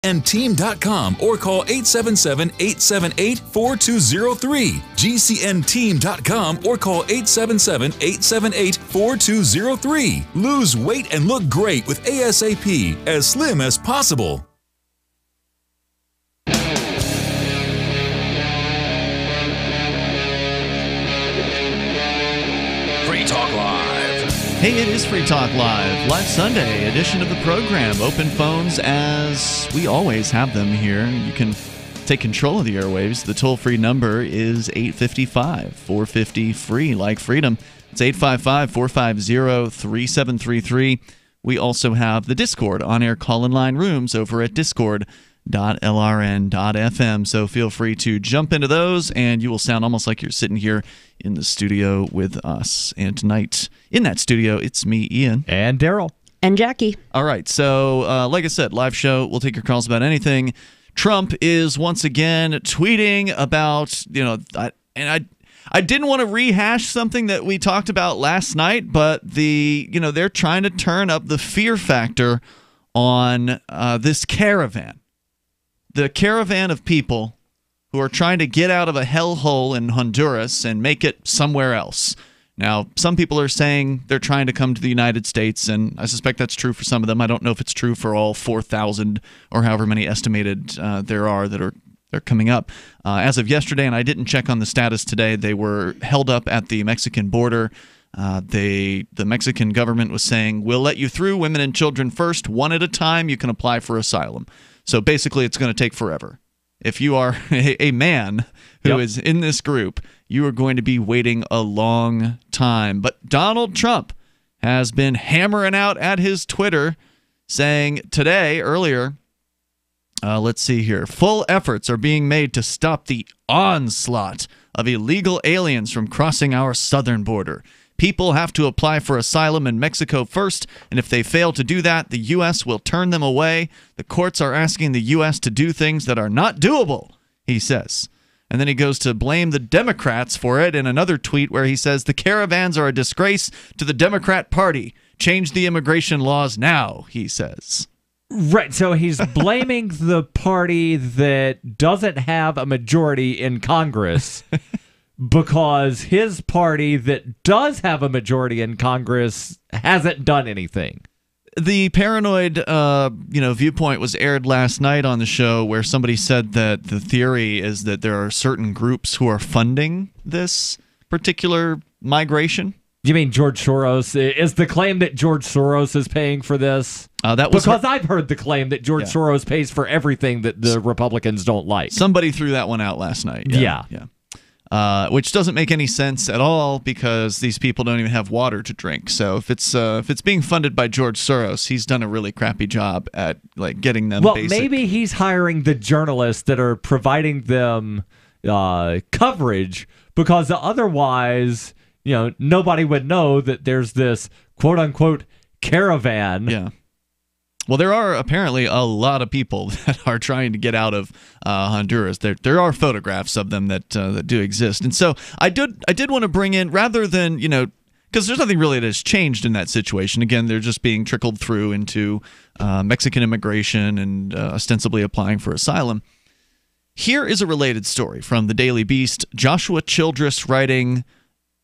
GCNteam.com or call 877-878-4203. GCNteam.com or call 877-878-4203. Lose weight and look great with ASAP, as slim as possible. Free Talk Live. Hey, it is Free Talk Live Sunday edition of the program. Open phones as we always have them here. You can take control of the airwaves. The toll-free number is 855-450-FREE, like freedom. It's 855-450-3733. We also have the Discord on-air call-in line rooms over at discord.lrn.fm. So feel free to jump into those, and you will sound almost like you're sitting here in the studio with us. And tonight, in that studio, it's me, Ian. And Darryl. And Jackie. All right, so like I said, live show. We'll take your calls about anything. Trump is once again tweeting about, I didn't want to rehash something that we talked about last night, but they're trying to turn up the fear factor on this caravan. The caravan of people who are trying to get out of a hellhole in Honduras and make it somewhere else. Now, some people are saying they're trying to come to the United States, and I suspect that's true for some of them. I don't know if it's true for all 4,000 or however many estimated there are that are coming up. As of yesterday, and I didn't check on the status today, they were held up at the Mexican border. The Mexican government was saying, we'll let you through, women and children first, one at a time, you can apply for asylum. So basically, it's going to take forever. If you are a man who is in this group, you are going to be waiting a long time. But Donald Trump has been hammering out at his Twitter, saying earlier, let's see here, full efforts are being made to stop the onslaught of illegal aliens from crossing our southern border. People have to apply for asylum in Mexico first, and if they fail to do that, the U.S. will turn them away. The courts are asking the U.S. to do things that are not doable, he says. And then he goes to blame the Democrats for it in another tweet where he says, the caravans are a disgrace to the Democrat Party. Change the immigration laws now, he says. Right, so he's blaming the party that doesn't have a majority in Congress because his party that does have a majority in Congress hasn't done anything. The paranoid viewpoint was aired last night on the show where somebody said that the theory is that there are certain groups who are funding this particular migration. You mean George Soros? Is the claim that George Soros is paying for this? Because I've heard the claim that George Soros pays for everything that the Republicans don't like. Somebody threw that one out last night. Yeah. Which doesn't make any sense at all because these people don't even have water to drink. So if it's being funded by George Soros, he's done a really crappy job at getting them. Well, maybe he's hiring the journalists that are providing them coverage because otherwise, nobody would know that there's this quote unquote caravan. Yeah. Well, there are apparently a lot of people that are trying to get out of Honduras. There are photographs of them that do exist. And so I did want to bring in, rather than, because there's nothing really that has changed in that situation. Again, they're just being trickled through into Mexican immigration and ostensibly applying for asylum. Here is a related story from the Daily Beast. Joshua Childress writing,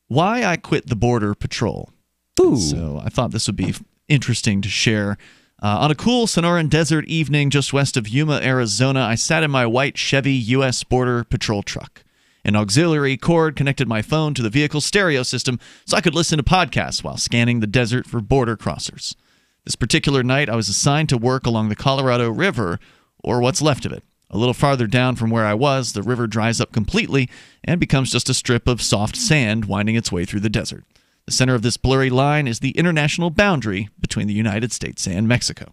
Why I Quit the Border Patrol. Ooh. So I thought this would be interesting to share. On a cool Sonoran desert evening just west of Yuma, Arizona, I sat in my white Chevy U.S. Border Patrol truck. An auxiliary cord connected my phone to the vehicle's stereo system so I could listen to podcasts while scanning the desert for border crossers. This particular night, I was assigned to work along the Colorado River, or what's left of it. A little farther down from where I was, the river dries up completely and becomes just a strip of soft sand winding its way through the desert. The center of this blurry line is the international boundary between the United States and Mexico.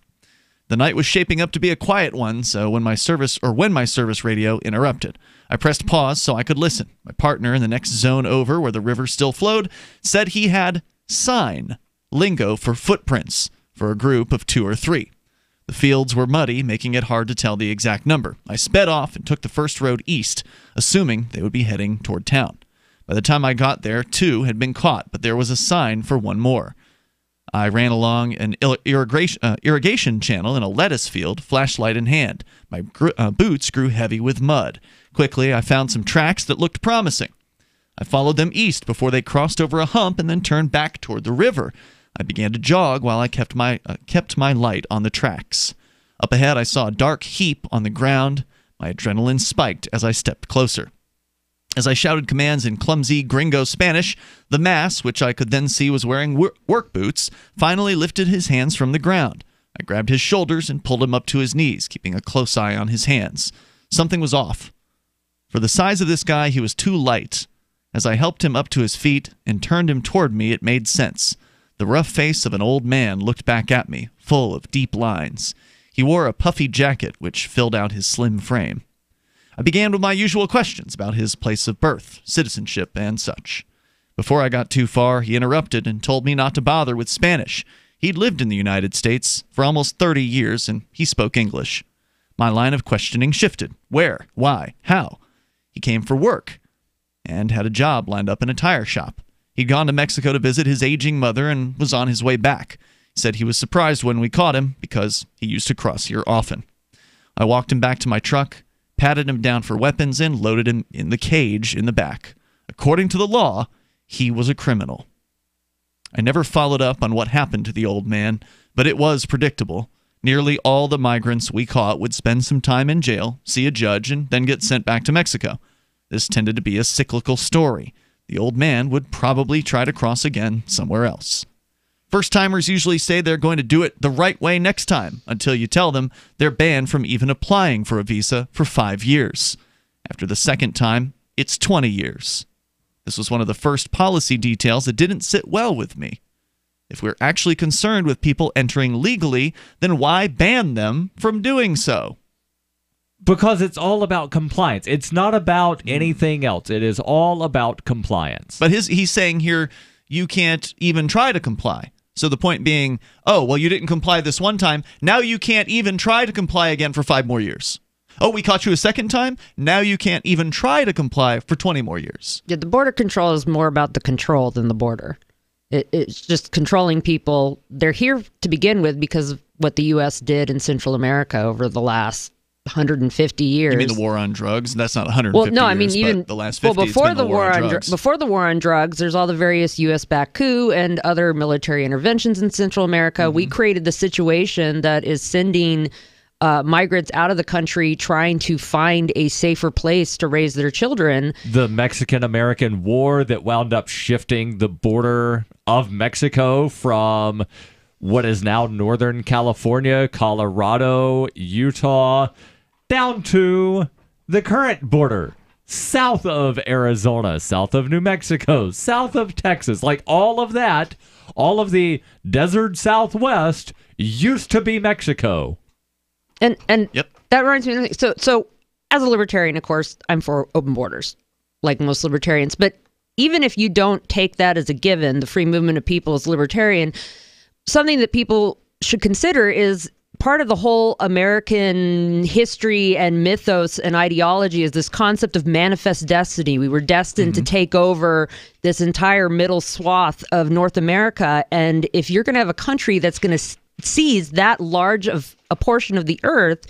The night was shaping up to be a quiet one, so when my service radio interrupted, I pressed pause so I could listen. My partner in the next zone over, where the river still flowed, said he had sign lingo for footprints for a group of 2 or 3. The fields were muddy, making it hard to tell the exact number. I sped off and took the first road east, assuming they would be heading toward town. By the time I got there, 2 had been caught, but there was a sign for 1 more. I ran along an irrigation channel in a lettuce field, flashlight in hand. My boots grew heavy with mud. Quickly, I found some tracks that looked promising. I followed them east before they crossed over a hump and then turned back toward the river. I began to jog while I kept my light on the tracks. Up ahead, I saw a dark heap on the ground. My adrenaline spiked as I stepped closer. As I shouted commands in clumsy gringo Spanish, the mass, which I could then see was wearing work boots, finally lifted his hands from the ground. I grabbed his shoulders and pulled him up to his knees, keeping a close eye on his hands. Something was off. For the size of this guy, he was too light. As I helped him up to his feet and turned him toward me, it made sense. The rough face of an old man looked back at me, full of deep lines. He wore a puffy jacket which filled out his slim frame. I began with my usual questions about his place of birth, citizenship, and such. Before I got too far, he interrupted and told me not to bother with Spanish. He'd lived in the United States for almost 30 years, and he spoke English. My line of questioning shifted. Where? Why? How? He came for work and had a job lined up in a tire shop. He'd gone to Mexico to visit his aging mother and was on his way back. He said he was surprised when we caught him because he used to cross here often. I walked him back to my truck, patted him down for weapons, and loaded him in the cage in the back. According to the law, he was a criminal. I never followed up on what happened to the old man, but it was predictable. Nearly all the migrants we caught would spend some time in jail, see a judge, and then get sent back to Mexico. This tended to be a cyclical story. The old man would probably try to cross again somewhere else. First-timers usually say they're going to do it the right way next time, until you tell them they're banned from even applying for a visa for 5 years. After the second time, it's 20 years. This was one of the first policy details that didn't sit well with me. If we're actually concerned with people entering legally, then why ban them from doing so? Because it's all about compliance. It's not about anything else. It is all about compliance. But he's saying here, you can't even try to comply. So the point being, oh, well, you didn't comply this one time. Now you can't even try to comply again for 5 more years. Oh, we caught you a second time? Now you can't even try to comply for 20 more years. Yeah, the border control is more about the control than the border. It's just controlling people. They're here to begin with because of what the U.S. did in Central America over the last 150 years. You mean the war on drugs? That's not 150 well, no, years, I mean even the last 50. Before the war on drugs. Before the war on drugs, there's all the various U.S.-backed coup and other military interventions in Central America. We created the situation that is sending migrants out of the country, trying to find a safer place to raise their children. The Mexican-American War that wound up shifting the border of Mexico from what is now Northern California, Colorado, Utah, down to the current border, south of Arizona, south of New Mexico, south of Texas. Like all of that, all of the desert Southwest used to be Mexico. And yep. That reminds me of something. So as a libertarian, of course, I'm for open borders, like most libertarians. But even if you don't take that as a given, the free movement of people as libertarian, something that people should consider is part of the whole American history and mythos and ideology is this concept of manifest destiny. We were destined to take over this entire middle swath of North America. And if you're going to have a country that's going to seize that large of a portion of the earth,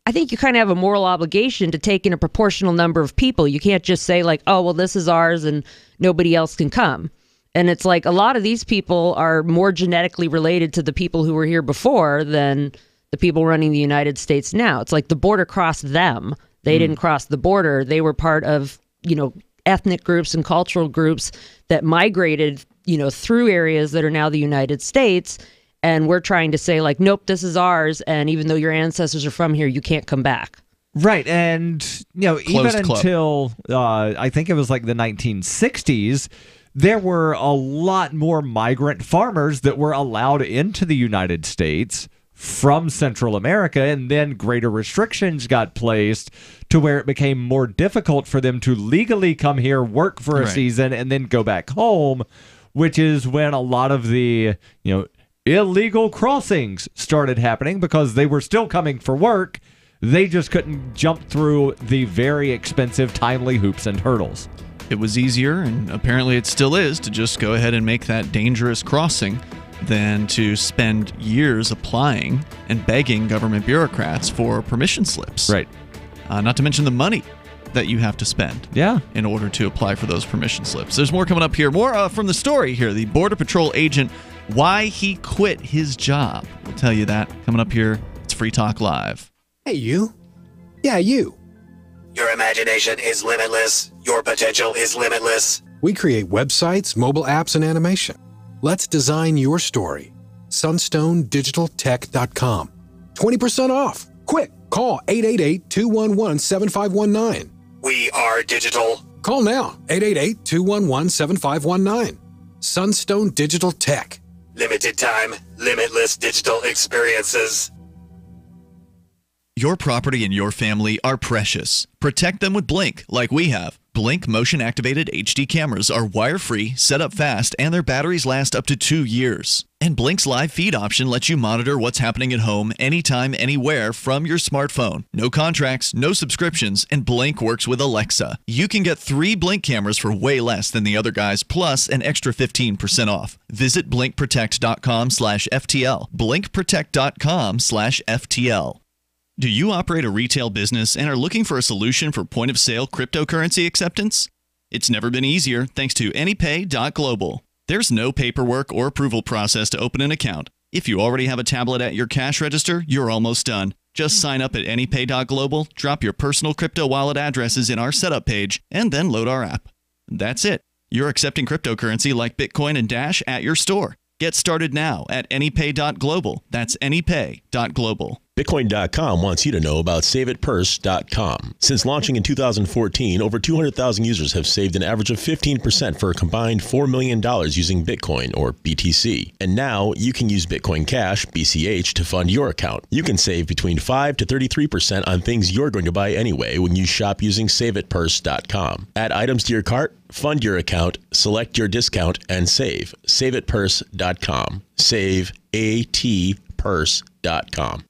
I think you kind of have a moral obligation to take in a proportional number of people. You can't just say like, oh, well, this is ours and nobody else can come. And it's like a lot of these people are more genetically related to the people who were here before than the people running the United States now. It's like the border crossed them. They didn't cross the border. They were part of, ethnic groups and cultural groups that migrated, through areas that are now the United States. And we're trying to say like, nope, this is ours. And even though your ancestors are from here, you can't come back. Right. And, even until I think it was like the 1960s, there were a lot more migrant farmers that were allowed into the United States from Central America, and then greater restrictions got placed to where it became more difficult for them to legally come here, work for a season, and then go back home, which is when a lot of the, illegal crossings started happening because they were still coming for work. They just couldn't jump through the very expensive, timely hoops and hurdles. It was easier, and apparently it still is, to just go ahead and make that dangerous crossing than to spend years applying and begging government bureaucrats for permission slips. Right. Not to mention the money that you have to spend in order to apply for those permission slips. There's more coming up here. More from the story here. The Border Patrol agent, why he quit his job. We'll tell you that coming up here. It's Free Talk Live. Hey, you. Yeah, you. Your imagination is limitless. Your potential is limitless. We create websites, mobile apps, and animation. Let's design your story. SunstoneDigitalTech.com. 20% off. Quick, call 888-211-7519. We are digital. Call now, 888-211-7519. Sunstone Digital Tech. Limited time, limitless digital experiences. Your property and your family are precious. Protect them with Blink, like we have. Blink motion-activated HD cameras are wire-free, set up fast, and their batteries last up to 2 years. And Blink's live feed option lets you monitor what's happening at home anytime, anywhere from your smartphone. No contracts, no subscriptions, and Blink works with Alexa. You can get 3 Blink cameras for way less than the other guys, plus an extra 15% off. Visit blinkprotect.com/FTL. blinkprotect.com/FTL. Do you operate a retail business and are looking for a solution for point-of-sale cryptocurrency acceptance? It's never been easier thanks to AnyPay.Global. There's no paperwork or approval process to open an account. If you already have a tablet at your cash register, you're almost done. Just sign up at AnyPay.Global, drop your personal crypto wallet addresses in our setup page, and then load our app. That's it. You're accepting cryptocurrency like Bitcoin and Dash at your store. Get started now at AnyPay.Global. That's AnyPay.Global. Bitcoin.com wants you to know about SaveItPurse.com. Since launching in 2014, over 200,000 users have saved an average of 15% for a combined $4 million using Bitcoin, or BTC. And now you can use Bitcoin Cash, BCH, to fund your account. You can save between 5 to 33% on things you're going to buy anyway when you shop using SaveItPurse.com. Add items to your cart, fund your account, select your discount, and save. SaveItPurse.com. Save ATPurse.com.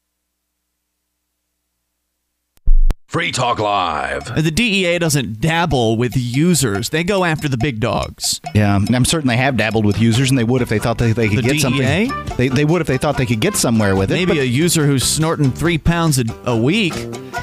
Free Talk Live. The DEA doesn't dabble with users. They go after the big dogs. Yeah, and I'm certain they have dabbled with users, and they would if they thought they could get DEA? something. They would if they thought they could get somewhere with it. Maybe a user who's snorting 3 pounds a week,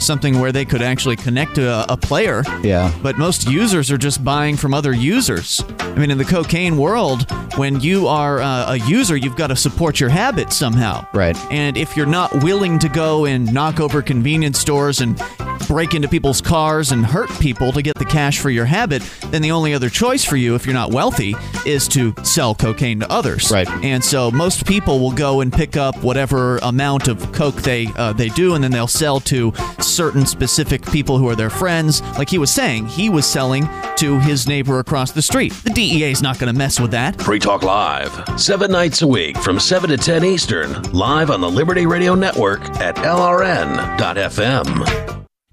something where they could actually connect to a player. Yeah. But most users are just buying from other users. I mean, in the cocaine world, when you are a user, you've got to support your habit somehow. Right. And if you're not willing to go and knock over convenience stores and break into people's cars and hurt people to get the cash for your habit, then the only other choice for you, if you're not wealthy, is to sell cocaine to others. Right. And so most people will go and pick up whatever amount of coke they do, and then they'll sell to certain specific people who are their friends. Like he was saying, he was selling to his neighbor across the street. The DEA is not going to mess with that. Free Talk Live, 7 nights a week from 7 to 10 Eastern, live on the Liberty Radio Network at LRN.FM.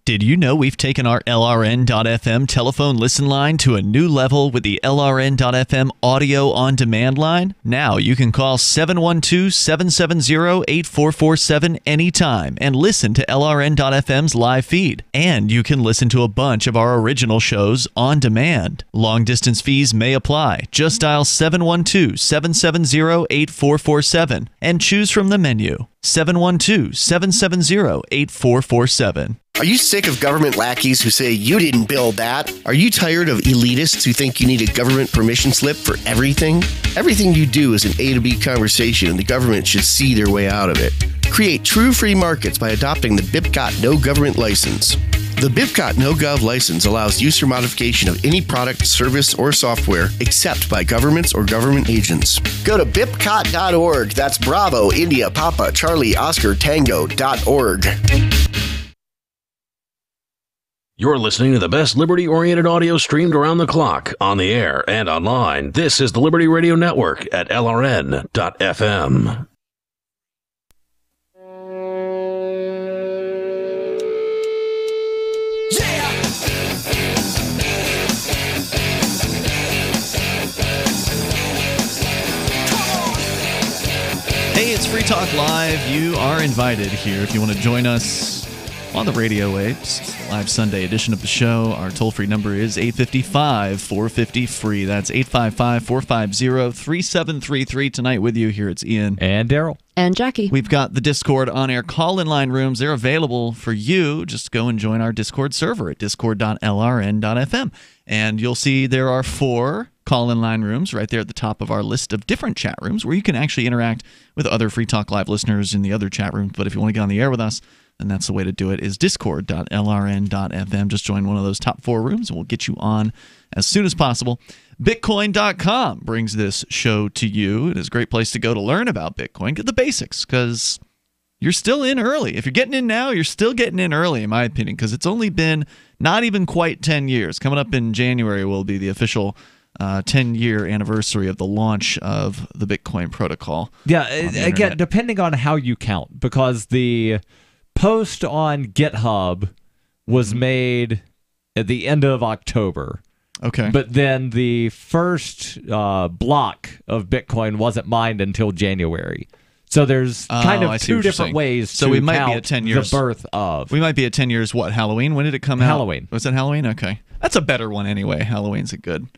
Did you know we've taken our LRN.FM telephone listen line to a new level with the LRN.FM audio on demand line? Now you can call 712-770-8447 anytime and listen to LRN.FM's live feed. And you can listen to a bunch of our original shows on demand. Long distance fees may apply. Just dial 712-770-8447 and choose from the menu. 712-770-8447. Are you sick of government lackeys who say you didn't build that? Are you tired of elitists who think you need a government permission slip for everything? Everything you do is an A to B conversation, and the government should see their way out of it. Create true free markets by adopting the BIPCOT No Government License. The BIPCOT NoGov license allows use or modification of any product, service, or software except by governments or government agents. Go to BIPCOT.org. That's Bravo, India, Papa, Charlie, Oscar, Tango.org. You're listening to the best liberty-oriented audio streamed around the clock, on the air and online. This is the Liberty Radio Network at LRN.FM. Hey, it's Free Talk Live. You are invited here if you want to join us on the radio waves. It's the live Sunday edition of the show. Our toll-free number is 855-450-FREE. That's 855-450-3733. Tonight with you here, it's Ian. And Darryl. And Jackie. We've got the Discord on-air call-in line rooms. They're available for you. Just go and join our Discord server at discord.lrn.fm. And you'll see there are 4 call-in line rooms right there at the top of our list of different chat rooms where you can actually interact with other Free Talk Live listeners in the other chat rooms. But if you want to get on the air with us, then that's the way to do it, is discord.lrn.fm. Just join one of those top 4 rooms and we'll get you on as soon as possible. Bitcoin.com brings this show to you. It is a great place to go to learn about Bitcoin. Get the basics, because you're still in early. If you're getting in now, you're still getting in early, in my opinion, because it's only been not even quite 10 years. Coming up in January will be the official 10-year anniversary of the launch of the Bitcoin protocol. Yeah, again, depending on how you count, because the post on GitHub was made at the end of October. Okay. But then the first block of Bitcoin wasn't mined until January. So there's kind of 2 different ways to we might count be at 10 years. The birth of. We might be at 10 years, what, Halloween? When did it come out? Halloween. Was it Halloween? Okay. That's a better one anyway. Halloween's a good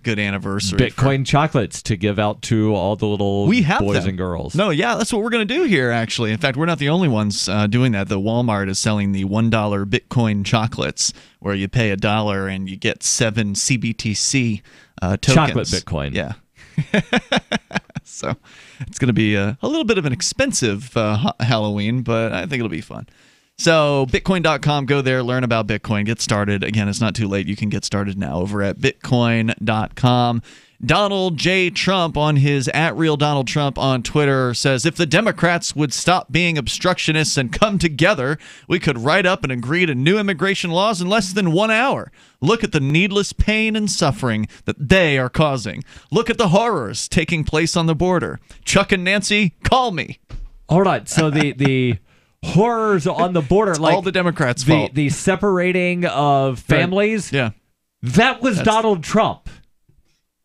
anniversary. Bitcoin chocolates to give out to all the little boys and girls. No, yeah, that's what we're going to do here, actually. In fact, we're not the only ones doing that. The Walmart is selling the $1 Bitcoin chocolates, where you pay $1 and you get 7 CBTC tokens. Chocolate Bitcoin. Yeah. So it's going to be a little bit of an expensive Halloween, but I think it'll be fun. So Bitcoin.com, go there, learn about Bitcoin, get started. Again, it's not too late. You can get started now over at Bitcoin.com. Donald J. Trump on his @RealDonaldTrump on Twitter says, if the Democrats would stop being obstructionists and come together, we could write up and agree to new immigration laws in less than 1 hour. Look at the needless pain and suffering that they are causing. Look at the horrors taking place on the border. Chuck and Nancy, call me. All right, so the horrors on the border, it's like all the Democrats' fault. The separating of families, yeah, that's Donald Trump.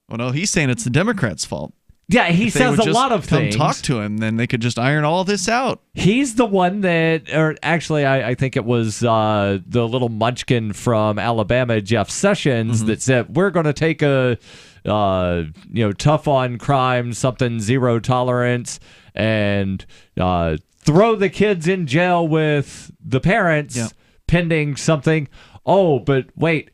Well, no, he's saying it's the Democrats' fault. Yeah, he says a lot of things. Come talk to him, then they could just iron all this out. He's the one that, or actually, I think it was the little munchkin from Alabama, Jeff Sessions, that said, we're going to take a, tough on crime, something zero tolerance, and throw the kids in jail with the parents pending something. Oh, but wait.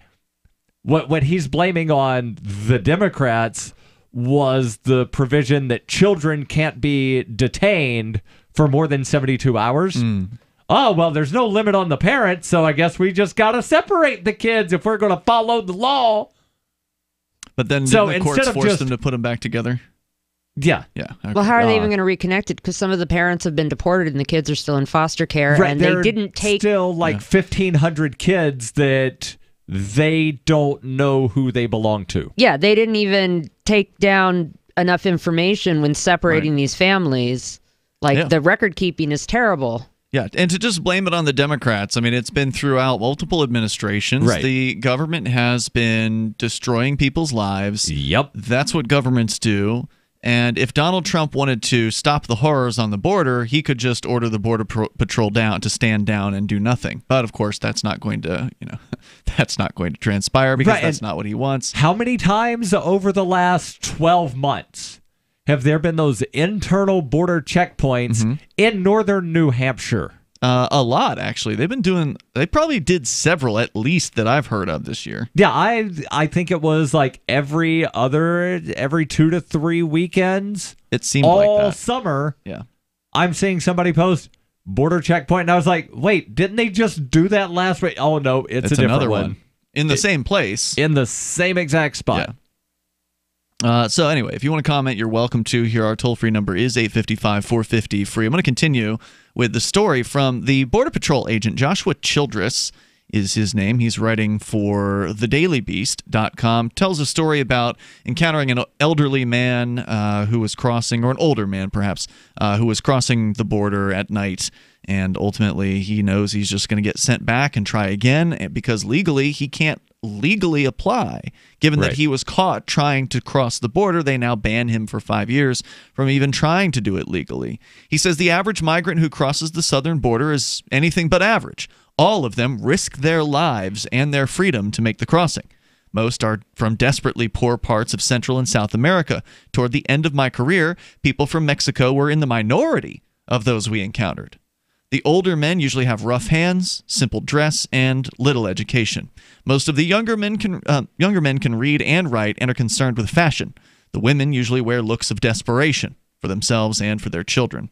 What he's blaming on the Democrats was the provision that children can't be detained for more than 72 hours. Oh, well, there's no limit on the parents, so I guess we just got to separate the kids if we're going to follow the law. But then the courts force them to put them back together? Yeah. Yeah. Okay. Well, how are they even going to reconnect it? Because some of the parents have been deported and the kids are still in foster care, right, and they didn't take... still like 1,500 kids that... they don't know who they belong to. Yeah, they didn't even take down enough information when separating these families. Like, the record keeping is terrible. Yeah, and to just blame it on the Democrats, I mean, it's been throughout multiple administrations. Right. The government has been destroying people's lives. Yep. That's what governments do. And if Donald Trump wanted to stop the horrors on the border, he could just order the Border Patrol down to stand down and do nothing. But of course, that's not going to, that's not going to transpire because that's not what he wants. How many times over the last 12 months have there been those internal border checkpoints in northern New Hampshire? A lot, actually. They probably did several, at least, that I've heard of this year. Yeah, I think it was like every 2 to 3 weekends. It seemed like that. All summer. Yeah. I'm seeing somebody post border checkpoint, and I was like, wait, didn't they just do that last week? Oh, no, it's a different another one. In the same place. In the same exact spot. Yeah. So anyway, if you want to comment, you're welcome to. Here, our toll-free number is 855-450-FREE. I'm going to continue with the story from the Border Patrol agent. Joshua Childress is his name. He's writing for thedailybeast.com. Tells a story about encountering an elderly man who was crossing, or an older man perhaps, who was crossing the border at night. And ultimately, he knows he's just going to get sent back and try again because legally he can't legally apply. Given that he was caught trying to cross the border, they now ban him for 5 years from even trying to do it legally. He says the average migrant who crosses the southern border is anything but average. All of them risk their lives and their freedom to make the crossing. Most are from desperately poor parts of Central and South America. Toward the end of my career, people from Mexico were in the minority of those we encountered. The older men usually have rough hands, simple dress, and little education. Most of the younger men can read and write and are concerned with fashion. The women usually wear looks of desperation for themselves and for their children.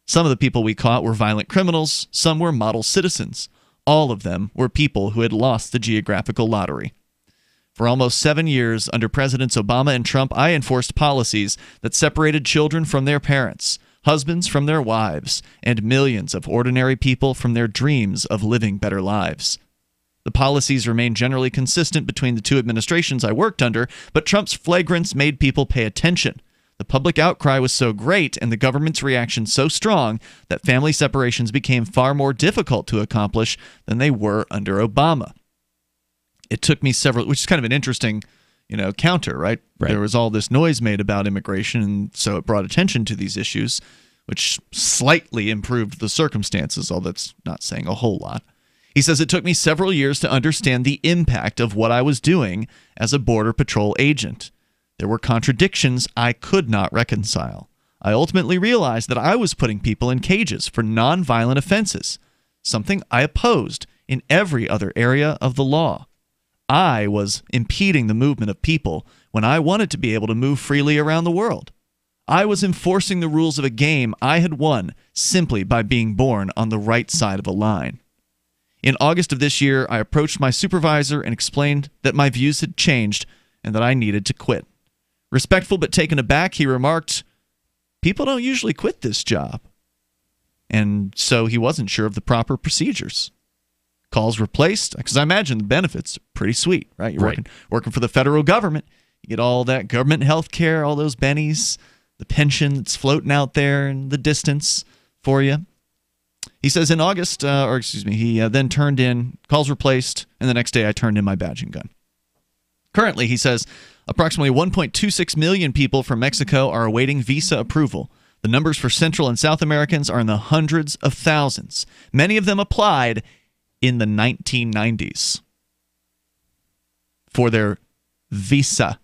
Some of the people we caught were violent criminals. Some were model citizens. All of them were people who had lost the geographical lottery. For almost 7 years, under Presidents Obama and Trump, I enforced policies that separated children from their parents, husbands from their wives, and millions of ordinary people from their dreams of living better lives. The policies remained generally consistent between the two administrations I worked under, but Trump's flagrants made people pay attention. The public outcry was so great and the government's reaction so strong that family separations became far more difficult to accomplish than they were under Obama. It took me several, which is kind of an interesting, counter, right? There was all this noise made about immigration, and so it brought attention to these issues, which slightly improved the circumstances, although that's not saying a whole lot. He says, it took me several years to understand the impact of what I was doing as a Border Patrol agent. There were contradictions I could not reconcile. I ultimately realized that I was putting people in cages for nonviolent offenses, something I opposed in every other area of the law. I was impeding the movement of people when I wanted to be able to move freely around the world. I was enforcing the rules of a game I had won simply by being born on the right side of a line. In August of this year, I approached my supervisor and explained that my views had changed and that I needed to quit. Respectful but taken aback, he remarked, "People don't usually quit this job." And so he wasn't sure of the proper procedures. Calls were placed, because I imagine the benefits are pretty sweet, right? You're working for the federal government. You get all that government health care, all those bennies, the pension that's floating out there in the distance for you. He says in August, he then turned in, calls were placed, and the next day I turned in my badge and gun. Currently, he says, approximately 1.26 million people from Mexico are awaiting visa approval. The numbers for Central and South Americans are in the hundreds of thousands. Many of them applied in the 1990s for their visa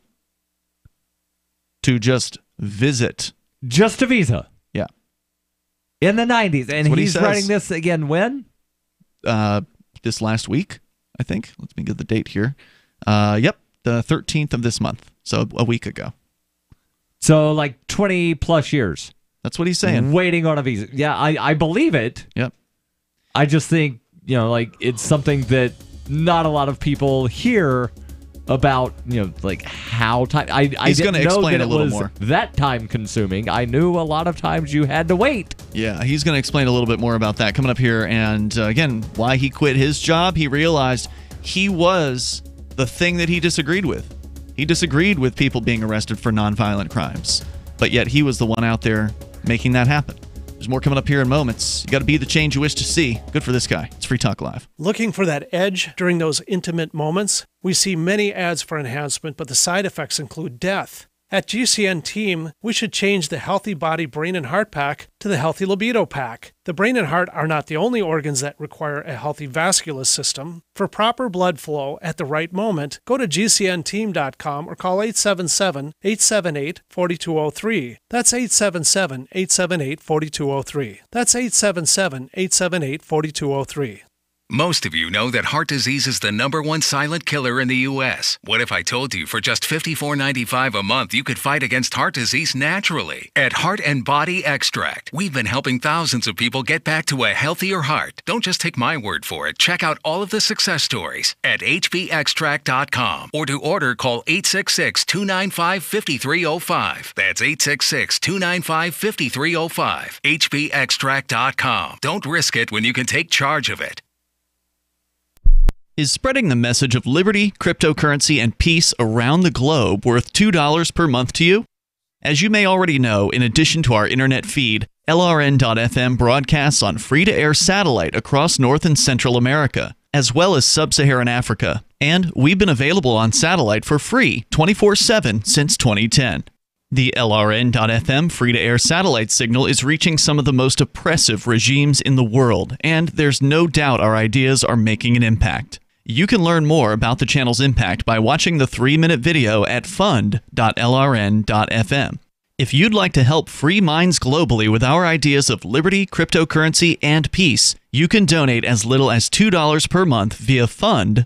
to just visit. Just a visa? Yeah. In the 90s. And he's writing this again when? This last week, I think. Let me get the date here. Yep, the 13th of this month. So a week ago. So like 20 plus years. That's what he's saying. Waiting on a visa. Yeah, I believe it. Yep. I just think, it's something that not a lot of people hear about, how time. He's going to explain a little more. That time consuming. I knew a lot of times you had to wait. Yeah, he's going to explain a little bit more about that coming up here. And again, why he quit his job. He realized he was the thing that he disagreed with. He disagreed with people being arrested for nonviolent crimes, but yet he was the one out there making that happen. There's more coming up here in moments. You got to be the change you wish to see. Good for this guy. It's Free Talk Live. Looking for that edge during those intimate moments? We see many ads for enhancement, but the side effects include death. At GCN Team, we should change the Healthy Body, Brain, and Heart Pack to the Healthy Libido Pack. The brain and heart are not the only organs that require a healthy vascular system. For proper blood flow at the right moment, go to GCNteam.com or call 877-878-4203. That's 877-878-4203. That's 877-878-4203. Most of you know that heart disease is the #1 silent killer in the U.S. What if I told you for just $54.95 a month you could fight against heart disease naturally? At Heart and Body Extract, we've been helping thousands of people get back to a healthier heart. Don't just take my word for it. Check out all of the success stories at hbextract.com, or to order, call 866-295-5305. That's 866-295-5305. hbextract.com. Don't risk it when you can take charge of it. Is spreading the message of liberty, cryptocurrency, and peace around the globe worth $2 per month to you? As you may already know, in addition to our internet feed, LRN.FM broadcasts on free-to-air satellite across North and Central America, as well as Sub-Saharan Africa. And we've been available on satellite for free 24/7 since 2010. The LRN.FM free-to-air satellite signal is reaching some of the most oppressive regimes in the world, and there's no doubt our ideas are making an impact. You can learn more about the channel's impact by watching the 3-minute video at fund.lrn.fm. If you'd like to help free minds globally with our ideas of liberty, cryptocurrency, and peace, you can donate as little as $2 per month via fund.lrn.fm.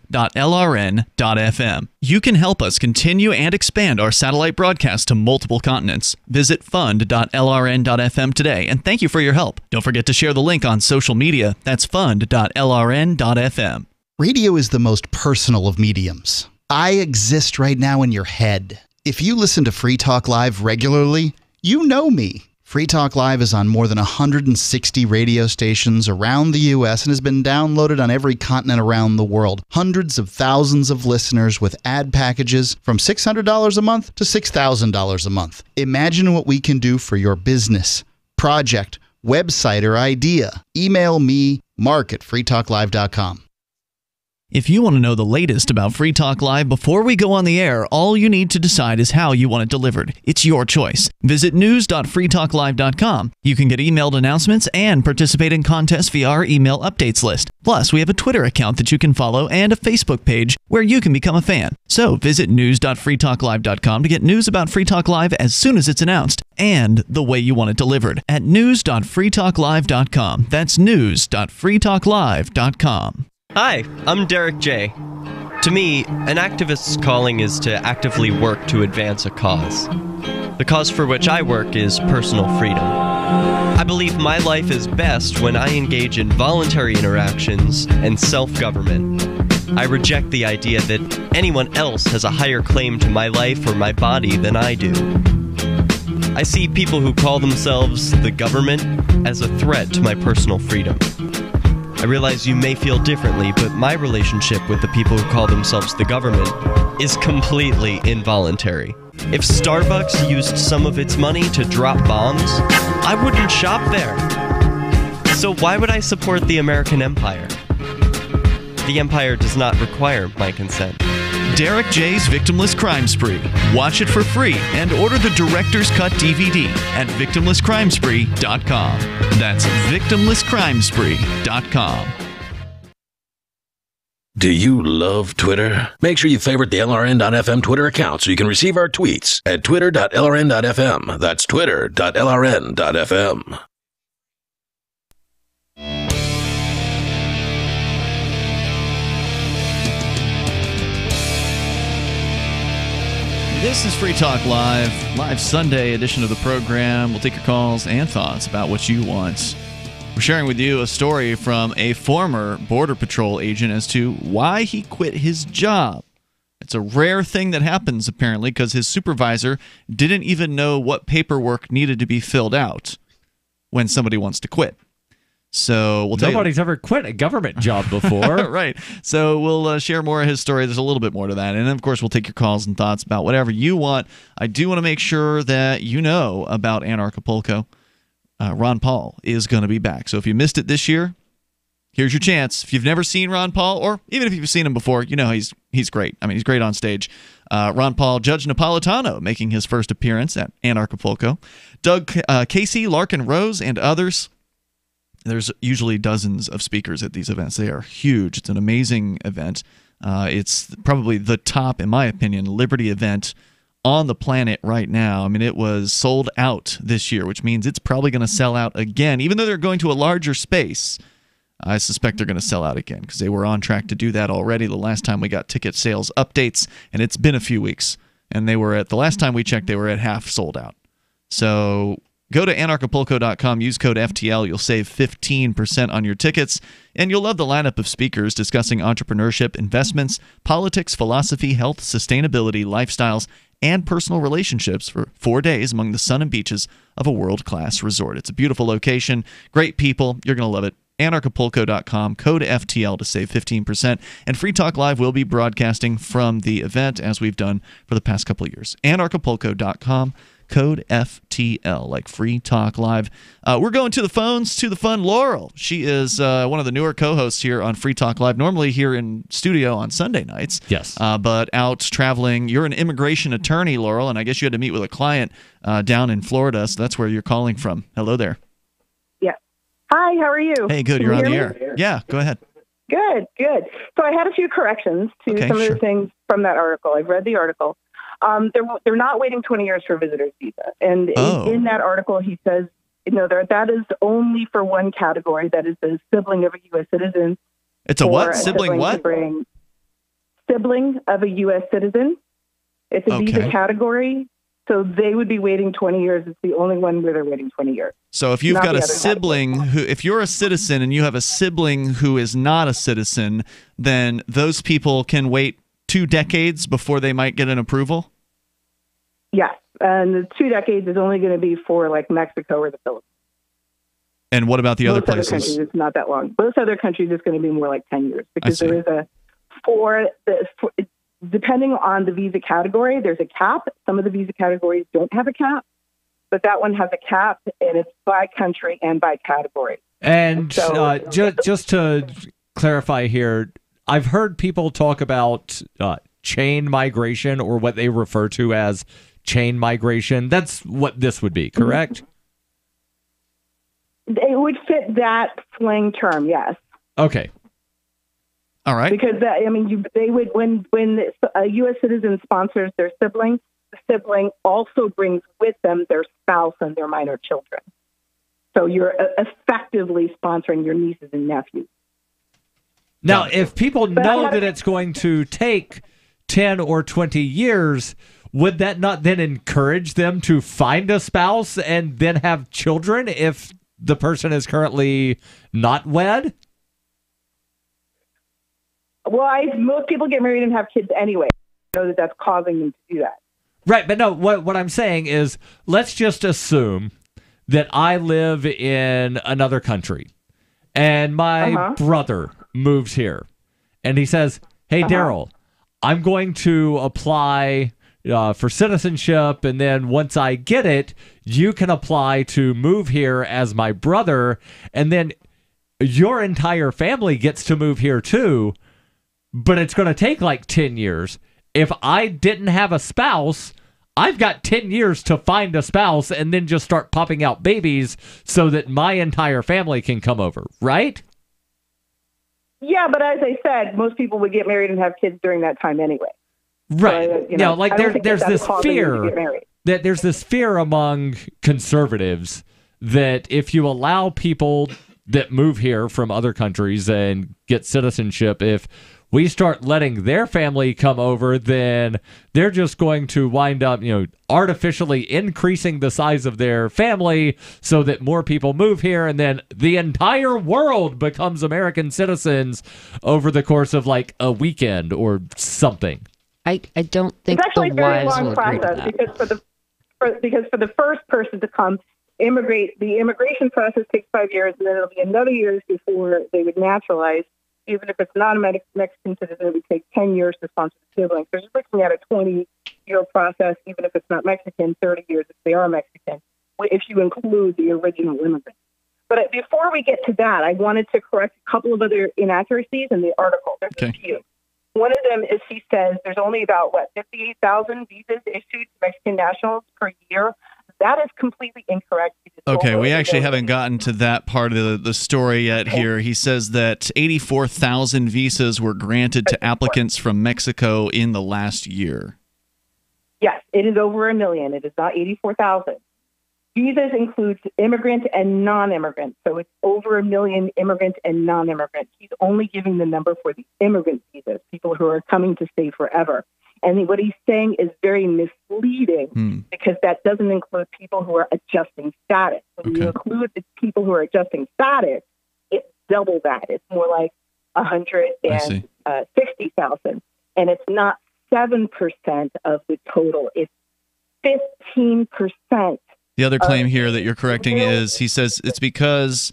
You can help us continue and expand our satellite broadcast to multiple continents. Visit fund.lrn.fm today, and thank you for your help. Don't forget to share the link on social media. That's fund.lrn.fm. Radio is the most personal of mediums. I exist right now in your head. If you listen to Free Talk Live regularly, you know me. Free Talk Live is on more than 160 radio stations around the U.S. and has been downloaded on every continent around the world. Hundreds of thousands of listeners with ad packages from $600 a month to $6,000 a month. Imagine what we can do for your business, project, website, or idea. Email me, mark@freetalklive.com. If you want to know the latest about Free Talk Live before we go on the air, all you need to decide is how you want it delivered. It's your choice. Visit news.freetalklive.com. You can get emailed announcements and participate in contests via our email updates list. Plus, we have a Twitter account that you can follow and a Facebook page where you can become a fan. So visit news.freetalklive.com to get news about Free Talk Live as soon as it's announced and the way you want it delivered at news.freetalklive.com. That's news.freetalklive.com. Hi, I'm Derek J. To me, an activist's calling is to actively work to advance a cause. The cause for which I work is personal freedom. I believe my life is best when I engage in voluntary interactions and self-government. I reject the idea that anyone else has a higher claim to my life or my body than I do. I see people who call themselves the government as a threat to my personal freedom. I realize you may feel differently, but my relationship with the people who call themselves the government is completely involuntary. If Starbucks used some of its money to drop bombs, I wouldn't shop there. So why would I support the American empire? The empire does not require my consent. Derek J's Victimless Crime Spree. Watch it for free and order the Director's Cut DVD at victimlesscrimespree.com. That's victimlesscrimespree.com. Do you love Twitter? Make sure you favorite the LRN.FM Twitter account so you can receive our tweets at twitter.lrn.fm. That's twitter.lrn.fm. This is Free Talk Live Sunday edition of the program. We'll take your calls and thoughts about what you want. We're sharing with you a story from a former Border Patrol agent as to why he quit his job. It's a rare thing that happens, apparently, because his supervisor didn't even know what paperwork needed to be filled out when somebody wants to quit. So we'll tell Nobody's ever quit a government job before. Right. So we'll share more of his story. There's a little bit more to that. And then, of course, we'll take your calls and thoughts about whatever you want. I do want to make sure that you know about Anarchapulco. Ron Paul is going to be back. So if you missed it this year, here's your chance. If you've never seen Ron Paul, or even if you've seen him before, you know he's great. I mean, he's great on stage. Ron Paul, Judge Napolitano making his first appearance at Anarchapulco. Doug Casey, Larkin Rose, and others. There's usually dozens of speakers at these events. They are huge. It's an amazing event. It's probably the top, in my opinion, Liberty event on the planet right now. I mean, it was sold out this year, which means it's probably going to sell out again. Even though they're going to a larger space, I suspect they're going to sell out again because they were on track to do that already the last time we got ticket sales updates, and it's been a few weeks. And they were the last time we checked, they were at half sold out. So go to anarchapulco.com, use code FTL. You'll save 15% on your tickets, and you'll love the lineup of speakers discussing entrepreneurship, investments, politics, philosophy, health, sustainability, lifestyles, and personal relationships for 4 days among the sun and beaches of a world-class resort. It's a beautiful location, great people. You're going to love it. Anarchapulco.com, code FTL to save 15%. And Free Talk Live will be broadcasting from the event as we've done for the past couple of years. Anarchapulco.com, code FTL, like Free Talk Live. We're going to the phones, to the fun. Laurel, she is one of the newer co-hosts here on Free Talk Live, normally here in studio on Sunday nights. Yes. But out traveling. You're an immigration attorney, Laurel, and I guess you had to meet with a client down in Florida, so that's where you're calling from. Hello there. Yeah. Hi, how are you? Hey, good. You're on the air. Yeah, go ahead. Good. So I had a few corrections to some of the things from that article. I've read the article. They're not waiting 20 years for a visitor's visa. And in that article, he says, that is only for one category, that is the sibling of a U.S. citizen. It's a what? Sibling what? Sibling of a U.S. citizen. It's a visa category. So they would be waiting 20 years. It's the only one where they're waiting 20 years. So if you've got a sibling if you're a citizen and you have a sibling who is not a citizen, then those people can wait 2 decades before they might get an approval? Yes. And the 2 decades is only going to be for like Mexico or the Philippines. And what about the other places? Other countries, it's not that long. Most other countries, it's going to be more like 10 years because there is depending on the visa category, there's a cap. Some of the visa categories don't have a cap, but that one has a cap, and it's by country and by category. And so, just to clarify here, I've heard people talk about chain migration, or what they refer to as chain migration. That's what this would be, correct? It would fit that slang term, yes. Okay. All right. Because they would when a U.S. citizen sponsors their sibling, the sibling also brings with them their spouse and their minor children. So you're effectively sponsoring your nieces and nephews. Now, if people know that it's going to take 10 or 20 years, would that not then encourage them to find a spouse and then have children if the person is currently not wed? Well, most people get married and have kids anyway. I know that's causing them to do that. Right, but no, what I'm saying is, let's just assume that I live in another country, and my brother moves here, and he says, hey, Darryl, I'm going to apply for citizenship, and then once I get it, you can apply to move here as my brother, and then your entire family gets to move here too. But it's going to take like 10 years. If I didn't have a spouse, I've got 10 years to find a spouse and then just start popping out babies so that my entire family can come over, right? Yeah, but as I said, most people would get married and have kids during that time anyway. Right. So, there's this fear that there's this fear among conservatives that if you allow people that move here from other countries and get citizenship, if we start letting their family come over, then they're just going to wind up, artificially increasing the size of their family so that more people move here, and then the entire world becomes American citizens over the course of like a weekend or something. I don't think it's actually the a very wives long will agree to process that. because for the first person to come immigrate, the immigration process takes 5 years, and then it'll be another year before they would naturalize. Even if it's not a Mexican citizen, it would take 10 years to sponsor the siblings. So you're looking at a 20-year process, even if it's not Mexican, 30 years if they are Mexican, if you include the original immigrants. But before we get to that, I wanted to correct a couple of other inaccuracies in the article. There's a few. One of them is he says there's only about, 58,000 visas issued to Mexican nationals per year. That is completely incorrect. Okay, we actually haven't gotten to that part of the story yet here. He says that 84,000 visas were granted to applicants from Mexico in the last year. Yes, it is over 1 million. It is not 84,000. Visas includes immigrant and non-immigrant. So it's over 1 million immigrant and non-immigrant. He's only giving the number for the immigrant visas, people who are coming to stay forever. And what he's saying is very misleading because that doesn't include people who are adjusting status. When you include the people who are adjusting status, it's double that. It's more like 160,000. And it's not 7% of the total. It's 15%. The other claim here that you're correcting is he says it's because,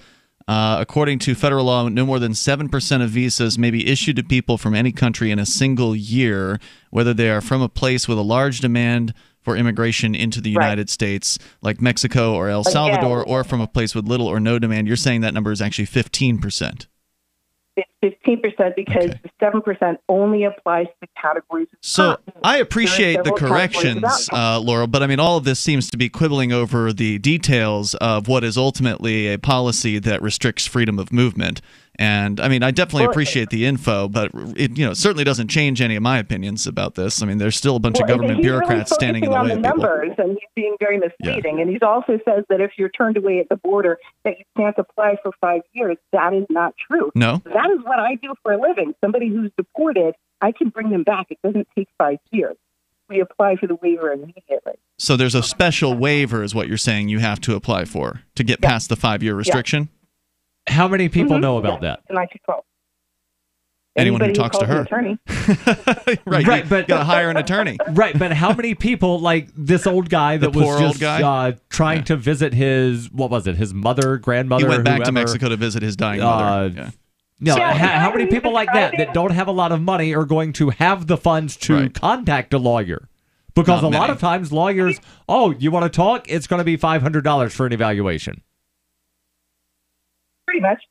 according to federal law, no more than 7% of visas may be issued to people from any country in a single year, whether they are from a place with a large demand for immigration into the United States, like Mexico or El Salvador, or from a place with little or no demand. You're saying that number is actually 15%. It's 15% because the 7% only applies to categories. So I appreciate the corrections, Laurel, but I mean, all of this seems to be quibbling over the details of what is ultimately a policy that restricts freedom of movement. And I mean, I definitely appreciate the info, but it certainly doesn't change any of my opinions about this. I mean, there's still a bunch of government bureaucrats standing in the way of people. Numbers, and he's being very misleading. And he also says that if you're turned away at the border, that you can't apply for 5 years. That is not true. No. That is what I do for a living. Somebody who's deported, I can bring them back. It doesn't take 5 years. We apply for the waiver immediately. So there's a special waiver, is what you're saying, you have to apply for to get past the 5-year restriction? How many people know about that? In 1912. Anyone who talks to her. Right, but got to hire an attorney. Right, but how many people, like this old guy that was just trying to visit his, what was it, his mother, grandmother? He went back to Mexico to visit his dying mother. How many people like that don't have a lot of money are going to have the funds to contact a lawyer? Because Not a lot many. of times lawyers, you want to talk? It's going to be $500 for an evaluation. Pretty much.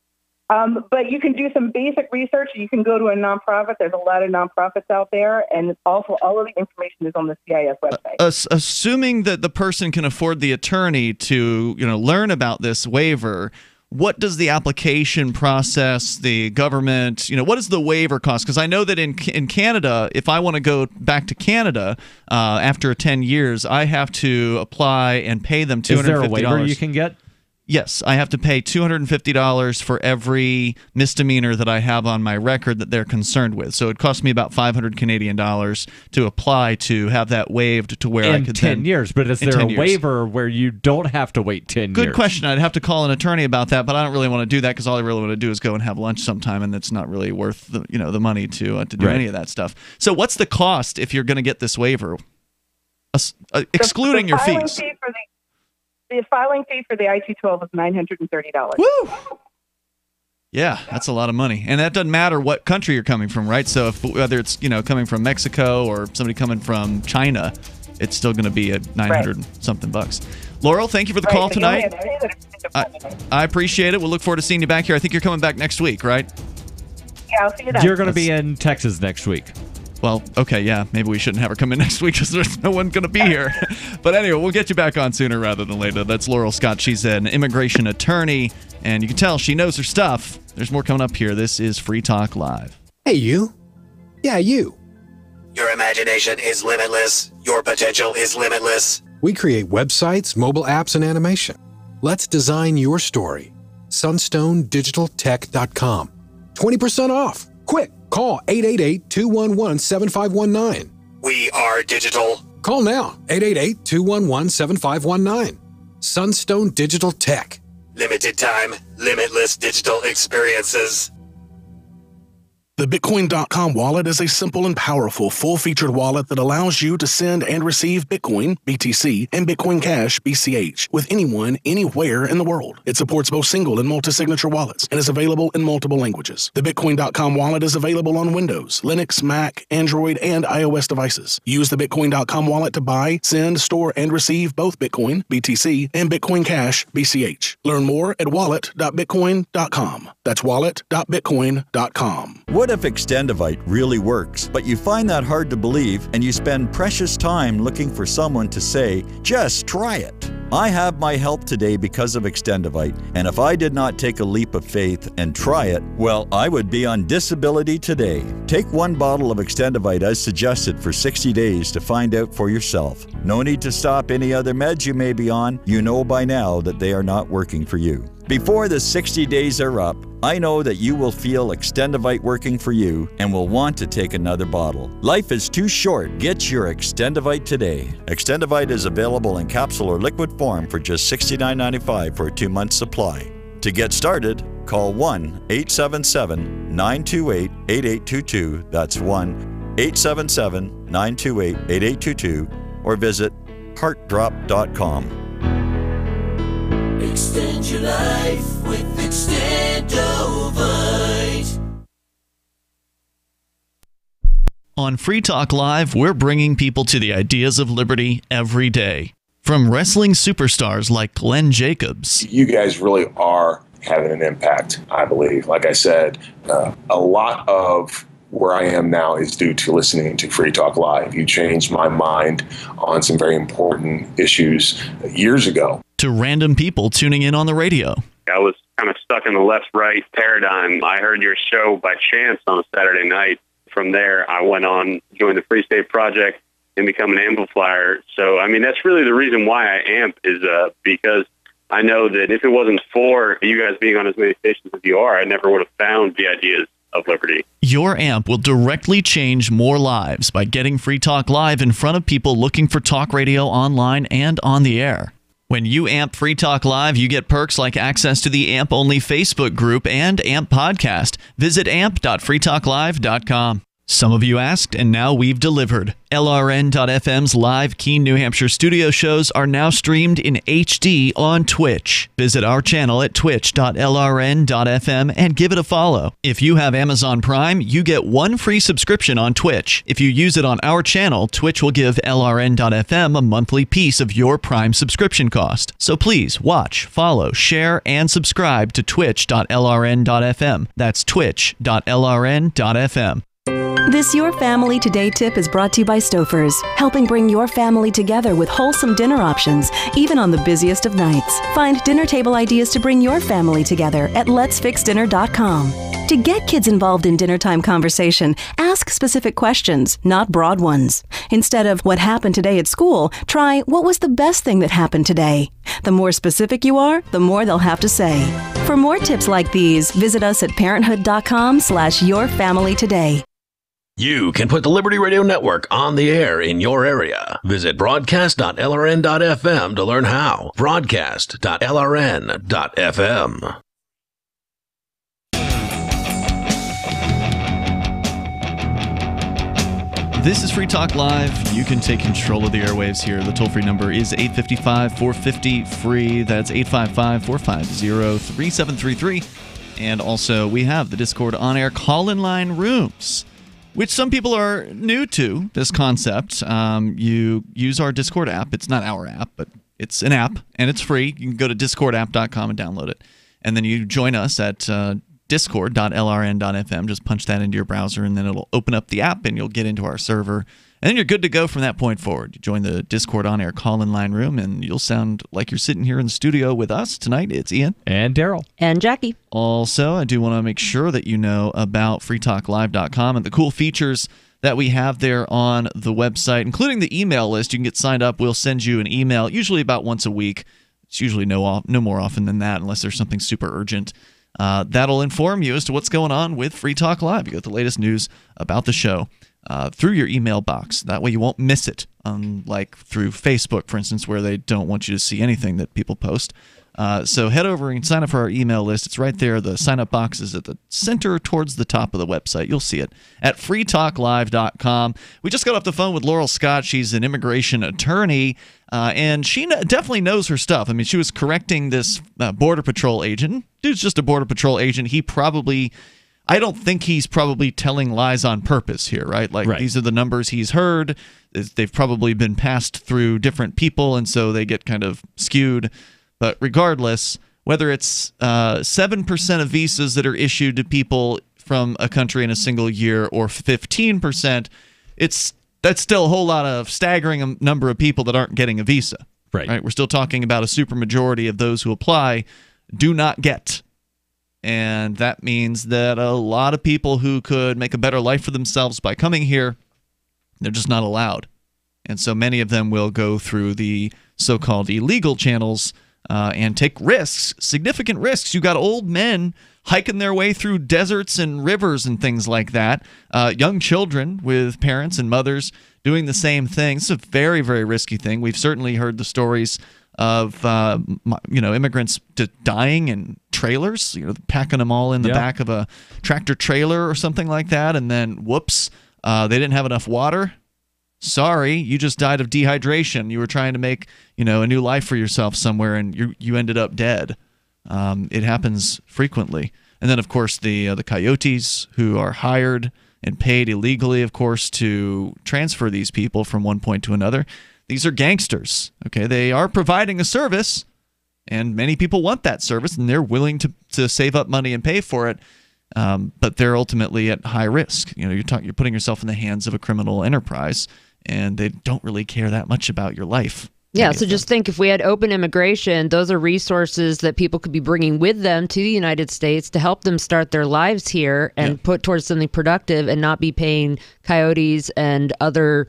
But you can do some basic research. You can go to a nonprofit. There's a lot of nonprofits out there. And also all of the information is on the CIS website. Assuming that the person can afford the attorney to learn about this waiver, what does the application process, the government, what does the waiver cost? Because I know that in Canada, if I want to go back to Canada after 10 years, I have to apply and pay them $250. Is there a waiver you can get? Yes, I have to pay $250 for every misdemeanor that I have on my record that they're concerned with. So it cost me about 500 Canadian dollars to apply to have that waived to where I could 10 years. But is there a waiver where you don't have to wait 10 years? Good question. I'd have to call an attorney about that, but I don't really want to do that because all I really want to do is go and have lunch sometime, and it's not really worth the money to do any of that stuff. So what's the cost if you're going to get this waiver, excluding your fees? The filing fee for the I-212 is $930. Woo! Yeah, that's a lot of money. And that doesn't matter what country you're coming from, right? So whether it's coming from Mexico or somebody coming from China, it's still going to be at $900-something bucks. Laurel, thank you for the call tonight. I appreciate it. We'll look forward to seeing you back here. I think you're coming back next week, right? Yeah, I'll see you then. You're going to be in Texas next week. Well, okay, yeah, maybe we shouldn't have her come in next week because there's no one going to be here. But anyway, we'll get you back on sooner rather than later. That's Laurel Scott. She's an immigration attorney, and you can tell she knows her stuff. There's more coming up here. This is Free Talk Live. Hey, you. Yeah, you. Your imagination is limitless. Your potential is limitless. We create websites, mobile apps, and animation. Let's design your story. SunstoneDigitalTech.com. 20% off. Quick. Call 888-211-7519. We are digital. Call now, 888-211-7519. Sunstone Digital Tech. Limited time, limitless digital experiences. The Bitcoin.com wallet is a simple and powerful full-featured wallet that allows you to send and receive Bitcoin, BTC, and Bitcoin Cash, BCH, with anyone, anywhere in the world. It supports both single and multi-signature wallets and is available in multiple languages. The Bitcoin.com wallet is available on Windows, Linux, Mac, Android, and iOS devices. Use the Bitcoin.com wallet to buy, send, store, and receive both Bitcoin, BTC, and Bitcoin Cash, BCH. Learn more at wallet.bitcoin.com. That's wallet.bitcoin.com. What if Extendivite really works, but you find that hard to believe and you spend precious time looking for someone to say, just try it? I have my health today because of Extendivite, and if I did not take a leap of faith and try it, well, I would be on disability today. Take one bottle of Extendivite as suggested for 60 days to find out for yourself. No need to stop any other meds you may be on. You know by now that they are not working for you. Before the 60 days are up, I know that you will feel Extendivite working for you and will want to take another bottle. Life is too short. Get your Extendivite today. Extendivite is available in capsule or liquid form for just $69.95 for a 2-month supply. To get started, call 1-877-928-8822. That's 1-877-928-8822 or visit heartdrop.com. Extend your life with Extendovite. On Free Talk Live, we're bringing people to the ideas of liberty every day. From wrestling superstars like Glenn Jacobs. You guys really are having an impact, I believe. Like I said, a lot of where I am now is due to listening to Free Talk Live. You changed my mind on some very important issues years ago. To random people tuning in on the radio. I was kind of stuck in the left-right paradigm. I heard your show by chance on a Saturday night. From there, I went on, joined the Free State Project, and become an amplifier. So, I mean, that's really the reason why I amp is because I know that if it wasn't for you guys being on as many stations as you are, I never would have found the ideas of liberty. Your amp will directly change more lives by getting Free Talk Live in front of people looking for talk radio online and on the air. When you amp Free Talk Live, you get perks like access to the AMP-only Facebook group and AMP podcast. Visit amp.freetalklive.com. Some of you asked, and now we've delivered. LRN.FM's live Keene, New Hampshire studio shows are now streamed in HD on Twitch. Visit our channel at twitch.lrn.fm and give it a follow. If you have Amazon Prime, you get one free subscription on Twitch. If you use it on our channel, Twitch will give LRN.FM a monthly piece of your Prime subscription cost. So please watch, follow, share, and subscribe to twitch.lrn.fm. That's twitch.lrn.fm. This Your Family Today tip is brought to you by Stouffer's, helping bring your family together with wholesome dinner options, even on the busiest of nights. Find dinner table ideas to bring your family together at letsfixdinner.com. To get kids involved in dinnertime conversation, ask specific questions, not broad ones. Instead of what happened today at school, try what was the best thing that happened today. The more specific you are, the more they'll have to say. For more tips like these, visit us at parenthood.com/yourfamilytoday. You can put the Liberty Radio Network on the air in your area. Visit broadcast.lrn.fm to learn how. Broadcast.lrn.fm. This is Free Talk Live. You can take control of the airwaves here. The toll-free number is 855-450-FREE. That's 855-450-3733. And also, we have the Discord on-air call-in line rooms, which some people are new to, this concept. You use our Discord app. It's not our app, but it's an app, and it's free. You can go to discordapp.com and download it. And then you join us at discord.lrn.fm. Just punch that into your browser, and then it'll open up the app, and you'll get into our server. And then you're good to go from that point forward. You join the Discord on-air call-in line room, and you'll sound like you're sitting here in the studio with us tonight. It's Ian. And Darryl. And Jackie. Also, I do want to make sure that you know about freetalklive.com and the cool features that we have there on the website, including the email list. You can get signed up. We'll send you an email, usually about once a week. It's usually no more often than that, unless there's something super urgent. That'll inform you as to what's going on with Free Talk Live. You get the latest news about the show through your email box. That way you won't miss it, unlike through Facebook, for instance, where they don't want you to see anything that people post. So head over and sign up for our email list. It's right there. The sign-up box is at the center towards the top of the website. You'll see it at freetalklive.com. We just got off the phone with Laurel Scott. She's an immigration attorney, and she definitely knows her stuff. I mean, she was correcting this Border Patrol agent. Dude's just a Border Patrol agent. I don't think he's probably telling lies on purpose here, right? Like, these are the numbers he's heard. They've probably been passed through different people, and so they get kind of skewed. But regardless, whether it's 7% of visas that are issued to people from a country in a single year or 15%, that's still a whole lot of staggering number of people that aren't getting a visa. Right? We're still talking about a supermajority of those who apply do not get. And that means that a lot of people who could make a better life for themselves by coming here, they're just not allowed. And so many of them will go through the so-called illegal channels and take risks, significant risks. You got old men hiking their way through deserts and rivers and things like that. Young children with parents and mothers doing the same thing. It's a very, very risky thing. We've certainly heard the stories of immigrants dying in trailers, packing them all in the back of a tractor trailer or something like that, and then whoops, they didn't have enough water. Sorry, you just died of dehydration. You were trying to make a new life for yourself somewhere, and you ended up dead. It happens frequently. And then, of course, the coyotes who are hired and paid illegally, of course, to transfer these people from one point to another. These are gangsters. Okay, they are providing a service, and many people want that service, and they're willing to save up money and pay for it. But they're ultimately at high risk. You're putting yourself in the hands of a criminal enterprise, and they don't really care that much about your life. Yeah, so just think, if we had open immigration, those are resources that people could be bringing with them to the United States to help them start their lives here and put towards something productive, and not be paying coyotes and other,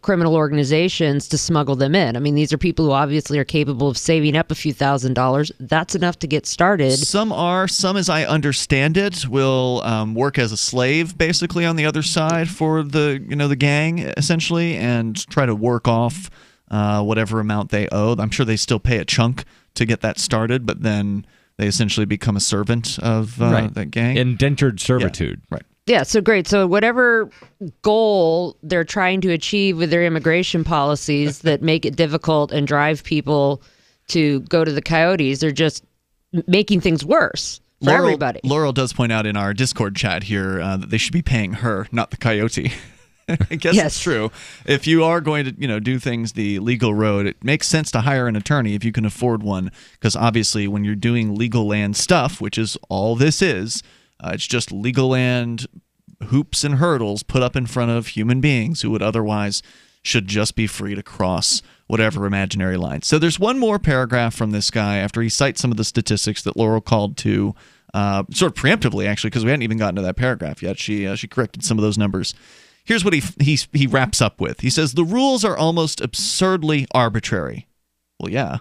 criminal organizations to smuggle them in. I mean, these are people who obviously are capable of saving up a few $1,000s. That's enough to get started. Some, as I understand it, will work as a slave, basically, on the other side for the gang, essentially, and try to work off whatever amount they owe. I'm sure they still pay a chunk to get that started, but then they essentially become a servant of that gang. Indentured servitude. Yeah, right. Yeah, so great. So whatever goal they're trying to achieve with their immigration policies that make it difficult and drive people to go to the coyotes, they're just making things worse for everybody. Laurel does point out in our Discord chat here that they should be paying her, not the coyote. I guess it's true. If you are going to, do things the legal road, it makes sense to hire an attorney if you can afford one, because obviously when you're doing legal land stuff, which is all this is, it's just legal land hoops and hurdles put up in front of human beings who would otherwise should just be free to cross whatever imaginary line. So there's one more paragraph from this guy after he cites some of the statistics that Laurel called to sort of preemptively, actually, because we hadn't even gotten to that paragraph yet. She corrected some of those numbers. Here's what he wraps up with. He says, the rules are almost absurdly arbitrary. Well, yeah,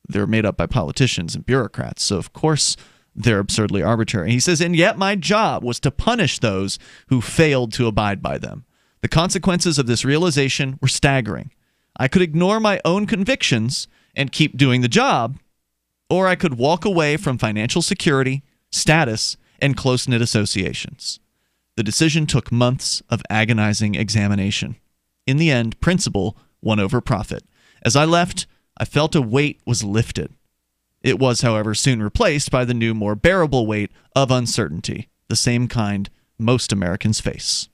they're made up by politicians and bureaucrats, so of course they're absurdly arbitrary. He says, and yet my job was to punish those who failed to abide by them. The consequences of this realization were staggering. I could ignore my own convictions and keep doing the job, or I could walk away from financial security, status, and close-knit associations. The decision took months of agonizing examination. In the end, principle won over profit. As I left, I felt a weight was lifted. It was, however, soon replaced by the new, more bearable weight of uncertainty, the same kind most Americans face.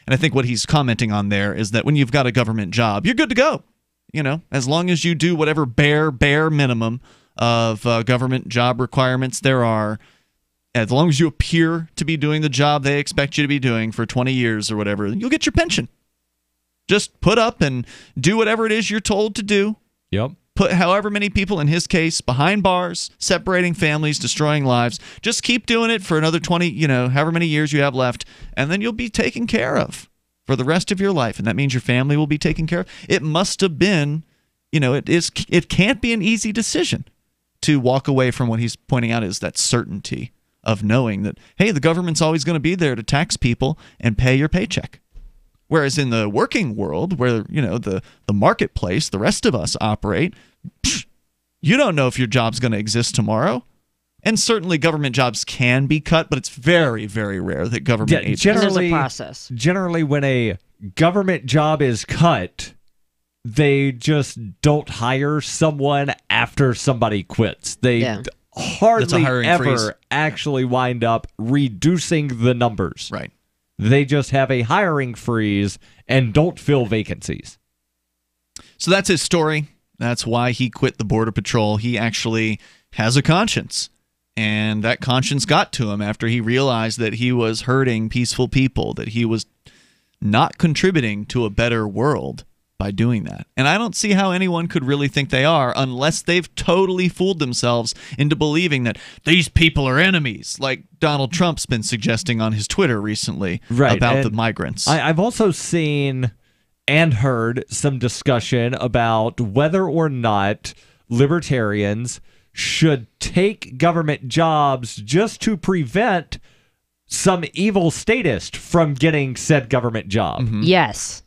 And I think what he's commenting on there is that when you've got a government job, you're good to go. As long as you do whatever bare minimum of government job requirements there are, as long as you appear to be doing the job they expect you to be doing for 20 years or whatever, you'll get your pension. Just put up and do whatever it is you're told to do. Yep. Put however many people, in his case, behind bars, separating families, destroying lives. Just keep doing it for another 20, however many years you have left, and then you'll be taken care of for the rest of your life. And that means your family will be taken care of. It must have been, it can't be an easy decision to walk away from what he's pointing out is that certainty of knowing that, hey, the government's always going to be there to tax people and pay your paycheck. Whereas in the working world, where the marketplace, the rest of us operate, you don't know if your job's going to exist tomorrow. And certainly government jobs can be cut, but it's very, very rare that government agencies. There's a process. Generally, when a government job is cut, they just don't hire someone after somebody quits. They hardly ever actually wind up reducing the numbers. Right. They just have a hiring freeze and don't fill vacancies. So that's his story. That's why he quit the Border Patrol. He actually has a conscience. And that conscience got to him after he realized that he was hurting peaceful people, that he was not contributing to a better world by doing that. And I don't see how anyone could really think they are unless they've totally fooled themselves into believing that these people are enemies, like Donald Trump's been suggesting on his Twitter recently about the migrants. I've also seen and heard some discussion about whether or not libertarians should take government jobs just to prevent some evil statist from getting said government job. Mm-hmm. Yes.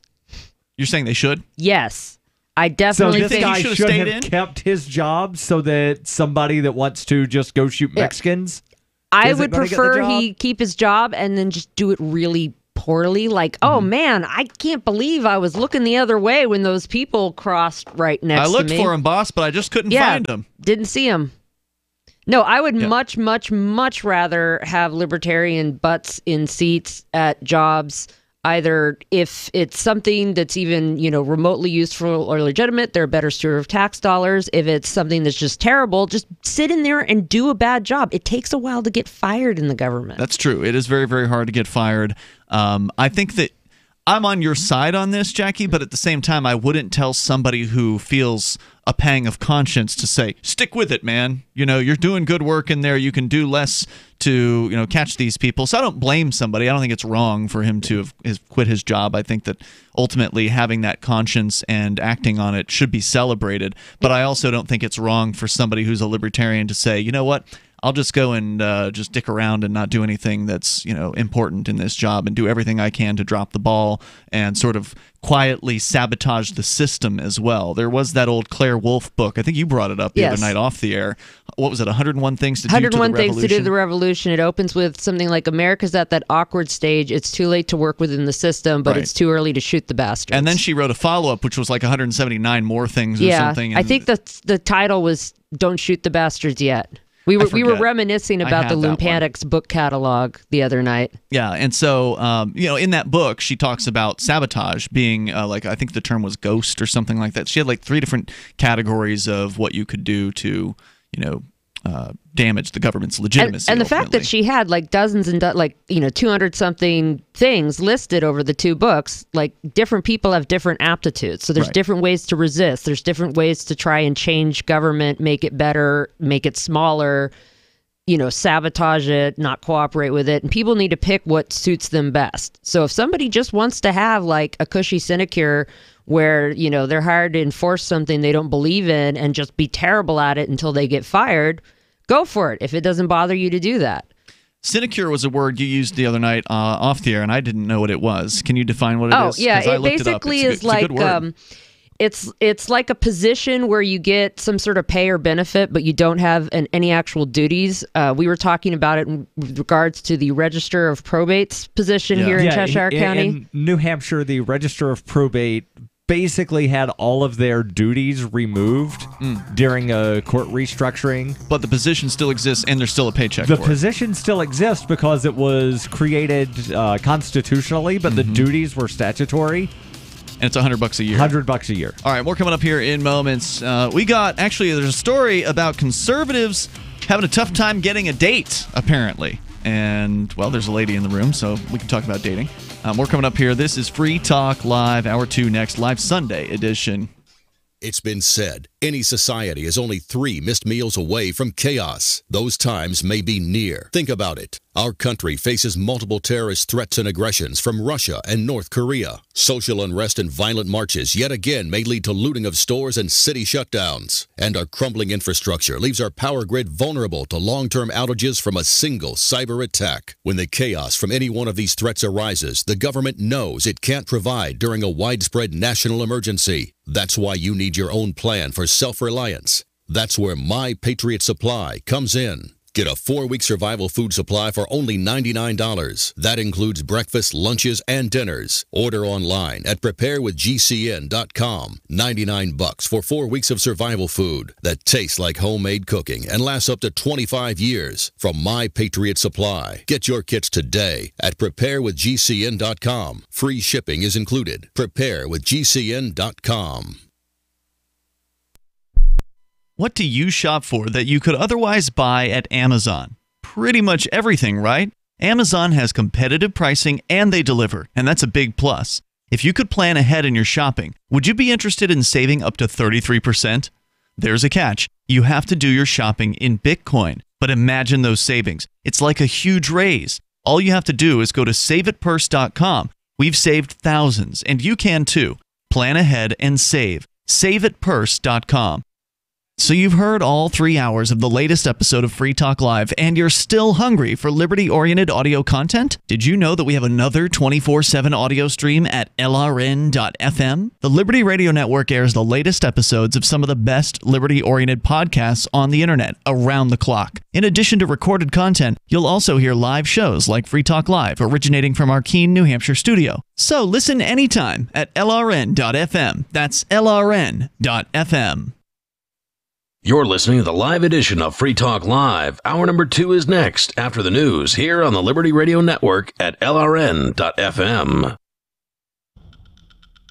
You're saying they should? Yes. I definitely think think he should have kept his job so that somebody that wants to just go shoot Mexicans. I would prefer he keep his job and then just do it really poorly. Like, oh man, I can't believe I was looking the other way when those people crossed right next to me. I looked for him, boss, but I just couldn't find him. Didn't see him. No, I would much, much, much rather have libertarian butts in seats at jobs. Either if it's something that's even, remotely useful or legitimate, they're a better steward of tax dollars. If it's something that's just terrible, just sit in there and do a bad job. It takes a while to get fired in the government. That's true. It is very, very hard to get fired. I think that I'm on your side on this, Jackie, but at the same time, I wouldn't tell somebody who feels a pang of conscience to say, stick with it, man. You're doing good work in there. You can do less to, catch these people. So I don't blame somebody. I don't think it's wrong for him to have quit his job. I think that ultimately having that conscience and acting on it should be celebrated. But I also don't think it's wrong for somebody who's a libertarian to say, you know what? I'll just go and just dick around and not do anything that's important in this job and do everything I can to drop the ball and sort of quietly sabotage the system as well. There was that old Claire Wolfe book. I think you brought it up the other night off the air. What was it? 101 Things to Do to the Revolution? 101 Things to Do the Revolution. It opens with something like America's at that awkward stage. It's too late to work within the system, but it's too early to shoot the bastards. And then she wrote a follow-up, which was like 179 more things or something. I think the title was Don't Shoot the Bastards Yet. We were reminiscing about the Lumpanics book catalog the other night. Yeah, and so in that book she talks about sabotage being I think the term was ghost or something like that. She had like 3 different categories of what you could do to damage the government's legitimacy. And the fact that she had like dozens and 200 something things listed over the 2 books, like different people have different aptitudes. So there's different ways to resist. There's different ways to try and change government, make it better, make it smaller, sabotage it, not cooperate with it. And people need to pick what suits them best. So if somebody just wants to have like a cushy sinecure where, they're hired to enforce something they don't believe in and just be terrible at it until they get fired, go for it if it doesn't bother you to do that. Sinecure was a word you used the other night off the air, and I didn't know what it was. Can you define what it is? Oh, yeah. It basically is like it's like a position where you get some sort of pay or benefit, but you don't have any actual duties. We were talking about it in regards to the Register of Probate's position here in Cheshire County. In New Hampshire, the Register of Probate basically had all of their duties removed during a court restructuring. But the position still exists and there's still a paycheck The for it. position still exists because it was created constitutionally, but the duties were statutory. And it's $100 a year. $100 a year. All right, more coming up here in moments. There's a story about conservatives having a tough time getting a date, apparently. And, well, there's a lady in the room, so we can talk about dating. More coming up here. This is Free Talk Live, Hour 2 next, live Sunday edition. It's been said, any society is only 3 missed meals away from chaos. Those times may be near. Think about it. Our country faces multiple terrorist threats and aggressions from Russia and North Korea. Social unrest and violent marches yet again may lead to looting of stores and city shutdowns. And our crumbling infrastructure leaves our power grid vulnerable to long-term outages from a single cyber attack. When the chaos from any one of these threats arises, the government knows it can't provide during a widespread national emergency. That's why you need your own plan for self-reliance. That's where My Patriot Supply comes in. Get a 4-week survival food supply for only $99. That includes breakfast, lunches, and dinners. Order online at preparewithgcn.com. $99 for 4 weeks of survival food that tastes like homemade cooking and lasts up to 25 years. From My Patriot Supply. Get your kits today at preparewithgcn.com. Free shipping is included. Preparewithgcn.com. What do you shop for that you could otherwise buy at Amazon? Pretty much everything, right? Amazon has competitive pricing and they deliver, and that's a big plus. If you could plan ahead in your shopping, would you be interested in saving up to 33%? There's a catch. You have to do your shopping in Bitcoin. But imagine those savings. It's like a huge raise. All you have to do is go to saveatpurse.com. We've saved thousands, and you can too. Plan ahead and save. Saveatpurse.com. So you've heard all 3 hours of the latest episode of Free Talk Live, and you're still hungry for liberty-oriented audio content? Did you know that we have another 24/7 audio stream at LRN.FM? The Liberty Radio Network airs the latest episodes of some of the best liberty-oriented podcasts on the internet around the clock. In addition to recorded content, you'll also hear live shows like Free Talk Live, originating from our Keene, New Hampshire studio. So listen anytime at LRN.FM. That's LRN.FM. You're listening to the live edition of Free Talk Live. Hour number 2 is next after the news here on the Liberty Radio Network at LRN.FM.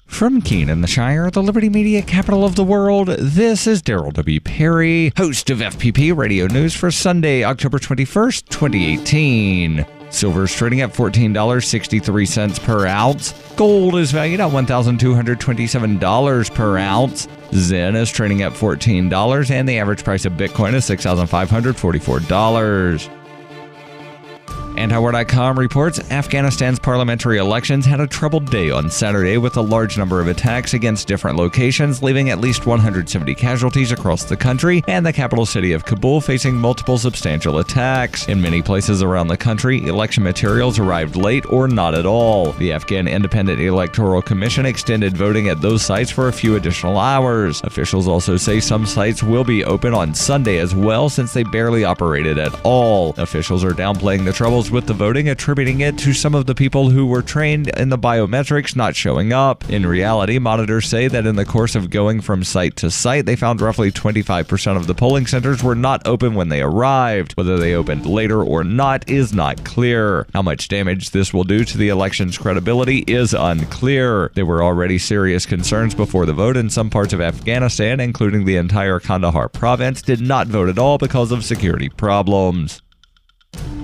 From Keene in the Shire, the Liberty Media capital of the world, this is Darryl W. Perry, host of FPP Radio News for Sunday, October 21st, 2018. Silver is trading at $14.63 per ounce. Gold is valued at $1,227 per ounce. Zen is trading at $14, and the average price of Bitcoin is $6,544. Antiwar.com reports Afghanistan's parliamentary elections had a troubled day on Saturday with a large number of attacks against different locations, leaving at least 170 casualties across the country, and the capital city of Kabul facing multiple substantial attacks. In many places around the country, election materials arrived late or not at all. The Afghan Independent Electoral Commission extended voting at those sites for a few additional hours. Officials also say some sites will be open on Sunday as well, since they barely operated at all. Officials are downplaying the troubles with the voting, attributing it to some of the people who were trained in the biometrics not showing up. In reality, monitors say that in the course of going from site to site, they found roughly 25% of the polling centers were not open when they arrived. Whether they opened later or not is not clear. How much damage this will do to the election's credibility is unclear. There were already serious concerns before the vote, and some parts of Afghanistan, including the entire Kandahar province, did not vote at all because of security problems.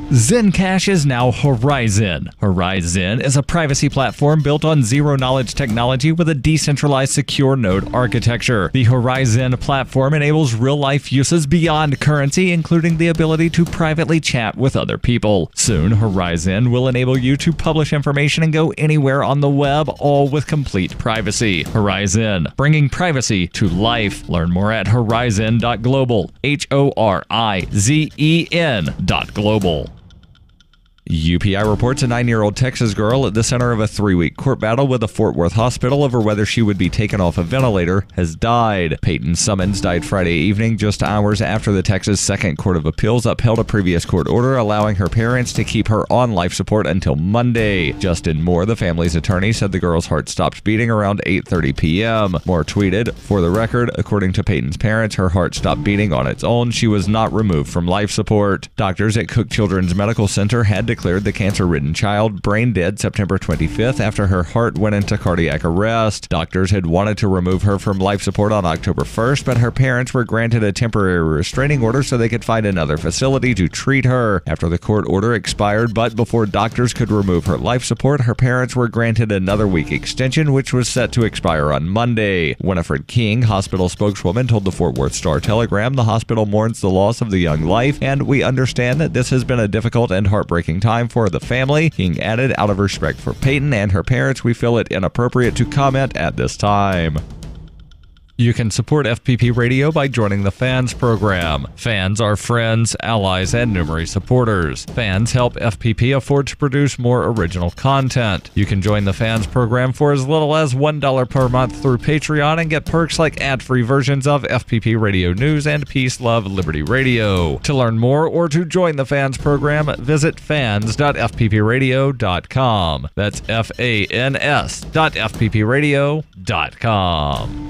Zencash is now Horizon. Horizon is a privacy platform built on zero-knowledge technology with a decentralized secure node architecture. The Horizon platform enables real-life uses beyond currency, including the ability to privately chat with other people. Soon, Horizon will enable you to publish information and go anywhere on the web, all with complete privacy. Horizon, bringing privacy to life. Learn more at horizon.global. HORIZEN.global. UPI reports a 9-year-old Texas girl at the center of a 3-week court battle with a Fort Worth hospital over whether she would be taken off a ventilator has died. Peyton Summons died Friday evening, just hours after the Texas Second Court of Appeals upheld a previous court order allowing her parents to keep her on life support until Monday. Justin Moore, the family's attorney, said the girl's heart stopped beating around 8:30 p.m. Moore tweeted, "For the record, according to Peyton's parents, her heart stopped beating on its own. She was not removed from life support." Doctors at Cook Children's Medical Center had declared the cancer-ridden child brain dead September 25th after her heart went into cardiac arrest. Doctors had wanted to remove her from life support on October 1st, but her parents were granted a temporary restraining order so they could find another facility to treat her. After the court order expired, but before doctors could remove her life support, her parents were granted another week extension, which was set to expire on Monday. Winifred King, hospital spokeswoman, told the Fort Worth Star-Telegram the hospital mourns the loss of the young life, and we understand that this has been a difficult and heartbreaking time for the family. King added, "Out of respect for Peyton and her parents, we feel it inappropriate to comment at this time." You can support FPP Radio by joining the Fans program. Fans are friends, allies, and numerous supporters. Fans help FPP afford to produce more original content. You can join the Fans program for as little as $1 per month through Patreon and get perks like ad-free versions of FPP Radio News and Peace, Love, Liberty Radio. To learn more or to join the Fans program, visit fans.fppradio.com. That's FANS.fppradio.com.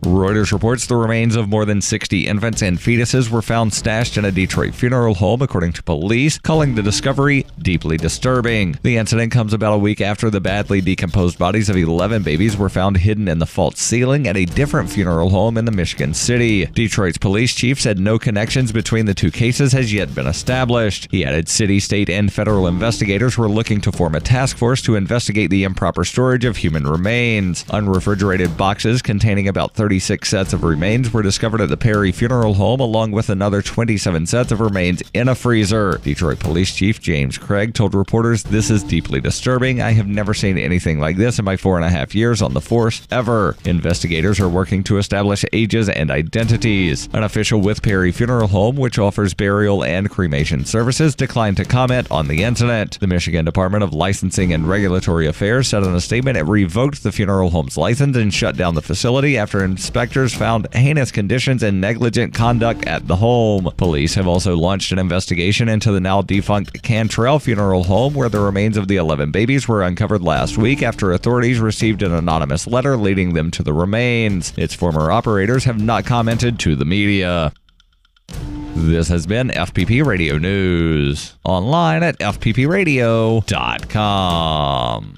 Reuters reports the remains of more than 60 infants and fetuses were found stashed in a Detroit funeral home, according to police, calling the discovery deeply disturbing. The incident comes about a week after the badly decomposed bodies of 11 babies were found hidden in the false ceiling at a different funeral home in the Michigan city. Detroit's police chief said no connections between the two cases has yet been established. He added city, state, and federal investigators were looking to form a task force to investigate the improper storage of human remains. Unrefrigerated boxes containing about 36 sets of remains were discovered at the Perry Funeral Home, along with another 27 sets of remains in a freezer. Detroit Police Chief James Craig told reporters, "This is deeply disturbing. I have never seen anything like this in my 4.5 years on the force, ever." Investigators are working to establish ages and identities. An official with Perry Funeral Home, which offers burial and cremation services, declined to comment on the incident. The Michigan Department of Licensing and Regulatory Affairs said in a statement it revoked the funeral home's license and shut down the facility after inspectors found heinous conditions and negligent conduct at the home. Police have also launched an investigation into the now defunct Cantrell Funeral Home, where the remains of the 11 babies were uncovered last week after authorities received an anonymous letter leading them to the remains. Its former operators have not commented to the media. This has been FPP Radio News. Online at fppradio.com.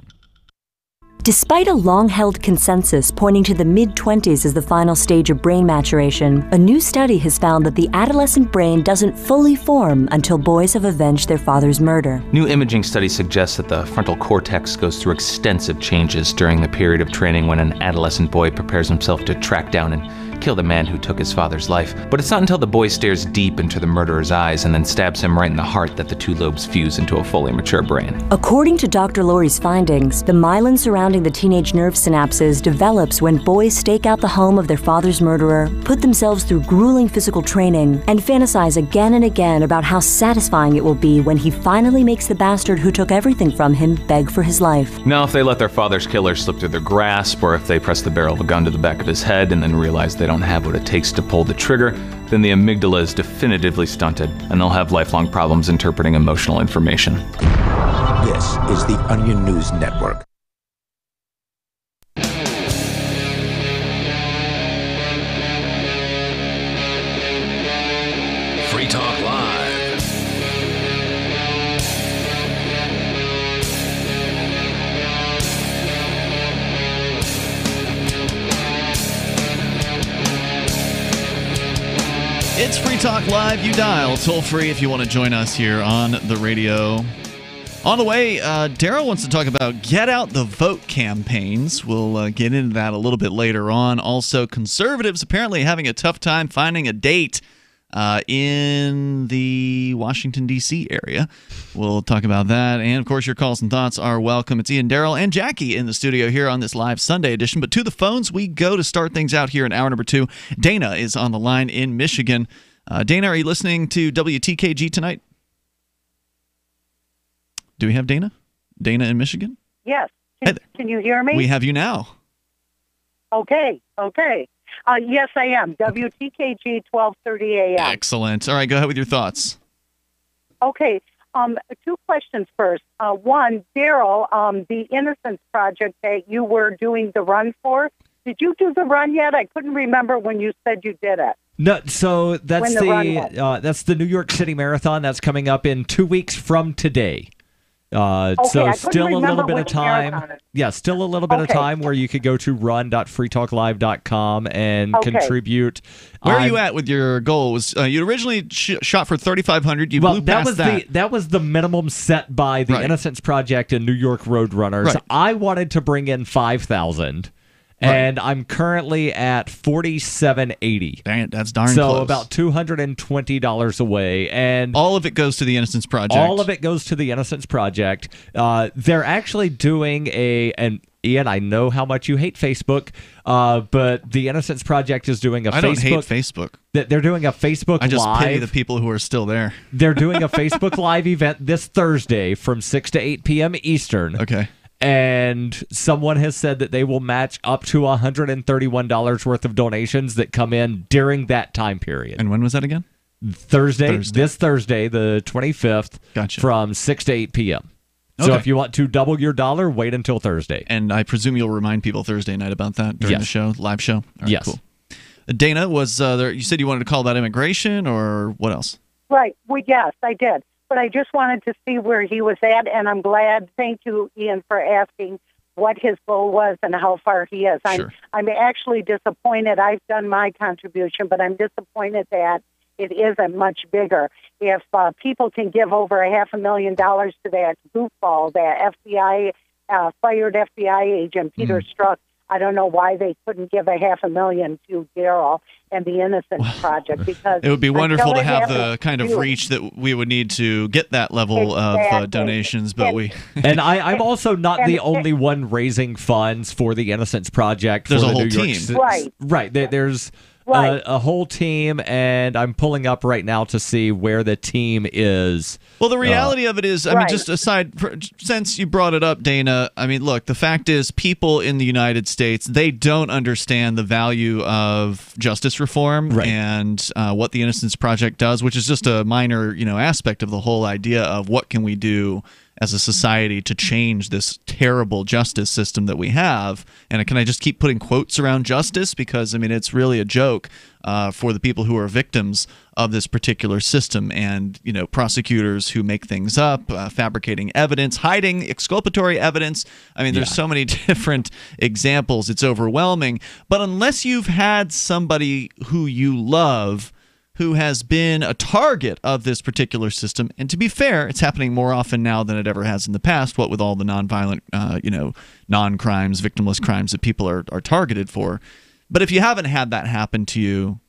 Despite a long-held consensus pointing to the mid-20s as the final stage of brain maturation, a new study has found that the adolescent brain doesn't fully form until boys have avenged their father's murder. New imaging studies suggest that the frontal cortex goes through extensive changes during the period of training when an adolescent boy prepares himself to track down and kill the man who took his father's life. But it's not until the boy stares deep into the murderer's eyes and then stabs him right in the heart that the two lobes fuse into a fully mature brain. According to Dr. Laurie's findings, the myelin surrounding the teenage nerve synapses develops when boys stake out the home of their father's murderer, put themselves through grueling physical training, and fantasize again and again about how satisfying it will be when he finally makes the bastard who took everything from him beg for his life. Now, if they let their father's killer slip through their grasp, or if they press the barrel of a gun to the back of his head and then realize they don't have what it takes to pull the trigger, then the amygdala is definitively stunted, and they'll have lifelong problems interpreting emotional information. This is the Onion News Network. Free Talk Live. It's Free Talk Live. You dial toll free if you want to join us here on the radio. On the way, Darryl wants to talk about get out the vote campaigns. We'll get into that a little bit later on. Also, conservatives apparently having a tough time finding a date in the Washington, D.C. area. We'll talk about that. And, of course, your calls and thoughts are welcome. It's Ian, Darryl, and Jackie in the studio here on this live Sunday edition. But to the phones we go to start things out here in hour number 2. Dana is on the line in Michigan. Dana, are you listening to WTKG tonight? Do we have Dana? Dana in Michigan? Yes. Can you hear me? We have you now. Okay. Yes, I am. WTKG 1230 AM. Excellent. All right, go ahead with your thoughts. Okay. 2 questions first. One, Darryl, the Innocence Project that you were doing the run for, did you do the run yet? I couldn't remember when you said you did it. No, so that's that's the New York City Marathon. That's coming up in 2 weeks from today. So still a little bit of time. Yeah, still a little bit of time where you could go to run.freetalklive.com and contribute. Where are you at with your goal? Was you originally shot for 3,500? You blew past that. That was the minimum set by the Innocence Project and New York Roadrunners. Right. I wanted to bring in 5,000. And I'm currently at $4,780. Dang it, that's darn close. So about $220 away, and all of it goes to the Innocence Project. All of it goes to the Innocence Project. They're actually doing and Ian, I know how much you hate Facebook, but the Innocence Project is doing I don't hate Facebook. They're doing a Facebook Live. I just pity the people who are still there. They're doing a Facebook Live event this Thursday from 6 to 8 p.m. Eastern. Okay. And someone has said that they will match up to $131 worth of donations that come in during that time period. And when was that again? Thursday. This Thursday, the 25th, from 6 to 8 p.m. So if you want to double your dollar, wait until Thursday. And I presume you'll remind people Thursday night about that during the show, live show? All right, yes. Cool. Dana, was there? You said you wanted to call about immigration or what else? Right. Well, yes, I did. But I just wanted to see where he was at, and I'm glad. Thank you, Ian, for asking what his goal was and how far he is. I'm actually disappointed. I've done my contribution, but I'm disappointed that it isn't much bigger. If people can give over $500,000 to that goofball, that FBI fired FBI agent Peter Strzok, I don't know why they couldn't give $500,000 to Darryl and the Innocence Project, because it would be wonderful to have the kind of reach that we would need to get that level of donations, but and I'm also not the only one raising funds for the Innocence Project. There's for a the whole New York team, Right. There's a whole team, and I'm pulling up right now to see where the team is. Well, the reality of it is, I mean, just aside, since you brought it up, Dana, I mean, look, the fact is people in the United States, they don't understand the value of justice reform and what the Innocence Project does, which is just a minor, aspect of the whole idea of what can we do as a society to change this terrible justice system that we have. And can I just keep putting quotes around justice? Because, I mean, it's really a joke for the people who are victims of this particular system and, prosecutors who make things up, fabricating evidence, hiding exculpatory evidence. I mean, there's so many different examples. It's overwhelming. But unless you've had somebody who you love who has been a target of this particular system. And to be fair, it's happening more often now than it ever has in the past, what with all the nonviolent, non-crimes, victimless crimes that people are targeted for. But if you haven't had that happen to you,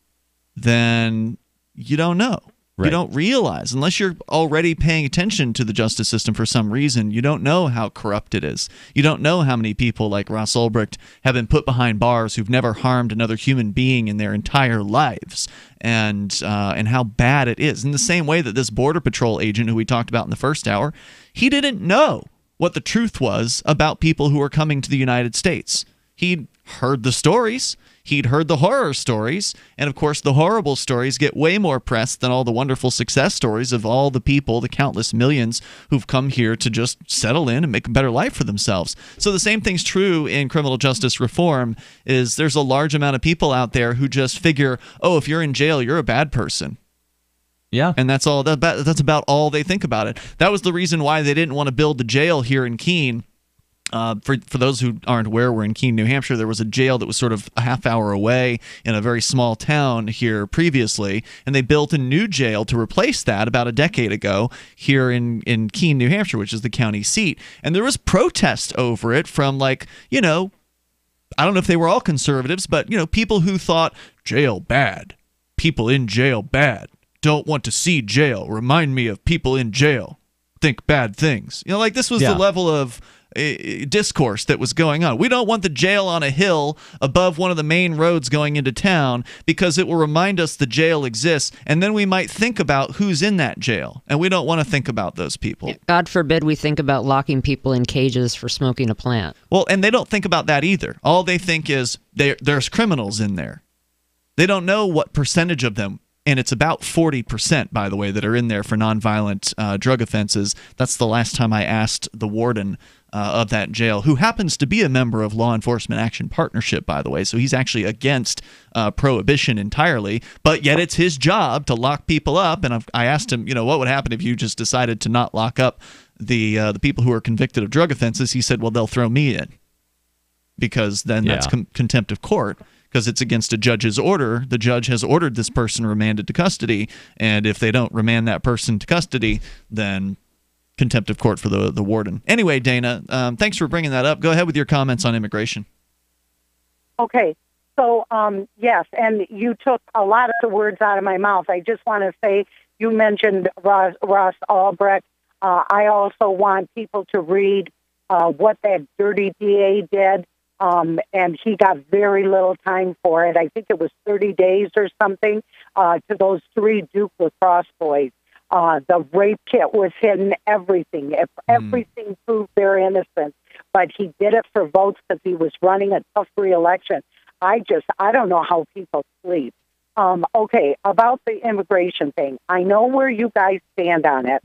then you don't know. You don't realize, unless you're already paying attention to the justice system for some reason, you don't know how corrupt it is. You don't know how many people like Ross Ulbricht have been put behind bars who've never harmed another human being in their entire lives, and how bad it is. In the same way that this Border Patrol agent who we talked about in the first hour, he didn't know what the truth was about people who were coming to the United States. He'd heard the stories. He'd heard the horror stories, and of course the horrible stories get way more press than all the wonderful success stories of all the people, the countless millions who've come here to just settle in and make a better life for themselves. So the same thing's true in criminal justice reform, is there's a large amount of people out there who just figure, oh, if you're in jail, you're a bad person. Yeah. And that's all. That's about all they think about it. That was the reason why they didn't want to build the jail here in Keene. For those who aren't aware, we're in Keene, New Hampshire. There was a jail that was sort of a half hour away in a very small town here previously, and they built a new jail to replace that about a decade ago here in Keene, New Hampshire, which is the county seat. And there was protest over it from, I don't know if they were all conservatives, but, people who thought jail bad, people in jail bad, don't want to see jail, remind me of people in jail, think bad things. This was the level of discourse that was going on. We don't want the jail on a hill above one of the main roads going into town because it will remind us the jail exists, and then we might think about who's in that jail, and we don't want to think about those people. God forbid we think about locking people in cages for smoking a plant. Well, and they don't think about that either. All they think is there's criminals in there. They don't know what percentage of them, and it's about 40%, by the way, that are in there for nonviolent drug offenses. That's the last time I asked the warden of that jail, who happens to be a member of Law Enforcement Action Partnership, by the way. So he's actually against prohibition entirely, but yet it's his job to lock people up. And I asked him, what would happen if you just decided to not lock up the people who are convicted of drug offenses? He said, well, they'll throw me in, because then that's contempt of court. Because it's against a judge's order. The judge has ordered this person remanded to custody, and if they don't remand that person to custody, then contempt of court for the warden. Anyway, Dana, thanks for bringing that up. Go ahead with your comments on immigration. Okay. So, yes, and you took a lot of the words out of my mouth. I just want to say, you mentioned Ross Ulbricht. I also want people to read what that dirty DA did. And he got very little time for it. I think it was 30 days or something to those 3 Duke lacrosse boys. The rape kit was hidden, everything. Everything proved their innocence. But he did it for votes because he was running a tough re-election. I don't know how people sleep. Okay, about the immigration thing. I know where you guys stand on it,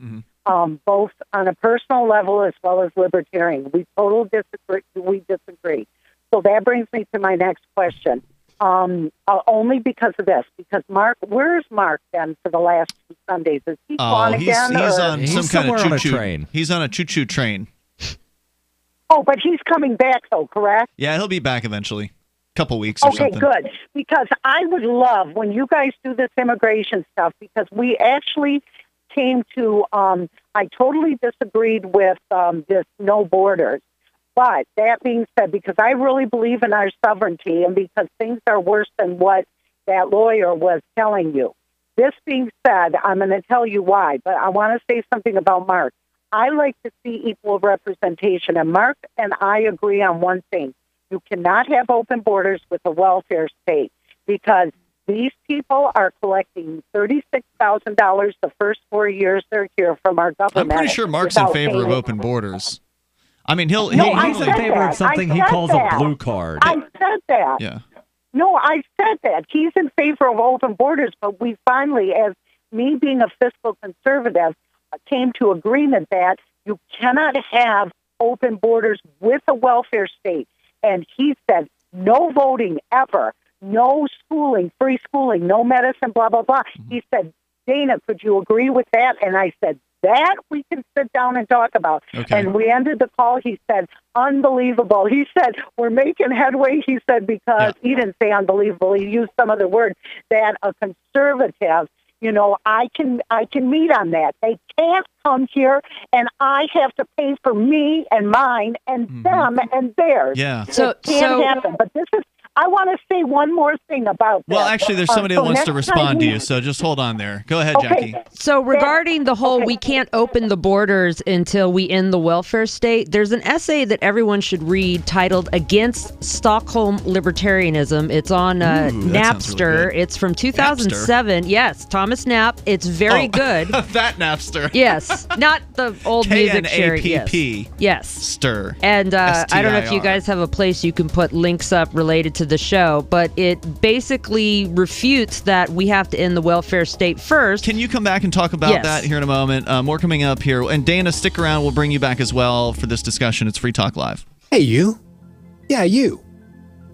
both on a personal level as well as libertarian. We disagree. So that brings me to my next question. Only because of this. Because Mark, where's Mark then for the last 2 Sundays? Is he gone again? He's on some kind of choo-choo train. He's on a choo-choo train. Oh, but he's coming back though, correct? Yeah, he'll be back eventually. Couple weeks or something. Okay, good. Because I would love when you guys do this immigration stuff, because we actually came to, I totally disagreed with this no borders. But that being said, because I really believe in our sovereignty and because things are worse than what that lawyer was telling you. This being said, I'm going to tell you why, but I want to say something about Mark. I like to see equal representation, and Mark and I agree on one thing. You cannot have open borders with a welfare state, because These people are collecting $36,000 the first 4 years they're here from our government. I'm pretty sure Mark's in favor of open borders. I mean, he's in favor of something he calls a blue card. I said that. Yeah. No, I said that. He's in favor of open borders, but we finally, as me being a fiscal conservative, came to agreement that you cannot have open borders with a welfare state. And he said, no voting ever, no schooling, free schooling, no medicine, blah, blah, blah. He said, Dana, could you agree with that? And I said, that we can sit down and talk about. Okay. And we ended the call. He said, unbelievable. He said, we're making headway. He said, because he didn't say unbelievable. He used some other word, that a conservative, I can meet on that. They can't come here, and I have to pay for me and mine and them and theirs. Yeah. It can't happen. But this is, I want to say one more thing about that. Well, actually, there's somebody that wants to respond to you, so just hold on there. Go ahead, Jackie. So regarding the whole we can't open the borders until we end the welfare state, there's an essay that everyone should read titled Against Stockholm Libertarianism. It's on Napster. Really, it's from 2007. Napster? Yes, Thomas Knapp. It's very good. That Napster. Yes, not the old music sharing. Yes. Stir. And I don't know if you guys have a place you can put links up related to the show, but it basically refutes that we have to end the welfare state first. Can you come back and talk about that here in a moment? More coming up here. And Dana, stick around. We'll bring you back as well for this discussion. It's Free Talk Live. Hey, you. Yeah, you.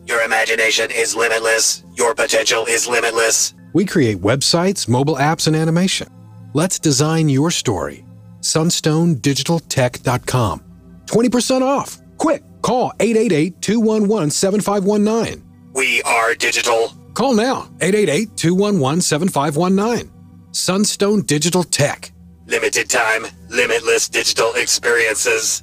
Your imagination is limitless. Your potential is limitless. We create websites, mobile apps, and animation. Let's design your story. SunstoneDigitalTech.com. 20% off. Quick. Call 888-211-7519. We are digital. Call now. 888-211-7519. Sunstone Digital Tech. Limited time, limitless digital experiences.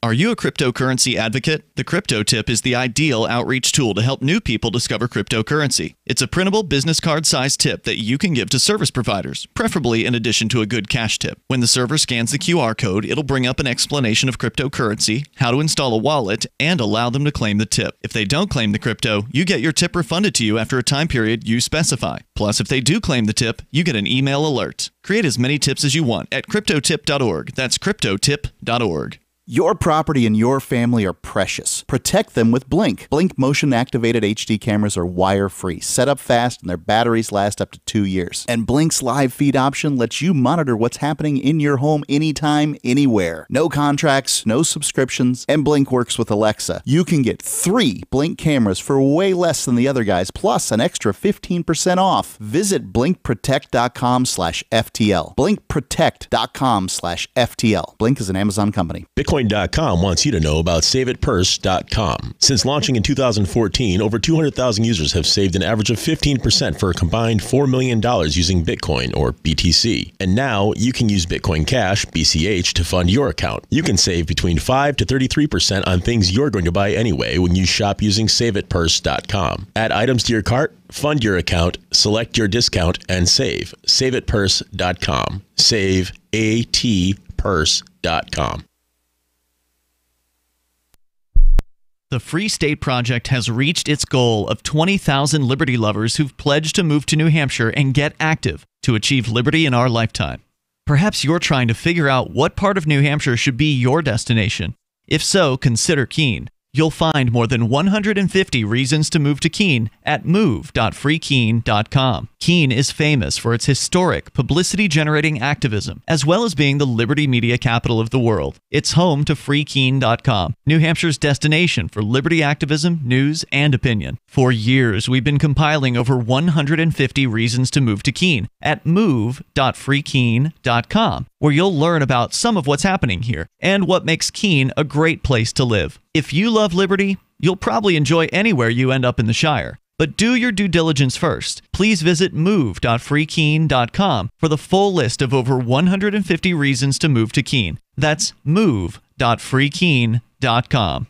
Are you a cryptocurrency advocate? The Crypto Tip is the ideal outreach tool to help new people discover cryptocurrency. It's a printable business card-sized tip that you can give to service providers, preferably in addition to a good cash tip. When the server scans the QR code, it'll bring up an explanation of cryptocurrency, how to install a wallet, and allow them to claim the tip. If they don't claim the crypto, you get your tip refunded to you after a time period you specify. Plus, if they do claim the tip, you get an email alert. Create as many tips as you want at cryptotip.org. That's cryptotip.org. Your property and your family are precious. Protect them with Blink. Blink motion-activated HD cameras are wire-free, set up fast, and their batteries last up to 2 years. And Blink's live feed option lets you monitor what's happening in your home anytime, anywhere. No contracts, no subscriptions, and Blink works with Alexa. You can get 3 Blink cameras for way less than the other guys, plus an extra 15% off. Visit blinkprotect.com/FTL. blinkprotect.com/FTL. Blink is an Amazon company. Bitcoin.com wants you to know about SaveItPurse.com. Since launching in 2014, over 200,000 users have saved an average of 15% for a combined $4 million using Bitcoin, or BTC. And now you can use Bitcoin Cash, BCH, to fund your account. You can save between 5 to 33% on things you're going to buy anyway when you shop using SaveItPurse.com. Add items to your cart, fund your account, select your discount, and save. SaveItPurse.com. Save ATPurse.com. The Free State Project has reached its goal of 20,000 liberty lovers who've pledged to move to New Hampshire and get active to achieve liberty in our lifetime. Perhaps you're trying to figure out what part of New Hampshire should be your destination. If so, consider Keene. You'll find more than 150 reasons to move to Keene at move.freekeene.com. Keene is famous for its historic, publicity-generating activism, as well as being the liberty media capital of the world. It's home to freekeene.com, New Hampshire's destination for liberty activism, news, and opinion. For years, we've been compiling over 150 reasons to move to Keene at move.freekeene.com, where you'll learn about some of what's happening here and what makes Keene a great place to live. If you love liberty, you'll probably enjoy anywhere you end up in the Shire. But do your due diligence first. Please visit move.freekeene.com for the full list of over 150 reasons to move to Keene. That's move.freekeene.com.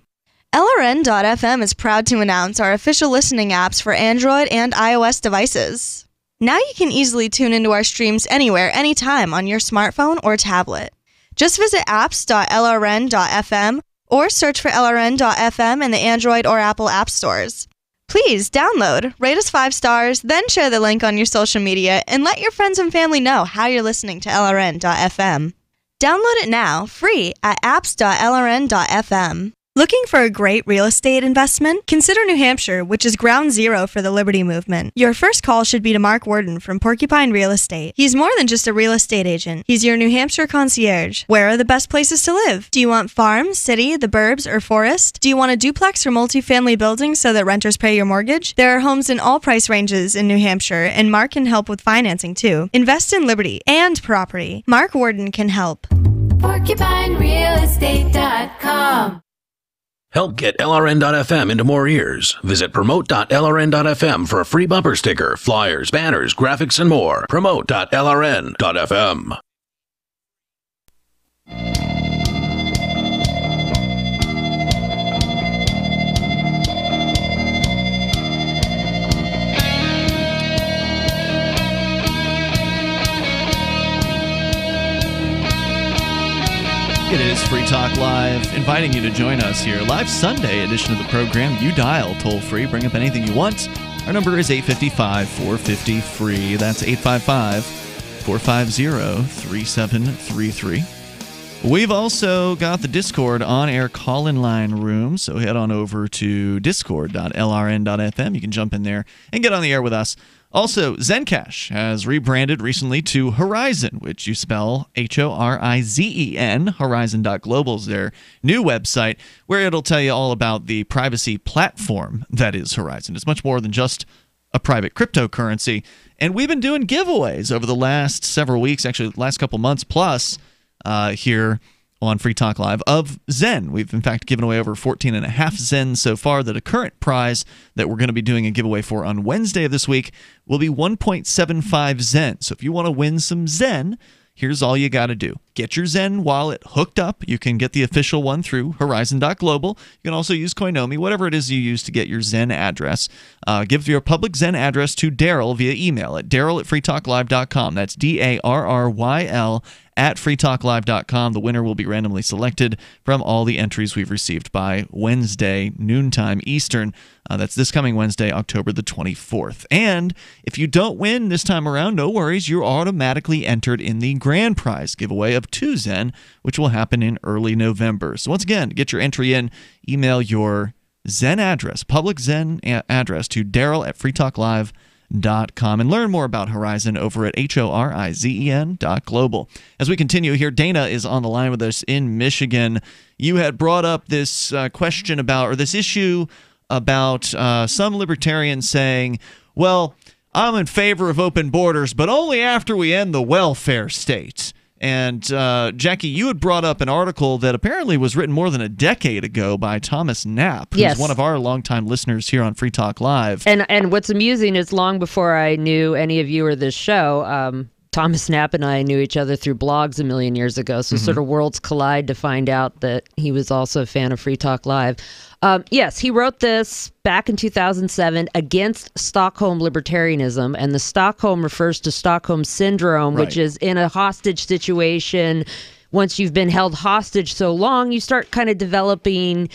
LRN.FM is proud to announce our official listening apps for Android and iOS devices. Now you can easily tune into our streams anywhere, anytime on your smartphone or tablet. Just visit apps.lrn.fm or search for LRN.FM in the Android or Apple app stores. Please download, rate us 5 stars, then share the link on your social media, and let your friends and family know how you're listening to LRN.FM. Download it now, free at apps.lrn.fm. Looking for a great real estate investment? Consider New Hampshire, which is ground zero for the Liberty Movement. Your first call should be to Mark Worden from Porcupine Real Estate. He's more than just a real estate agent. He's your New Hampshire concierge. Where are the best places to live? Do you want farm, city, the burbs, or forest? Do you want a duplex or multifamily building so that renters pay your mortgage? There are homes in all price ranges in New Hampshire, and Mark can help with financing too. Invest in liberty and property. Mark Worden can help. PorcupineRealEstate.com. Help get LRN.FM into more ears. Visit promote.lrn.fm for a free bumper sticker, flyers, banners, graphics, and more. Promote.lrn.fm. It is Free Talk Live, inviting you to join us here. Live Sunday edition of the program. You dial toll-free. Bring up anything you want. Our number is 855-450-FREE. That's 855-450-3733. We've also got the Discord on-air call-in line room, so head on over to discord.lrn.fm. You can jump in there and get on the air with us. Also, Zencash has rebranded recently to Horizon, which you spell Horizen. Horizon.global is their new website, where it'll tell you all about the privacy platform that is Horizon. It's much more than just a private cryptocurrency. And we've been doing giveaways over the last several weeks, actually the last couple months plus, here on Free Talk Live of Zen. We've in fact given away over 14.5 Zen so far. That a current prize that we're going to be doing a giveaway for on Wednesday of this week will be 1.75 Zen. So if you want to win some Zen, here's all you got to do. Get your Zen wallet hooked up. You can get the official one through Horizon.global. You can also use Koinomi, whatever it is you use to get your Zen address. Give your public Zen address to Darryl via email at Darryl@freetalklive.com. That's DARRYL at freetalklive.com. The winner will be randomly selected from all the entries we've received by Wednesday, noontime Eastern. That's this coming Wednesday, October the 24th. And if you don't win this time around, no worries. You're automatically entered in the grand prize giveaway of 2 Zen, which will happen in early November. So once again, to get your entry in, email your Zen address, public Zen address, to Darryl@freetalklive.com and learn more about Horizon over at HORIZEN.global. As we continue here, Dana is on the line with us in Michigan. You had brought up this question about, or this issue about some libertarians saying, well, I'm in favor of open borders, but only after we end the welfare state. And Jackie, you had brought up an article that apparently was written more than a decade ago by Thomas Knapp, who's one of our longtime listeners here on Free Talk Live. And what's amusing is long before I knew any of you or this show, Thomas Knapp and I knew each other through blogs a million years ago. So sort of worlds collide to find out that he was also a fan of Free Talk Live. Yes, he wrote this back in 2007 against Stockholm libertarianism. And the Stockholm refers to Stockholm syndrome, which is in a hostage situation. Once you've been held hostage so long, you start kind of developing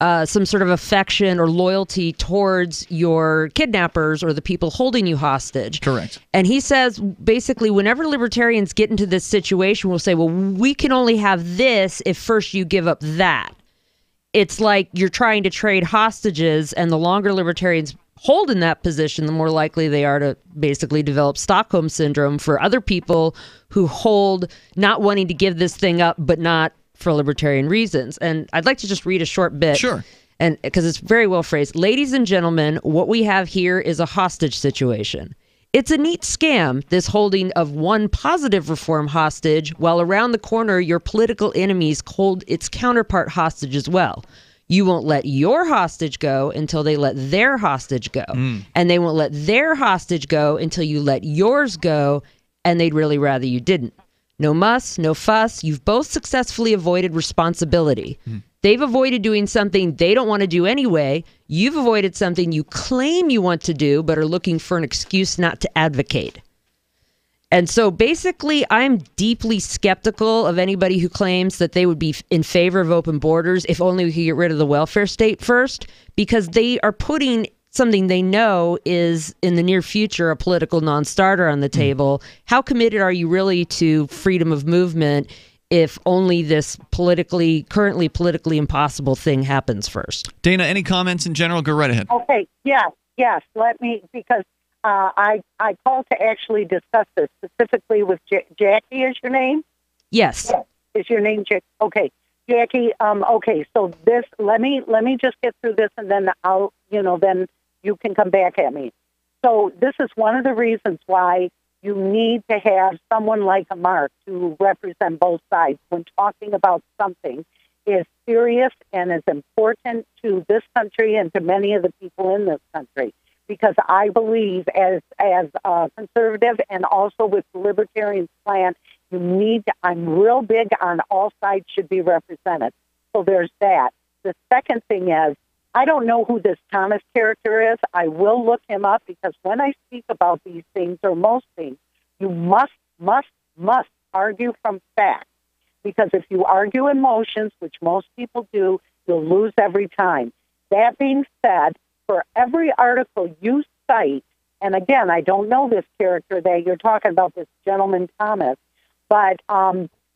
some sort of affection or loyalty towards your kidnappers or the people holding you hostage. Correct. And he says, basically, whenever libertarians get into this situation, we'll say, well, we can only have this if first you give up that. It's like you're trying to trade hostages, and the longer libertarians hold in that position, the more likely they are to basically develop Stockholm syndrome for other people who hold not wanting to give this thing up, but not for libertarian reasons. And I'd like to just read a short bit. Sure. And because it's very well phrased. Ladies and gentlemen, what we have here is a hostage situation. It's a neat scam, this holding of one positive reform hostage, while around the corner your political enemies hold its counterpart hostage as well. You won't let your hostage go until they let their hostage go. And they won't let their hostage go until you let yours go, and they'd really rather you didn't. No muss, no fuss. You've both successfully avoided responsibility. They've avoided doing something they don't want to do anyway. You've avoided something you claim you want to do, but are looking for an excuse not to advocate. And so basically, I'm deeply skeptical of anybody who claims that they would be in favor of open borders if only we could get rid of the welfare state first, because they are putting something they know is in the near future a political non-starter on the table, how committed are you really to freedom of movement if only this currently politically impossible thing happens first? Dana, any comments in general? Go right ahead. Okay, yes. Let me, because I called to actually discuss this specifically with Jackie. Is your name? Yes. Is your name Jackie? Okay, Jackie. Okay, so this. Let me just get through this, and then then you can come back at me. So this is one of the reasons why you need to have someone like a Mark to represent both sides when talking about something is serious and is important to this country and to many of the people in this country. Because I believe, as a conservative and also with the Libertarian plan, I'm real big on all sides should be represented. So there's that. The second thing is, I don't know who this Thomas character is. I will look him up, because when I speak about these things, or most things, you must argue from facts. Because if you argue emotions, which most people do, you'll lose every time. That being said, for every article you cite, and again, I don't know this character that you're talking about, this gentleman Thomas, but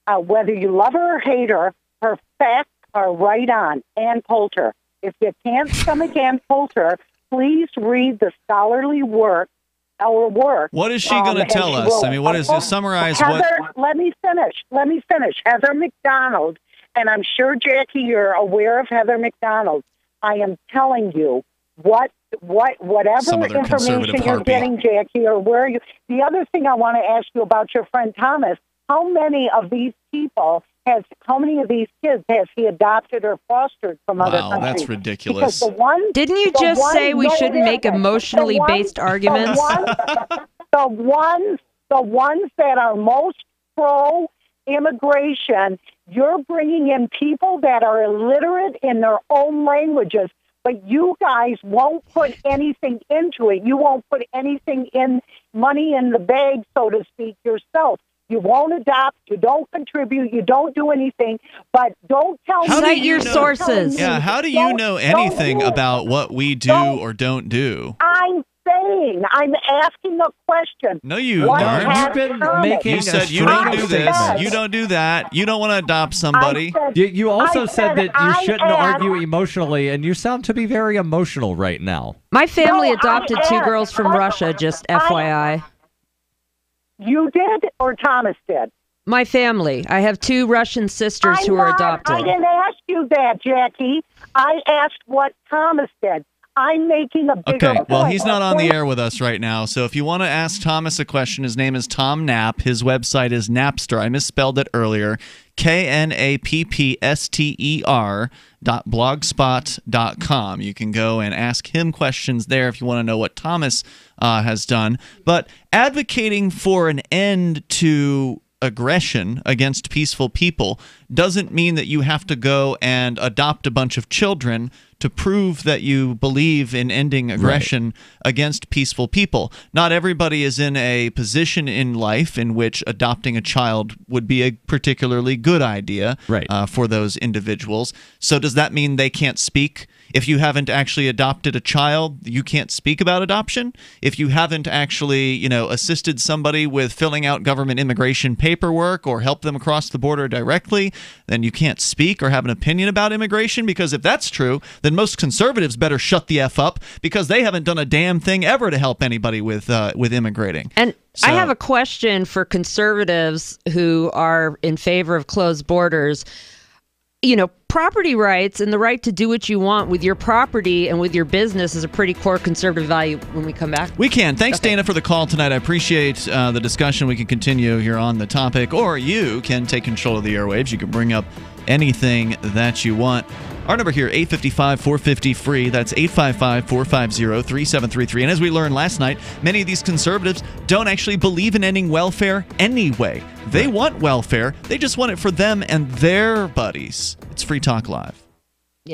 whether you love her or hate her facts are right on. Ann Coulter. If you can't stomach Ann Coulter, please read the scholarly work. What is she going to tell us? I mean, what is this? Summarize Heather, what? Let me finish. Heather McDonald, and I'm sure, Jackie, you're aware of Heather McDonald. I am telling you, whatever information you're getting, Jackie, or where you. The other thing I want to ask you about your friend Thomas: how many of these kids has he adopted or fostered from other countries? Wow, that's ridiculous. Didn't you just say we shouldn't make emotionally based arguments? The ones that are most pro immigration, you're bringing in people that are illiterate in their own languages. But you guys won't put anything into it. You won't put money in the bag, so to speak, yourself. You won't adopt. You don't contribute. You don't do anything. But don't tell me. Cite your sources. Yeah, how do you know anything about what we do or don't do? I'm saying. I'm asking a question. No, you aren't. You've been making You said you don't do this. You don't do that. You don't want to adopt somebody. You also said that you shouldn't argue emotionally, and you sound to be very emotional right now. My family adopted two girls from Russia, just FYI. You did, or Thomas did? My family. I have two Russian sisters who are adopted. I didn't ask you that, Jackie. I asked what Thomas did. I'm making a bigger point. Well, he's not on the air with us right now, so if you want to ask Thomas a question, his name is Tom Knapp. His website is Napster. I misspelled it earlier. KNAPPSTER.blogspot.com. You can go and ask him questions there if you want to know what Thomas has done. But advocating for an end to aggression against peaceful people doesn't mean that you have to go and adopt a bunch of children to prove that you believe in ending aggression against peaceful people. Not everybody is in a position in life in which adopting a child would be a particularly good idea for those individuals. So does that mean they can't speak? If you haven't actually adopted a child, you can't speak about adoption. If you haven't actually, assisted somebody with filling out government immigration paperwork or helped them across the border directly, then you can't speak or have an opinion about immigration. Because if that's true, then most conservatives better shut the F up, because they haven't done a damn thing ever to help anybody with immigrating. And I have a question for conservatives who are in favor of closed borders. Property rights and the right to do what you want with your property and with your business is a pretty core conservative value. When we come back, we can. Thanks, Dana, for the call tonight. I appreciate the discussion. We can continue here on the topic, or you can take control of the airwaves. You can bring up anything that you want. Our number here, 855-450-FREE. That's 855-450-3733. And as we learned last night, many of these conservatives don't actually believe in ending welfare anyway. They want welfare. They just want it for them and their buddies. It's Free Talk Live.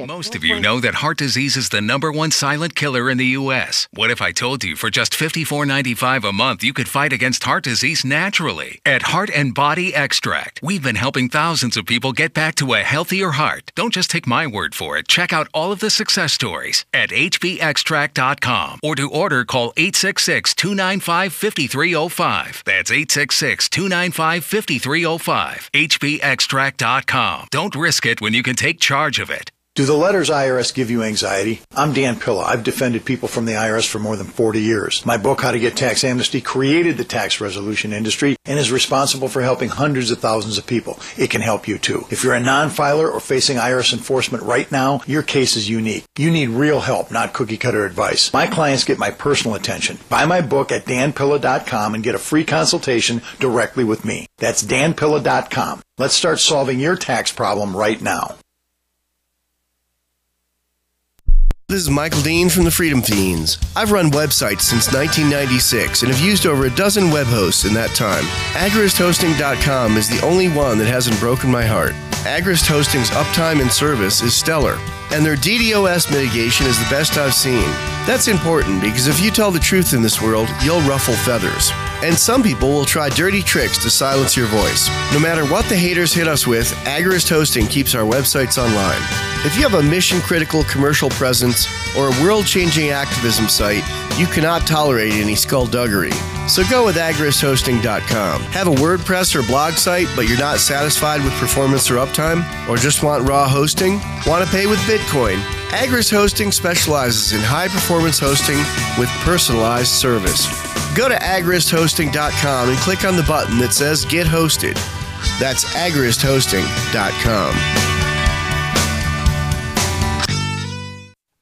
Most of you know that heart disease is the #1 silent killer in the U.S. What if I told you for just $54.95 a month you could fight against heart disease naturally? At Heart and Body Extract, we've been helping thousands of people get back to a healthier heart. Don't just take my word for it. Check out all of the success stories at hbextract.com, or to order, call 866-295-5305. That's 866-295-5305. hbextract.com. Don't risk it when you can take charge of it. Do the letters IRS give you anxiety? I'm Dan Pilla. I've defended people from the IRS for more than 40 years. My book, How to Get Tax Amnesty, created the tax resolution industry and is responsible for helping hundreds of thousands of people. It can help you too. If you're a non-filer or facing IRS enforcement right now, your case is unique. You need real help, not cookie-cutter advice. My clients get my personal attention. Buy my book at danpilla.com and get a free consultation directly with me. That's danpilla.com. Let's start solving your tax problem right now. This is Michael Dean from the Freedom Fiends. I've run websites since 1996 and have used over a dozen web hosts in that time. AgristHosting.com is the only one that hasn't broken my heart. Agrist Hosting's uptime and service is stellar, and their DDoS mitigation is the best I've seen. That's important because if you tell the truth in this world, you'll ruffle feathers. And some people will try dirty tricks to silence your voice. No matter what the haters hit us with, Agrist Hosting keeps our websites online. If you have a mission-critical commercial presence or a world-changing activism site, you cannot tolerate any skullduggery. So go with agristhosting.com. Have a WordPress or blog site, but you're not satisfied with performance or uptime? Or just want raw hosting? Want to pay with Bitcoin? Agrist Hosting specializes in high-performance hosting with personalized service. Go to agristhosting.com and click on the button that says Get Hosted. That's agristhosting.com.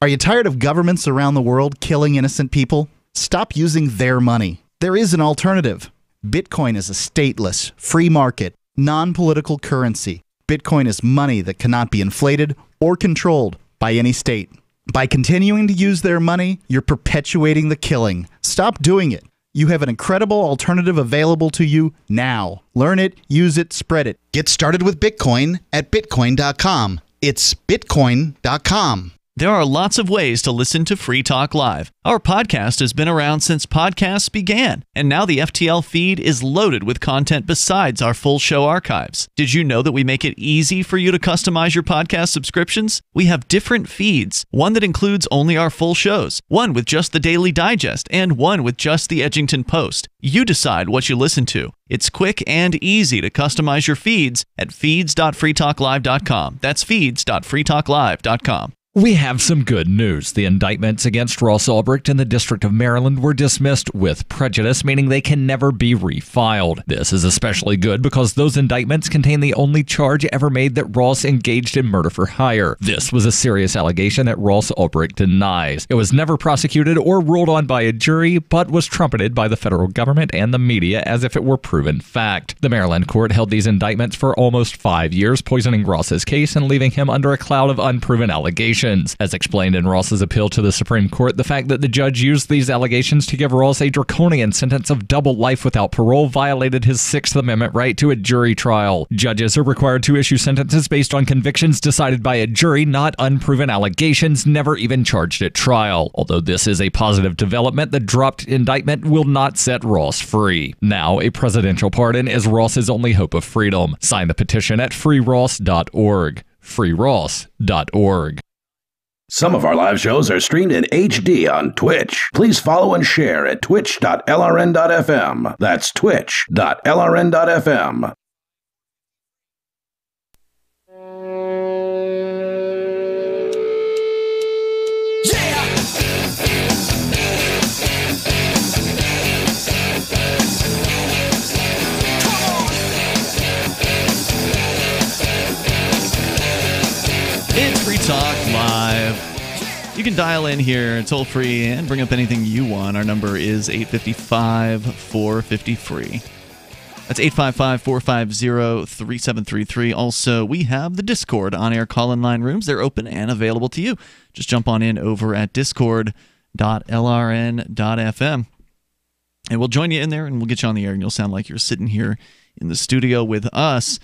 Are you tired of governments around the world killing innocent people? Stop using their money. There is an alternative. Bitcoin is a stateless, free market, non-political currency. Bitcoin is money that cannot be inflated or controlled by any state. By continuing to use their money, you're perpetuating the killing. Stop doing it. You have an incredible alternative available to you now. Learn it, use it, spread it. Get started with Bitcoin at bitcoin.com. It's bitcoin.com. There are lots of ways to listen to Free Talk Live. Our podcast has been around since podcasts began, and now the FTL feed is loaded with content besides our full show archives. Did you know that we make it easy for you to customize your podcast subscriptions? We have different feeds, one that includes only our full shows, one with just the Daily Digest, and one with just the Edgington Post. You decide what you listen to. It's quick and easy to customize your feeds at feeds.freetalklive.com. That's feeds.freetalklive.com. We have some good news. The indictments against Ross Ulbricht in the District of Maryland were dismissed with prejudice, meaning they can never be refiled. This is especially good because those indictments contain the only charge ever made that Ross engaged in murder for hire. This was a serious allegation that Ross Ulbricht denies. It was never prosecuted or ruled on by a jury, but was trumpeted by the federal government and the media as if it were proven fact. The Maryland court held these indictments for almost 5 years, poisoning Ross's case and leaving him under a cloud of unproven allegations. As explained in Ross's appeal to the Supreme Court, the fact that the judge used these allegations to give Ross a draconian sentence of double life without parole violated his Sixth Amendment right to a jury trial. Judges are required to issue sentences based on convictions decided by a jury, not unproven allegations never even charged at trial. Although this is a positive development, the dropped indictment will not set Ross free. Now, a presidential pardon is Ross's only hope of freedom. Sign the petition at freeross.org. freeross.org. Some of our live shows are streamed in HD on Twitch. Please follow and share at twitch.lrn.fm. That's twitch.lrn.fm. It's Free Talk Live. You can dial in here toll free and bring up anything you want. Our number is 855-450-FREE. That's 855-450-3733. Also, we have the Discord on-air call-in line rooms. They're open and available to you. Just jump on in over at discord.lrn.fm. And we'll join you in there, and we'll get you on the air, and you'll sound like you're sitting here in the studio with us.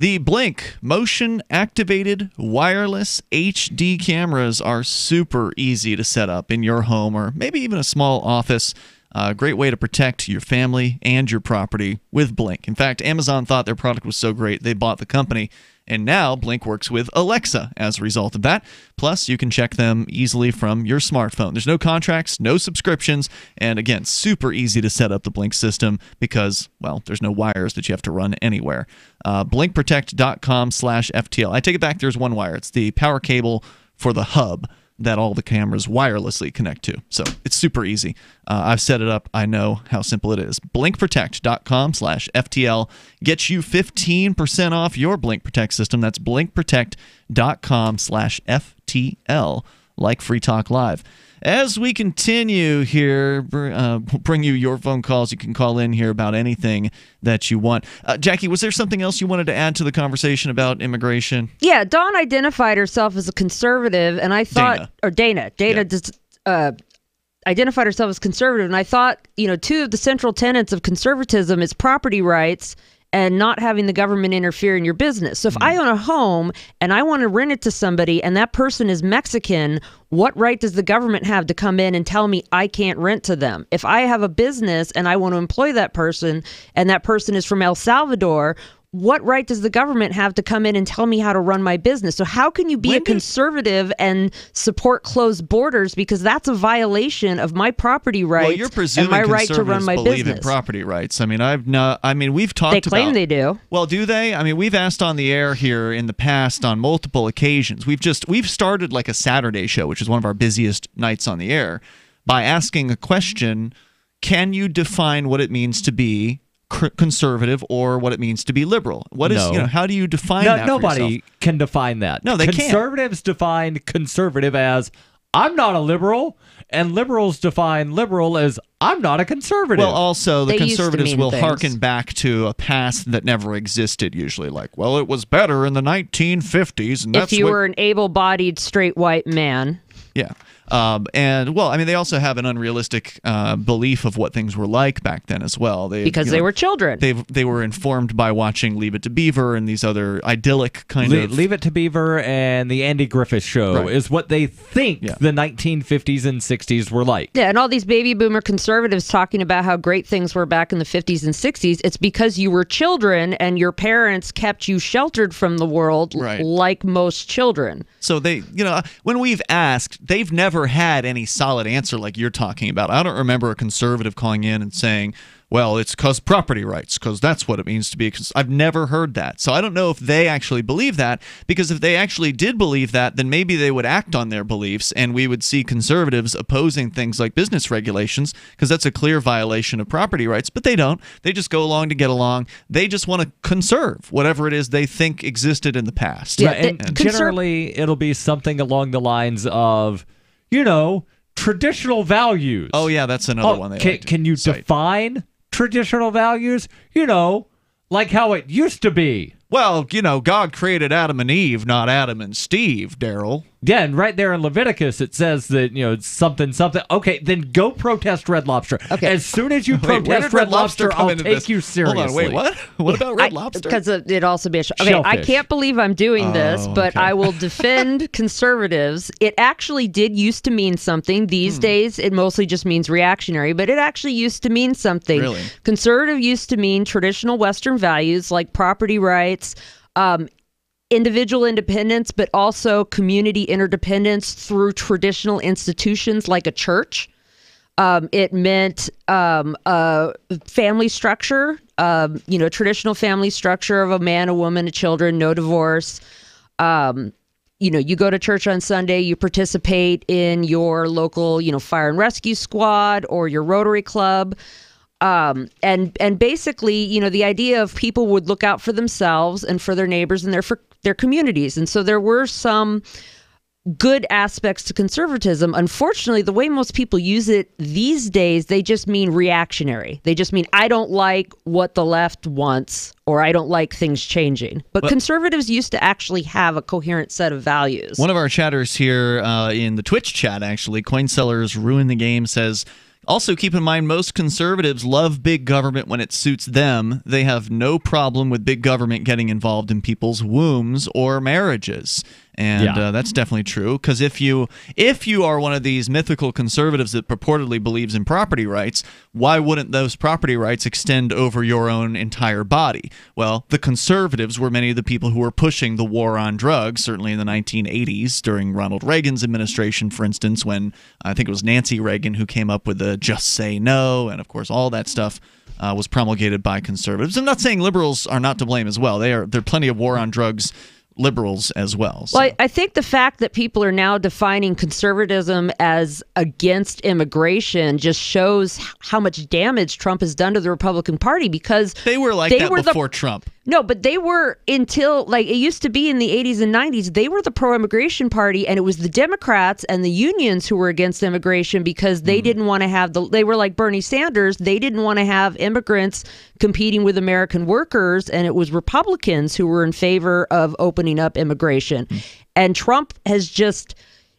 The Blink motion-activated wireless HD cameras are super easy to set up in your home or maybe even a small office. A great way to protect your family and your property with Blink. In fact, Amazon thought their product was so great they bought the company, and now Blink works with Alexa as a result of that. Plus, you can check them easily from your smartphone. There's no contracts, no subscriptions, and again, super easy to set up the Blink system because, well, there's no wires that you have to run anywhere. Blinkprotect.com/FTL. I take it back, there's one wire. It's the power cable for the hub that all the cameras wirelessly connect to. So it's super easy. I've set it up. I know how simple it is. Blinkprotect.com/FTL gets you 15% off your Blink Protect system. That's blinkprotect.com/FTL, like Free Talk Live. As we continue here, bring you your phone calls. You can call in here about anything that you want. Jackie, was there something else you wanted to add to the conversation about immigration? Yeah, Dawn identified herself as a conservative, and I thought, Dana identified herself as conservative, and I thought, two of the central tenets of conservatism is property rights and not having the government interfere in your business. So if I own a home and I want to rent it to somebody and that person is Mexican, what right does the government have to come in and tell me I can't rent to them? If I have a business and I want to employ that person and that person is from El Salvador, what right does the government have to come in and tell me how to run my business? So how can you be a conservative and support closed borders? Because that's a violation of my property rights. Well, you're presuming and my right to run my believe business. In property rights. I mean, we've talked. They claim they do. Well, do they? I mean, we've asked on the air here in the past on multiple occasions. We've started like a Saturday show, which is one of our busiest nights on the air, by asking a question: can you define what it means to be conservative or what it means to be liberal? What is, how do you define that? Nobody can define that. No, they can't. Conservatives define conservative as I'm not a liberal, and liberals define liberal as I'm not a conservative. Well, also, the conservatives will hearken back to a past that never existed, usually, like, well, it was better in the 1950s. And that's if you were an able-bodied, straight white man. Yeah. They also have an unrealistic belief of what things were like back then as well. They were children. They were informed by watching Leave It to Beaver and these other idyllic kind of... Leave It to Beaver and the Andy Griffith Show is what they think the 1950s and 60s were like. Yeah, and all these baby boomer conservatives talking about how great things were back in the 50s and 60s, it's because you were children and your parents kept you sheltered from the world like most children. So they, when we've asked, they've never had any solid answer like you're talking about. I don't remember a conservative calling in and saying, well, it's because property rights, because that's what it means to be I've never heard that. So I don't know if they actually believe that, because if they actually did believe that, then maybe they would act on their beliefs, and we would see conservatives opposing things like business regulations, because that's a clear violation of property rights. But they don't. They just go along to get along. They just want to conserve whatever it is they think existed in the past. Yeah, and generally, it'll be something along the lines of, traditional values. Oh, yeah, that's another one. Can you define traditional values? Like how it used to be. Well, God created Adam and Eve, not Adam and Steve, Darryl. Yeah, and right there in Leviticus, it says that, something. Okay, then go protest Red Lobster. Okay. As soon as you protest Red Lobster, I'll take you seriously. Hold on, wait, what? What about Red Lobster? Because it'd also be okay, shellfish. I can't believe I'm doing this, but I will defend conservatives. It actually did used to mean something. These days, it mostly just means reactionary, but it actually used to mean something. Really? Conservative used to mean traditional Western values like property rights, individual independence, but also community interdependence through traditional institutions like a church. It meant family structure, traditional family structure of a man, a woman, a children, no divorce. You go to church on Sunday, you participate in your local, fire and rescue squad or your Rotary Club. And basically, the idea of people would look out for themselves and for their neighbors and their communities. And so there were some good aspects to conservatism. Unfortunately, the way most people use it these days, they just mean reactionary. They just mean, I don't like what the left wants, or I don't like things changing. But conservatives used to actually have a coherent set of values. One of our chatters here in the Twitch chat, actually, Coinsellers Ruin the Game, says, Also, keep in mind, most conservatives love big government when it suits them. They have no problem with big government getting involved in people's wombs or marriages. And that's definitely true, because if you are one of these mythical conservatives that purportedly believes in property rights, why wouldn't those property rights extend over your own entire body? Well, the conservatives were many of the people who were pushing the war on drugs, certainly in the 1980s, during Ronald Reagan's administration, for instance, when I think it was Nancy Reagan who came up with the Just Say No, and of course all that stuff was promulgated by conservatives. I'm not saying liberals are not to blame as well. There are plenty of war on drugs liberals as well. So. Well, I think the fact that people are now defining conservatism as against immigration just shows how much damage Trump has done to the Republican Party, because they were like that before Trump. No, but they were until, like, it used to be in the 80s and 90s, they were the pro-immigration party, and it was the Democrats and the unions who were against immigration because they didn't want to have they were like Bernie Sanders, they didn't want to have immigrants competing with American workers, and it was Republicans who were in favor of opening up immigration. And Trump has just,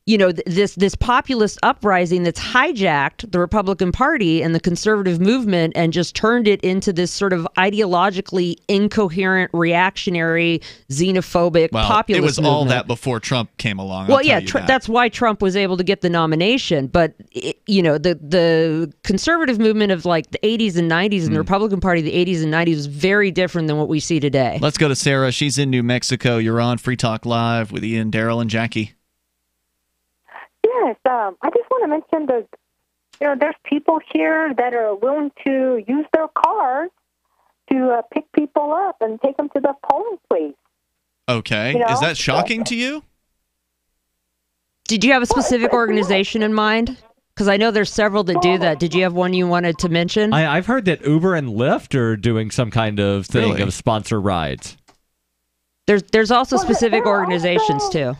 you know, this populist uprising that's hijacked the Republican Party and the conservative movement and just turned it into this sort of ideologically incoherent, reactionary, xenophobic populist movement. It was all that before Trump came along. Well, yeah, that's why Trump was able to get the nomination. But, you know, the conservative movement of like the 80s and 90s and the Republican Party of the 80s and 90s was very different than what we see today. Let's go to Sarah. She's in New Mexico. You're on Free Talk Live with Ian, Darryl, and Jackie. Yes, I just want to mention that, you know, there's people here that are willing to use their cars to pick people up and take them to the polling place. Okay. You know? Is that shocking to you? Did you have a specific organization in mind? Because I know there's several that do that. Did you have one you wanted to mention? I've heard that Uber and Lyft are doing some kind of thing Really? of sponsor rides. There's also specific organizations, too.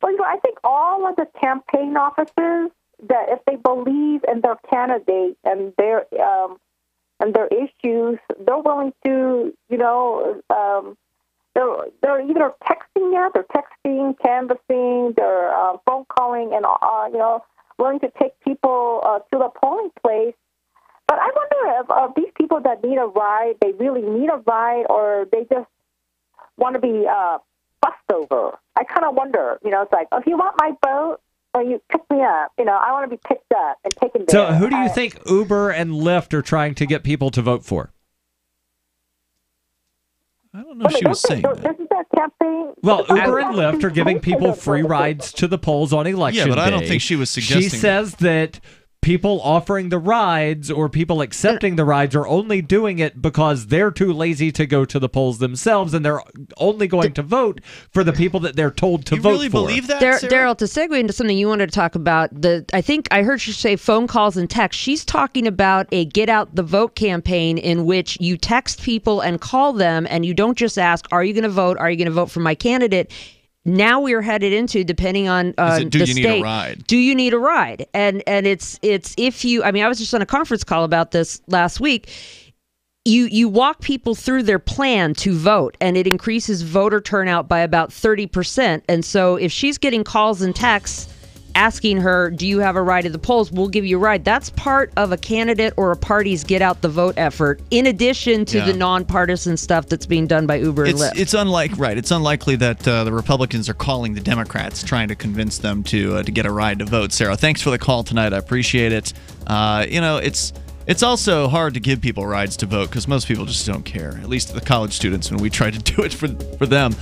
Well, you know, I think all of the campaign officers, that if they believe in their candidate and their issues, they're willing to, you know, they're either texting, canvassing, they're phone calling, and you know, willing to take people to the polling place. But I wonder if these people that need a ride, they really need a ride, or they just want to be fussed over. I kind of wonder, you know, it's like, if you want my vote, or you pick me up, you know, I want to be picked up and taken there. So who do you think Uber and Lyft are trying to get people to vote for? I don't know if she was saying that. Isn't that campaign? Well, Uber and Lyft are giving people free rides to the polls on election day. Yeah, but I don't think she was suggesting She says that people offering the rides or people accepting the rides are only doing it because they're too lazy to go to the polls themselves, and they're only going to vote for the people that they're told to vote for. You really believe that, Darryl, to segue into something you wanted to talk about, I think I heard you say phone calls and text. She's talking about a get out the vote campaign in which you text people and call them, and you don't just ask, are you going to vote? Are you going to vote for my candidate? Now we are headed into, depending on the state, do you need a ride? Do you need a ride? And it's if you, I mean, I was just on a conference call about this last week. You walk people through their plan to vote, and it increases voter turnout by about 30%. And so if she's getting calls and texts asking her, do you have a ride to the polls? We'll give you a ride. That's part of a candidate or a party's get out the vote effort, in addition to the nonpartisan stuff that's being done by Uber and Lyft. It's unlikely that the Republicans are calling the Democrats trying to convince them to get a ride to vote. Sarah, thanks for the call tonight. I appreciate it. You know, it's also hard to give people rides to vote because most people just don't care, at least the college students, when we try to do it for them.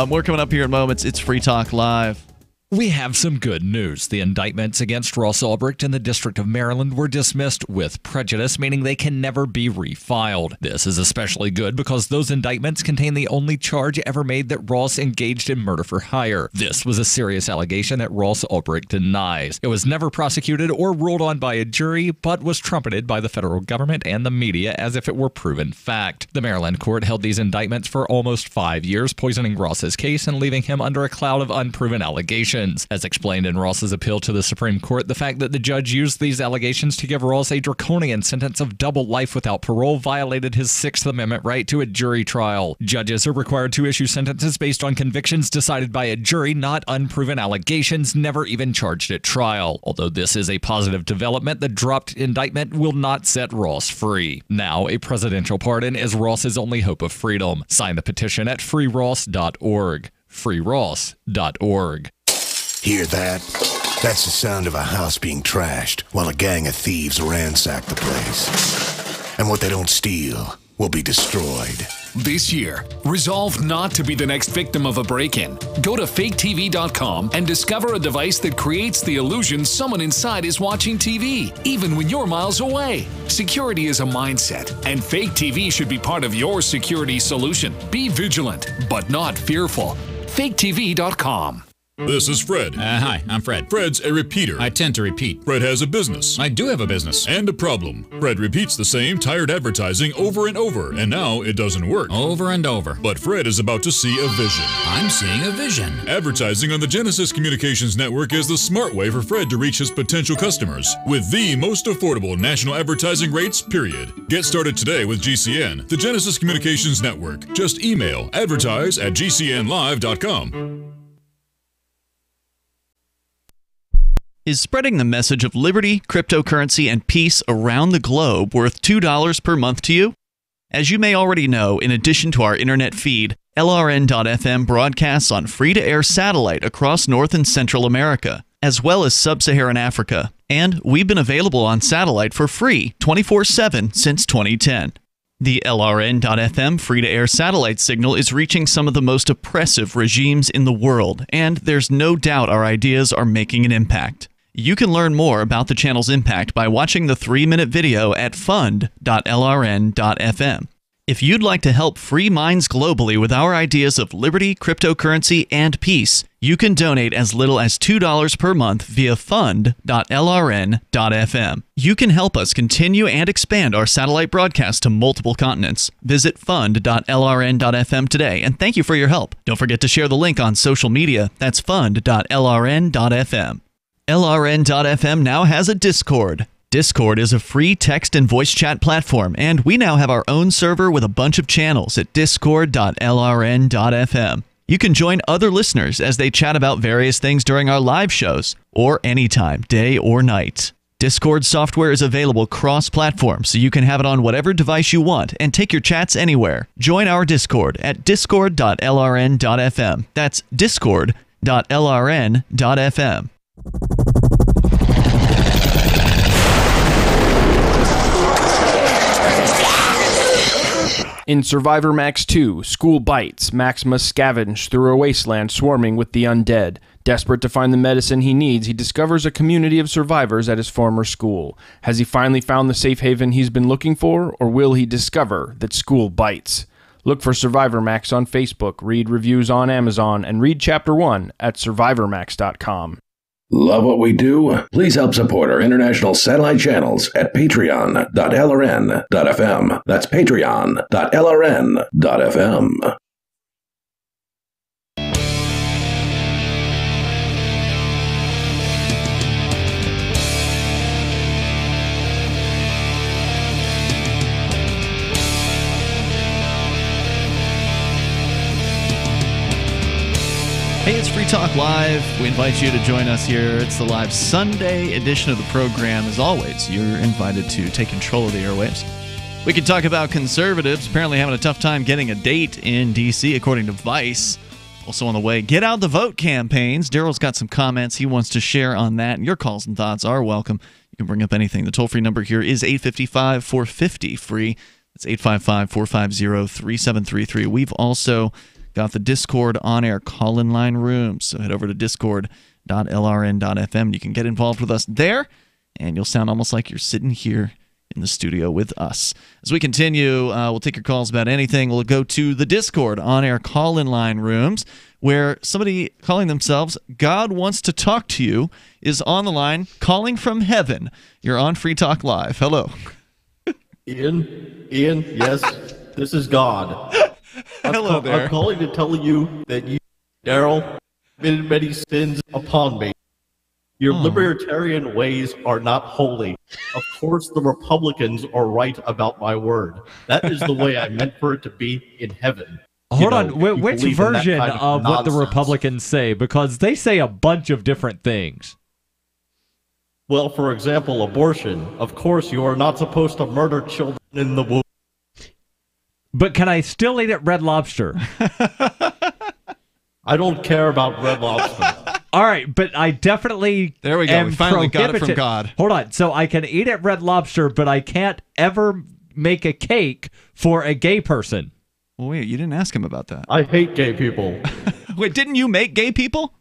More coming up here in moments. It's Free Talk Live. We have some good news. The indictments against Ross Ulbricht in the District of Maryland were dismissed with prejudice, meaning they can never be refiled. This is especially good because those indictments contain the only charge ever made that Ross engaged in murder for hire. This was a serious allegation that Ross Ulbricht denies. It was never prosecuted or ruled on by a jury, but was trumpeted by the federal government and the media as if it were proven fact. The Maryland court held these indictments for almost 5 years, poisoning Ross's case and leaving him under a cloud of unproven allegations. allegations. As explained in Ross's appeal to the Supreme Court, the fact that the judge used these allegations to give Ross a draconian sentence of double life without parole violated his Sixth Amendment right to a jury trial. Judges are required to issue sentences based on convictions decided by a jury, not unproven allegations never even charged at trial. Although this is a positive development, the dropped indictment will not set Ross free. Now, a presidential pardon is Ross's only hope of freedom. Sign the petition at freeross.org. freeross.org. Hear that? That's the sound of a house being trashed while a gang of thieves ransack the place. And what they don't steal will be destroyed. This year, resolve not to be the next victim of a break-in. Go to faketv.com and discover a device that creates the illusion someone inside is watching TV, even when you're miles away. Security is a mindset, and Fake TV should be part of your security solution. Be vigilant, but not fearful. faketv.com. This is Fred. Hi, I'm Fred. Fred's a repeater. I tend to repeat. Fred has a business. I do have a business. And a problem. Fred repeats the same tired advertising over and over, and now it doesn't work. Over and over. But Fred is about to see a vision. I'm seeing a vision. Advertising on the Genesis Communications Network is the smart way for Fred to reach his potential customers with the most affordable national advertising rates, period. Get started today with GCN, the Genesis Communications Network. Just email advertise@gcnlive.com. Is spreading the message of liberty, cryptocurrency, and peace around the globe worth $2 per month to you? As you may already know, in addition to our internet feed, LRN.FM broadcasts on free-to-air satellite across North and Central America, as well as Sub-Saharan Africa. And we've been available on satellite for free 24/7 since 2010. The LRN.FM free-to-air satellite signal is reaching some of the most oppressive regimes in the world, and there's no doubt our ideas are making an impact. You can learn more about the channel's impact by watching the 3-minute video at fund.lrn.fm. If you'd like to help free minds globally with our ideas of liberty, cryptocurrency, and peace, you can donate as little as $2 per month via fund.lrn.fm. You can help us continue and expand our satellite broadcast to multiple continents. Visit fund.lrn.fm today, and thank you for your help. Don't forget to share the link on social media. That's fund.lrn.fm. LRN.FM now has a Discord. Discord is a free text and voice chat platform, and we now have our own server with a bunch of channels at discord.lrn.fm. You can join other listeners as they chat about various things during our live shows, or anytime, day or night. Discord software is available cross-platform, so you can have it on whatever device you want and take your chats anywhere. Join our Discord at discord.lrn.fm. That's discord.lrn.fm. In Survivor Max 2, School Bites, Max must scavenge through a wasteland swarming with the undead. Desperate to find the medicine he needs, he discovers a community of survivors at his former school. Has he finally found the safe haven he's been looking for, or will he discover that school bites? Look for Survivor Max on Facebook, read reviews on Amazon, and read Chapter 1 at survivormax.com. Love what we do? Please help support our international satellite channels at patreon.lrn.fm. That's patreon.lrn.fm. Hey, it's Free Talk Live. We invite you to join us here. It's the live Sunday edition of the program. As always, you're invited to take control of the airwaves. We can talk about conservatives apparently having a tough time getting a date in D.C., according to Vice. Also on the way, get out the vote campaigns. Darryl's got some comments he wants to share on that, and your calls and thoughts are welcome. You can bring up anything. The toll-free number here is 855-450-FREE. That's 855-450-3733. We've also got the Discord on-air call-in line room, so head over to discord.lrn.fm. You can get involved with us there, and you'll sound almost like you're sitting here in the studio with us. As we continue, we'll take your calls about anything. We'll go to the Discord on-air call-in line rooms, where somebody calling themselves God Wants to Talk to You is on the line, calling from heaven. You're on Free Talk Live. Hello. Ian, yes, this is God. Hello there. I'm calling to tell you that you, Darryl, committed many sins upon me. Your libertarian ways are not holy. Of course, the Republicans are right about my word. That is the way I meant for it to be in heaven. Hold on, which version of what the Republicans say? Because they say a bunch of different things. Well, for example, abortion. Of course, you are not supposed to murder children in the womb. But can I still eat at Red Lobster? I don't care about Red Lobster. All right, but I definitely There we go. We finally got it from God. Hold on. So I can eat at Red Lobster, but I can't ever make a cake for a gay person. Well, wait, you didn't ask him about that. I hate gay people. Wait, didn't you make gay people?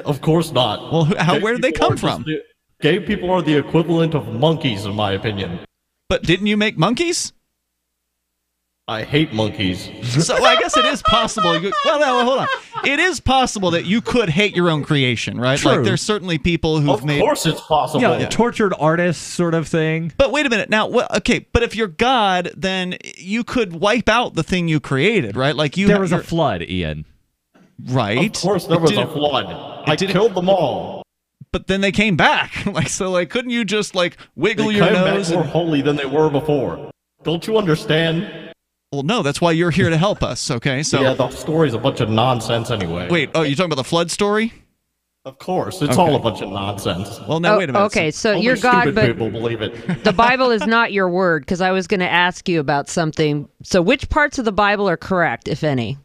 Of course not. Well, where did they come from? Gay people are the equivalent of monkeys, in my opinion. But didn't you make monkeys? I hate monkeys. So I guess it is possible. No, hold on. It is possible that you could hate your own creation, right? True. Like there's certainly people who've made. Of course, it's possible. Yeah, tortured artists sort of thing. But wait a minute. Now, okay, but if you're God, then you could wipe out the thing you created, right? Like There was a flood, Ian. Right. Of course, there was a flood. I killed them all. But then they came back. Couldn't you just wiggle They your came nose? back more holy than they were before. Don't you understand? Well, no, that's why you're here to help us, okay? So yeah, the story's a bunch of nonsense anyway. Wait, you talking about the flood story? Of course, it's all a bunch of nonsense. Well, now wait a minute. Okay, so Only you're God, stupid but people believe it. the Bible is not your word, because I was going to ask you about something. So which parts of the Bible are correct, if any?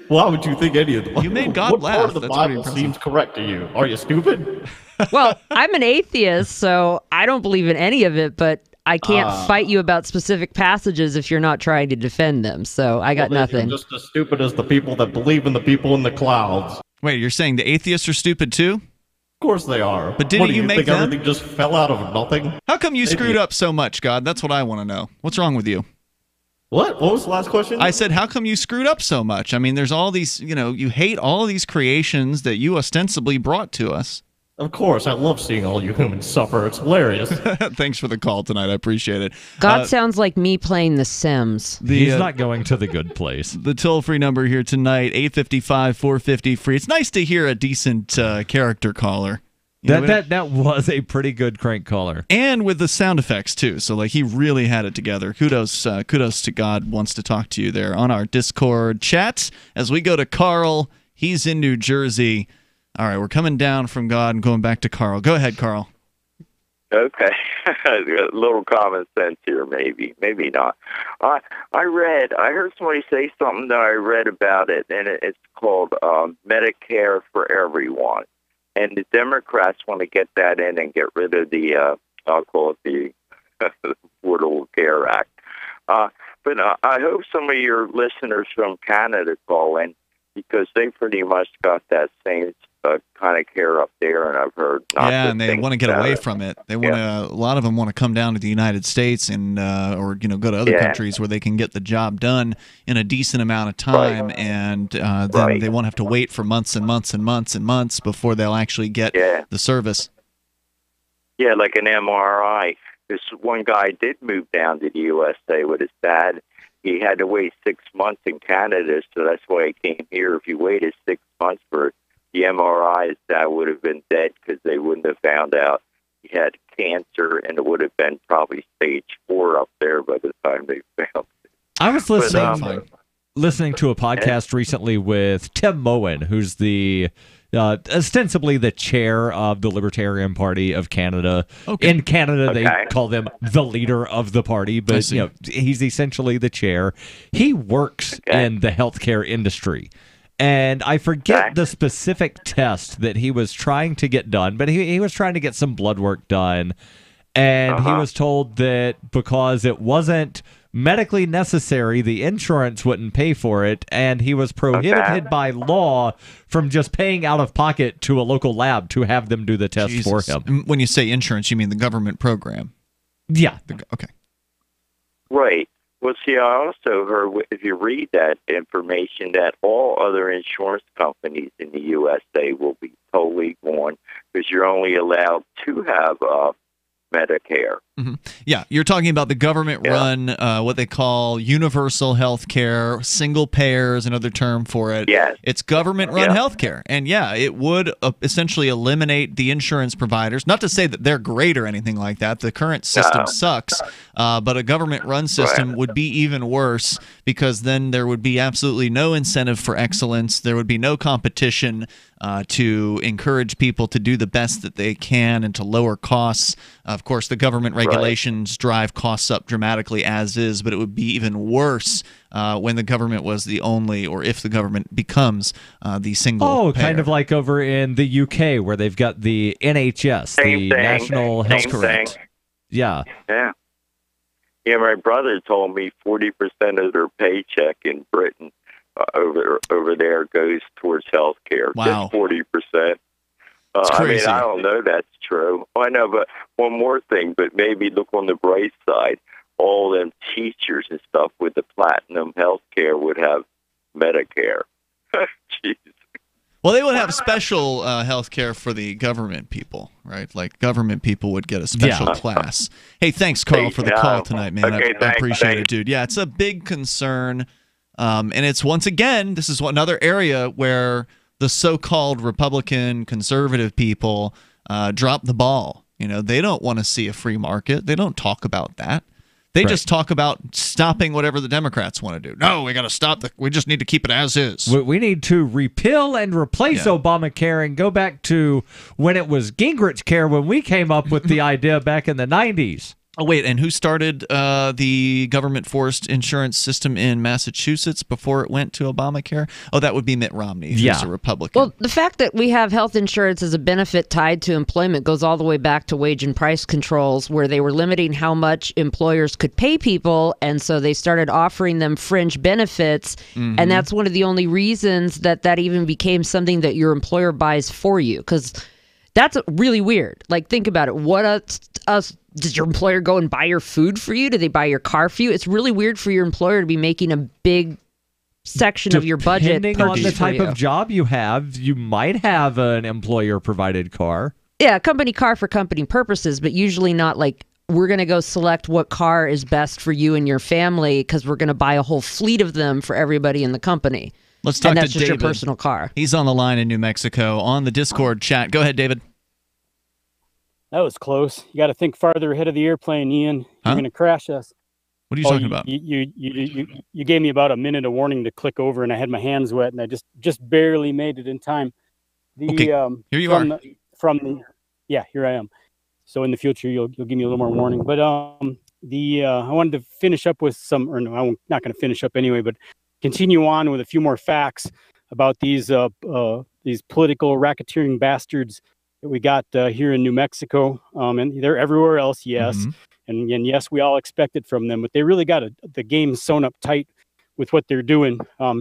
Why would you think any of the Bible? You made God what laugh. part of the That's pretty Bible impressive. seems correct to you? Are you stupid? Well, I'm an atheist, so I don't believe in any of it, but I can't fight you about specific passages if you're not trying to defend them. So I got nothing. You're just as stupid as the people that believe in the people in the clouds. Wait, you're saying the atheists are stupid too? Of course they are. But didn't What, do you make think them? everything just fell out of nothing? How come you screwed up so much, God? That's what I want to know. What's wrong with you? What? What was the last question? I said, how come you screwed up so much? I mean, there's all these, you hate all of these creations that you ostensibly brought to us. Of course, I love seeing all you humans suffer. It's hilarious. Thanks for the call tonight. I appreciate it. God sounds like me playing The Sims. He's not going to the good place. The toll-free number here tonight, 855-450-FREE. It's nice to hear a decent character caller. That was a pretty good crank caller. And with the sound effects, too. So, he really had it together. Kudos to God wants to talk to you there on our Discord chat. As we go to Carl, he's in New Jersey. All right, we're coming down from God and going back to Carl. Go ahead, Carl. Okay. A little common sense here, maybe not. I heard somebody say something that I read about it, and it's called Medicare for Everyone. And the Democrats want to get that in and get rid of the, I'll call it the Affordable Care Act. But I hope some of your listeners from Canada call in, because they pretty much got that same kind of care up there, and I've heard. And they want to get away from it. They want to. A lot of them want to come down to the United States and, or go to other countries where they can get the job done in a decent amount of time, and then they won't have to wait for months and months and months and months before they'll actually get the service. Yeah, like an MRI. This one guy did move down to the USA with his dad. He had to wait 6 months in Canada, so that's why he came here. If you waited 6 months for the MRI, his dad would have been dead, because they wouldn't have found out he had cancer, and it would have been probably stage 4 up there by the time they found it. I was listening to a podcast recently with Tim Moen, who's the ostensibly the chair of the Libertarian Party of Canada. Okay. In Canada, they call them the leader of the party, but he's essentially the chair. He works in the healthcare industry. And I forget the specific test that he was trying to get done, but he was trying to get some blood work done. And he was told that because it wasn't medically necessary, the insurance wouldn't pay for it, and he was prohibited by law from just paying out of pocket to a local lab to have them do the test for him. When you say insurance, you mean the government program? Yeah. Okay. Right. Well, see, I also heard, if you read that information, that all other insurance companies in the USA will be totally gone, because you're only allowed to have Medicare. Mm-hmm. Yeah, you're talking about the government-run, what they call universal health care, single payer is another term for it. Yes. It's government-run health care. And yeah, it would essentially eliminate the insurance providers. Not to say that they're great or anything like that. The current system sucks, but a government-run system would be even worse because then there would be absolutely no incentive for excellence. There would be no competition to encourage people to do the best that they can and to lower costs. Of course, the government regulations drive costs up dramatically as is, but it would be even worse when the government was the only, or if the government becomes the single payer. Kind of like over in the UK where they've got the NHS, the National Health Care. Yeah. Yeah. Yeah, my brother told me 40% of their paycheck in Britain over there goes towards health care. Wow. Just 40%. I mean, I don't know that's true. I know, but one more thing, but maybe look on the bright side. All them teachers and stuff with the platinum health care would have Medicare. Jeez. Well, they would have special health care for the government people, right? Like government people would get a special class. Hey, thanks, Carl, for the call tonight, man. Okay, I appreciate it, dude. Yeah, it's a big concern. And it's, once again, this is another area where the so-called Republican conservative people drop the ball. You know, they don't want to see a free market. They don't talk about that. They just talk about stopping whatever the Democrats want to do. No, we got to stop. We just need to keep it as is. We need to repeal and replace Obamacare and go back to when it was Gingrich care when we came up with the idea back in the 90s. Oh, wait, and who started the government-forced insurance system in Massachusetts before it went to Obamacare? Oh, that would be Mitt Romney, who's a Republican. Well, the fact that we have health insurance as a benefit tied to employment goes all the way back to wage and price controls, where they were limiting how much employers could pay people, and so they started offering them fringe benefits, and that's one of the only reasons that even became something that your employer buys for you, because that's really weird. Like, think about it. What does your employer go and buy your food for you? Do they buy your car for you? It's really weird for your employer to be making a big section of your budget. Depending on the type of job you have, you might have an employer-provided car. Yeah, a company car for company purposes, but usually not like, we're going to go select what car is best for you and your family because we're going to buy a whole fleet of them for everybody in the company. Let's talk and that's to just David. Your personal car. He's on the line in New Mexico on the Discord chat. Go ahead, David. That was close. You got to think farther ahead of the airplane, Ian. You're going to crash us. What are you talking about? You gave me about a minute of warning to click over, and I had my hands wet, and I just barely made it in time. Okay, here you are. Yeah, here I am. So in the future, you'll give me a little more warning. But I wanted to finish up with I'm not going to finish up anyway, but continue on with a few more facts about these political racketeering bastards that we got here in New Mexico, and they're everywhere else, yes. And yes, we all expect it from them, but they really got the game sewn up tight with what they're doing.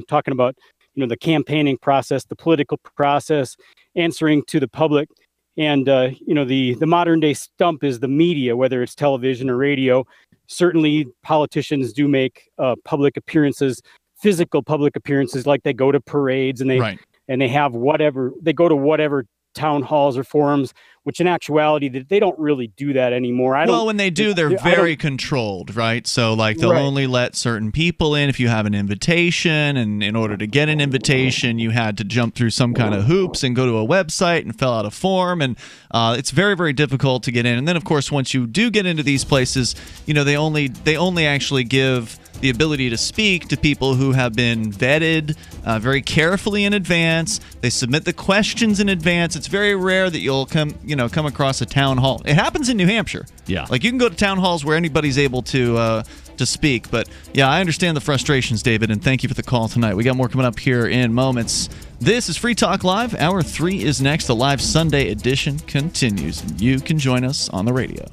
Talking about, the campaigning process, the political process, answering to the public. And, the modern day stump is the media, whether it's television or radio. Certainly politicians do make public appearances, physical public appearances, like they go to parades and they have they go to whatever town halls or forums, which in actuality they don't really do that anymore. When they do, they're very controlled, right? So like they'll only let certain people in if you have an invitation, and in order to get an invitation you had to jump through some kind of hoops and go to a website and fill out a form, and it's very, very difficult to get in. And then of course once you do get into these places, they only actually give the ability to speak to people who have been vetted very carefully in advance. They submit the questions in advance. It's very rare that you'll come across a town hall. It happens in New Hampshire. Yeah. Like you can go to town halls where anybody's able to speak. But yeah, I understand the frustrations, David, and thank you for the call tonight. We got more coming up here in moments. This is Free Talk Live. Hour 3 is next. The live Sunday edition continues. You can join us on the radio.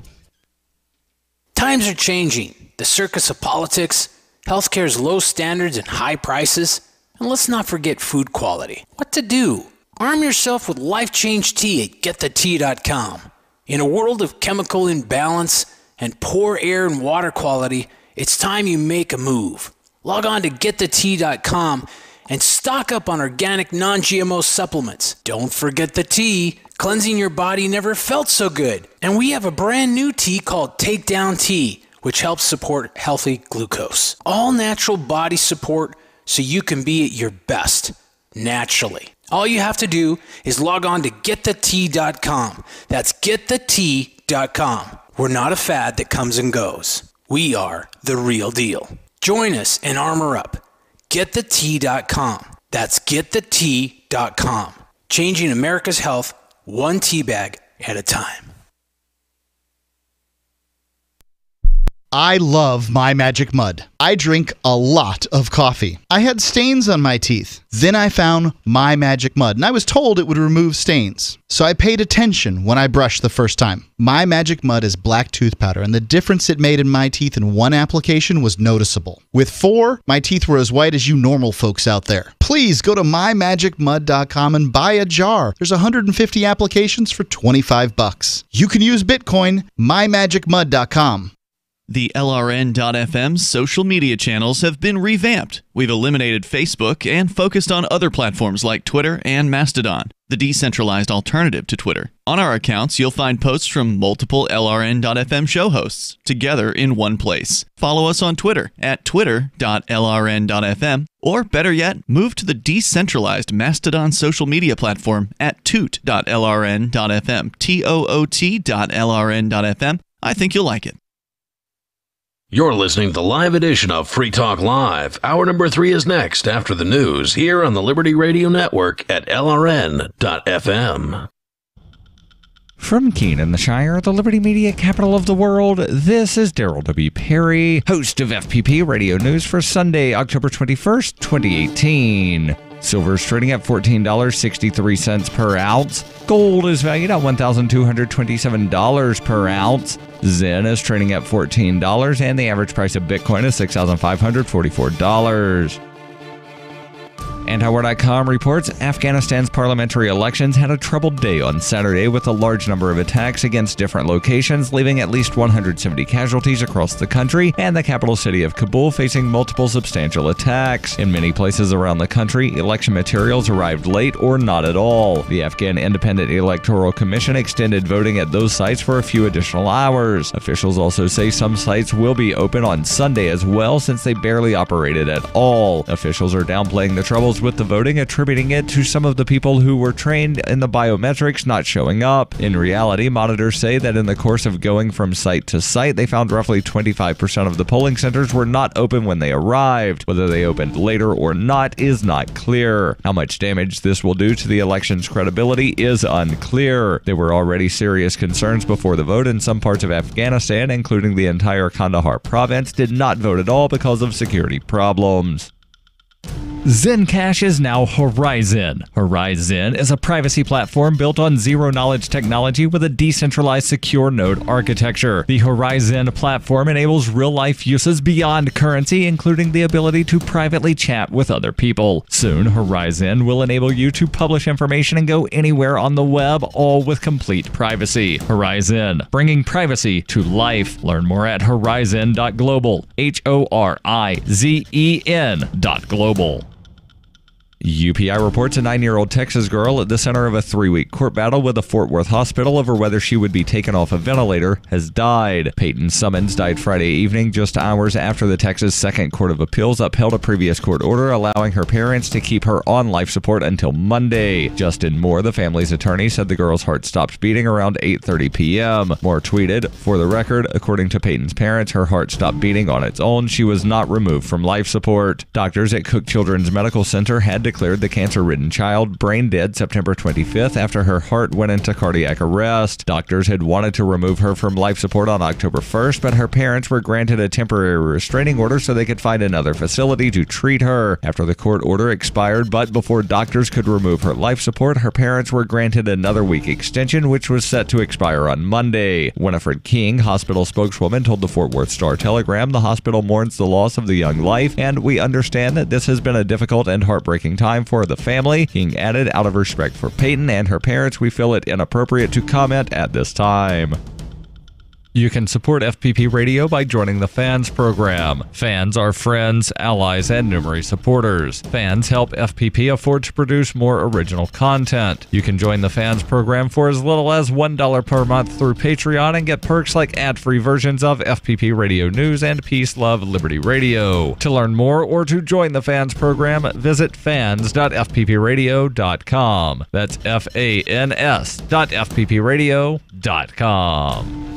Times are changing. The circus of politics, healthcare's low standards and high prices, and let's not forget food quality. What to do? Arm yourself with Life Change Tea at GetTheTea.com. In a world of chemical imbalance and poor air and water quality, it's time you make a move. Log on to GetTheTea.com And stock up on organic, non-GMO supplements. Don't forget the tea. Cleansing your body never felt so good. And we have a brand new tea called Takedown Tea, which helps support healthy glucose. All natural body support so you can be at your best, naturally. All you have to do is log on to getthetea.com. That's getthetea.com. We're not a fad that comes and goes. We are the real deal. Join us and armor up. Getthetea.com. That's getthetea.com. Changing America's health one tea bag at a time. I love My Magic Mud. I drink a lot of coffee. I had stains on my teeth. Then I found My Magic Mud, and I was told it would remove stains. So I paid attention when I brushed the first time. My Magic Mud is black tooth powder, and the difference it made in my teeth in one application was noticeable. With 4, my teeth were as white as you normal folks out there. Please go to mymagicmud.com and buy a jar. There's 150 applications for $25. You can use Bitcoin. mymagicmud.com. The LRN.FM social media channels have been revamped. We've eliminated Facebook and focused on other platforms like Twitter and Mastodon, the decentralized alternative to Twitter. On our accounts, you'll find posts from multiple LRN.FM show hosts together in one place. Follow us on Twitter at twitter.lrn.fm, or better yet, move to the decentralized Mastodon social media platform at toot.lrn.fm, toot.lrn.fm. I think you'll like it. You're listening to the live edition of Free Talk Live. Hour number 3 is next after the news here on the Liberty Radio Network at LRN.FM. From Keene in the Shire, the Liberty Media capital of the world, this is Darryl W. Perry, host of FPP Radio News for Sunday, October 21st, 2018. Silver is trading at $14.63 per ounce. Gold is valued at $1,227 per ounce. Zen is trading at $14, and the average price of Bitcoin is $6,544. Antiwar.com reports Afghanistan's parliamentary elections had a troubled day on Saturday with a large number of attacks against different locations, leaving at least 170 casualties across the country, and the capital city of Kabul facing multiple substantial attacks. In many places around the country, election materials arrived late or not at all. The Afghan Independent Electoral Commission extended voting at those sites for a few additional hours. Officials also say some sites will be open on Sunday as well, since they barely operated at all. Officials are downplaying the troubles with the voting, attributing it to some of the people who were trained in the biometrics not showing up. In reality, monitors say that in the course of going from site to site, they found roughly 25% of the polling centers were not open when they arrived. Whether they opened later or not is not clear. How much damage this will do to the election's credibility is unclear. There were already serious concerns before the vote, and some parts of Afghanistan, including the entire Kandahar province, did not vote at all because of security problems. Zencash is now Horizon. Horizon is a privacy platform built on zero-knowledge technology with a decentralized secure node architecture. The Horizon platform enables real-life uses beyond currency, including the ability to privately chat with other people. Soon, Horizon will enable you to publish information and go anywhere on the web, all with complete privacy. Horizon, bringing privacy to life. Learn more at horizon.global. HORIZEN.global. UPI reports a 9-year-old Texas girl at the center of a 3-week court battle with the Fort Worth hospital over whether she would be taken off a ventilator has died. Peyton Summons died Friday evening, just hours after the Texas Second Court of Appeals upheld a previous court order allowing her parents to keep her on life support until Monday. Justin Moore, the family's attorney, said the girl's heart stopped beating around 8:30 p.m. Moore tweeted, "For the record, according to Peyton's parents, her heart stopped beating on its own. She was not removed from life support." Doctors at Cook Children's Medical Center had declared the cancer-ridden child brain dead September 25th after her heart went into cardiac arrest. Doctors had wanted to remove her from life support on October 1st, but her parents were granted a temporary restraining order so they could find another facility to treat her. After the court order expired, but before doctors could remove her life support, her parents were granted another week extension, which was set to expire on Monday. Winifred King, hospital spokeswoman, told the Fort Worth Star-Telegram the hospital mourns the loss of the young life, and we understand that this has been a difficult and heartbreaking time for the family. King added, "Out of respect for Peyton and her parents, we feel it inappropriate to comment at this time." You can support FPP Radio by joining the Fans program. Fans are friends, allies, and numerous supporters. Fans help FPP afford to produce more original content. You can join the Fans program for as little as $1 per month through Patreon and get perks like ad-free versions of FPP Radio News and Peace, Love, Liberty Radio. To learn more or to join the Fans program, visit fans.fppradio.com. That's fans.fppradio.com.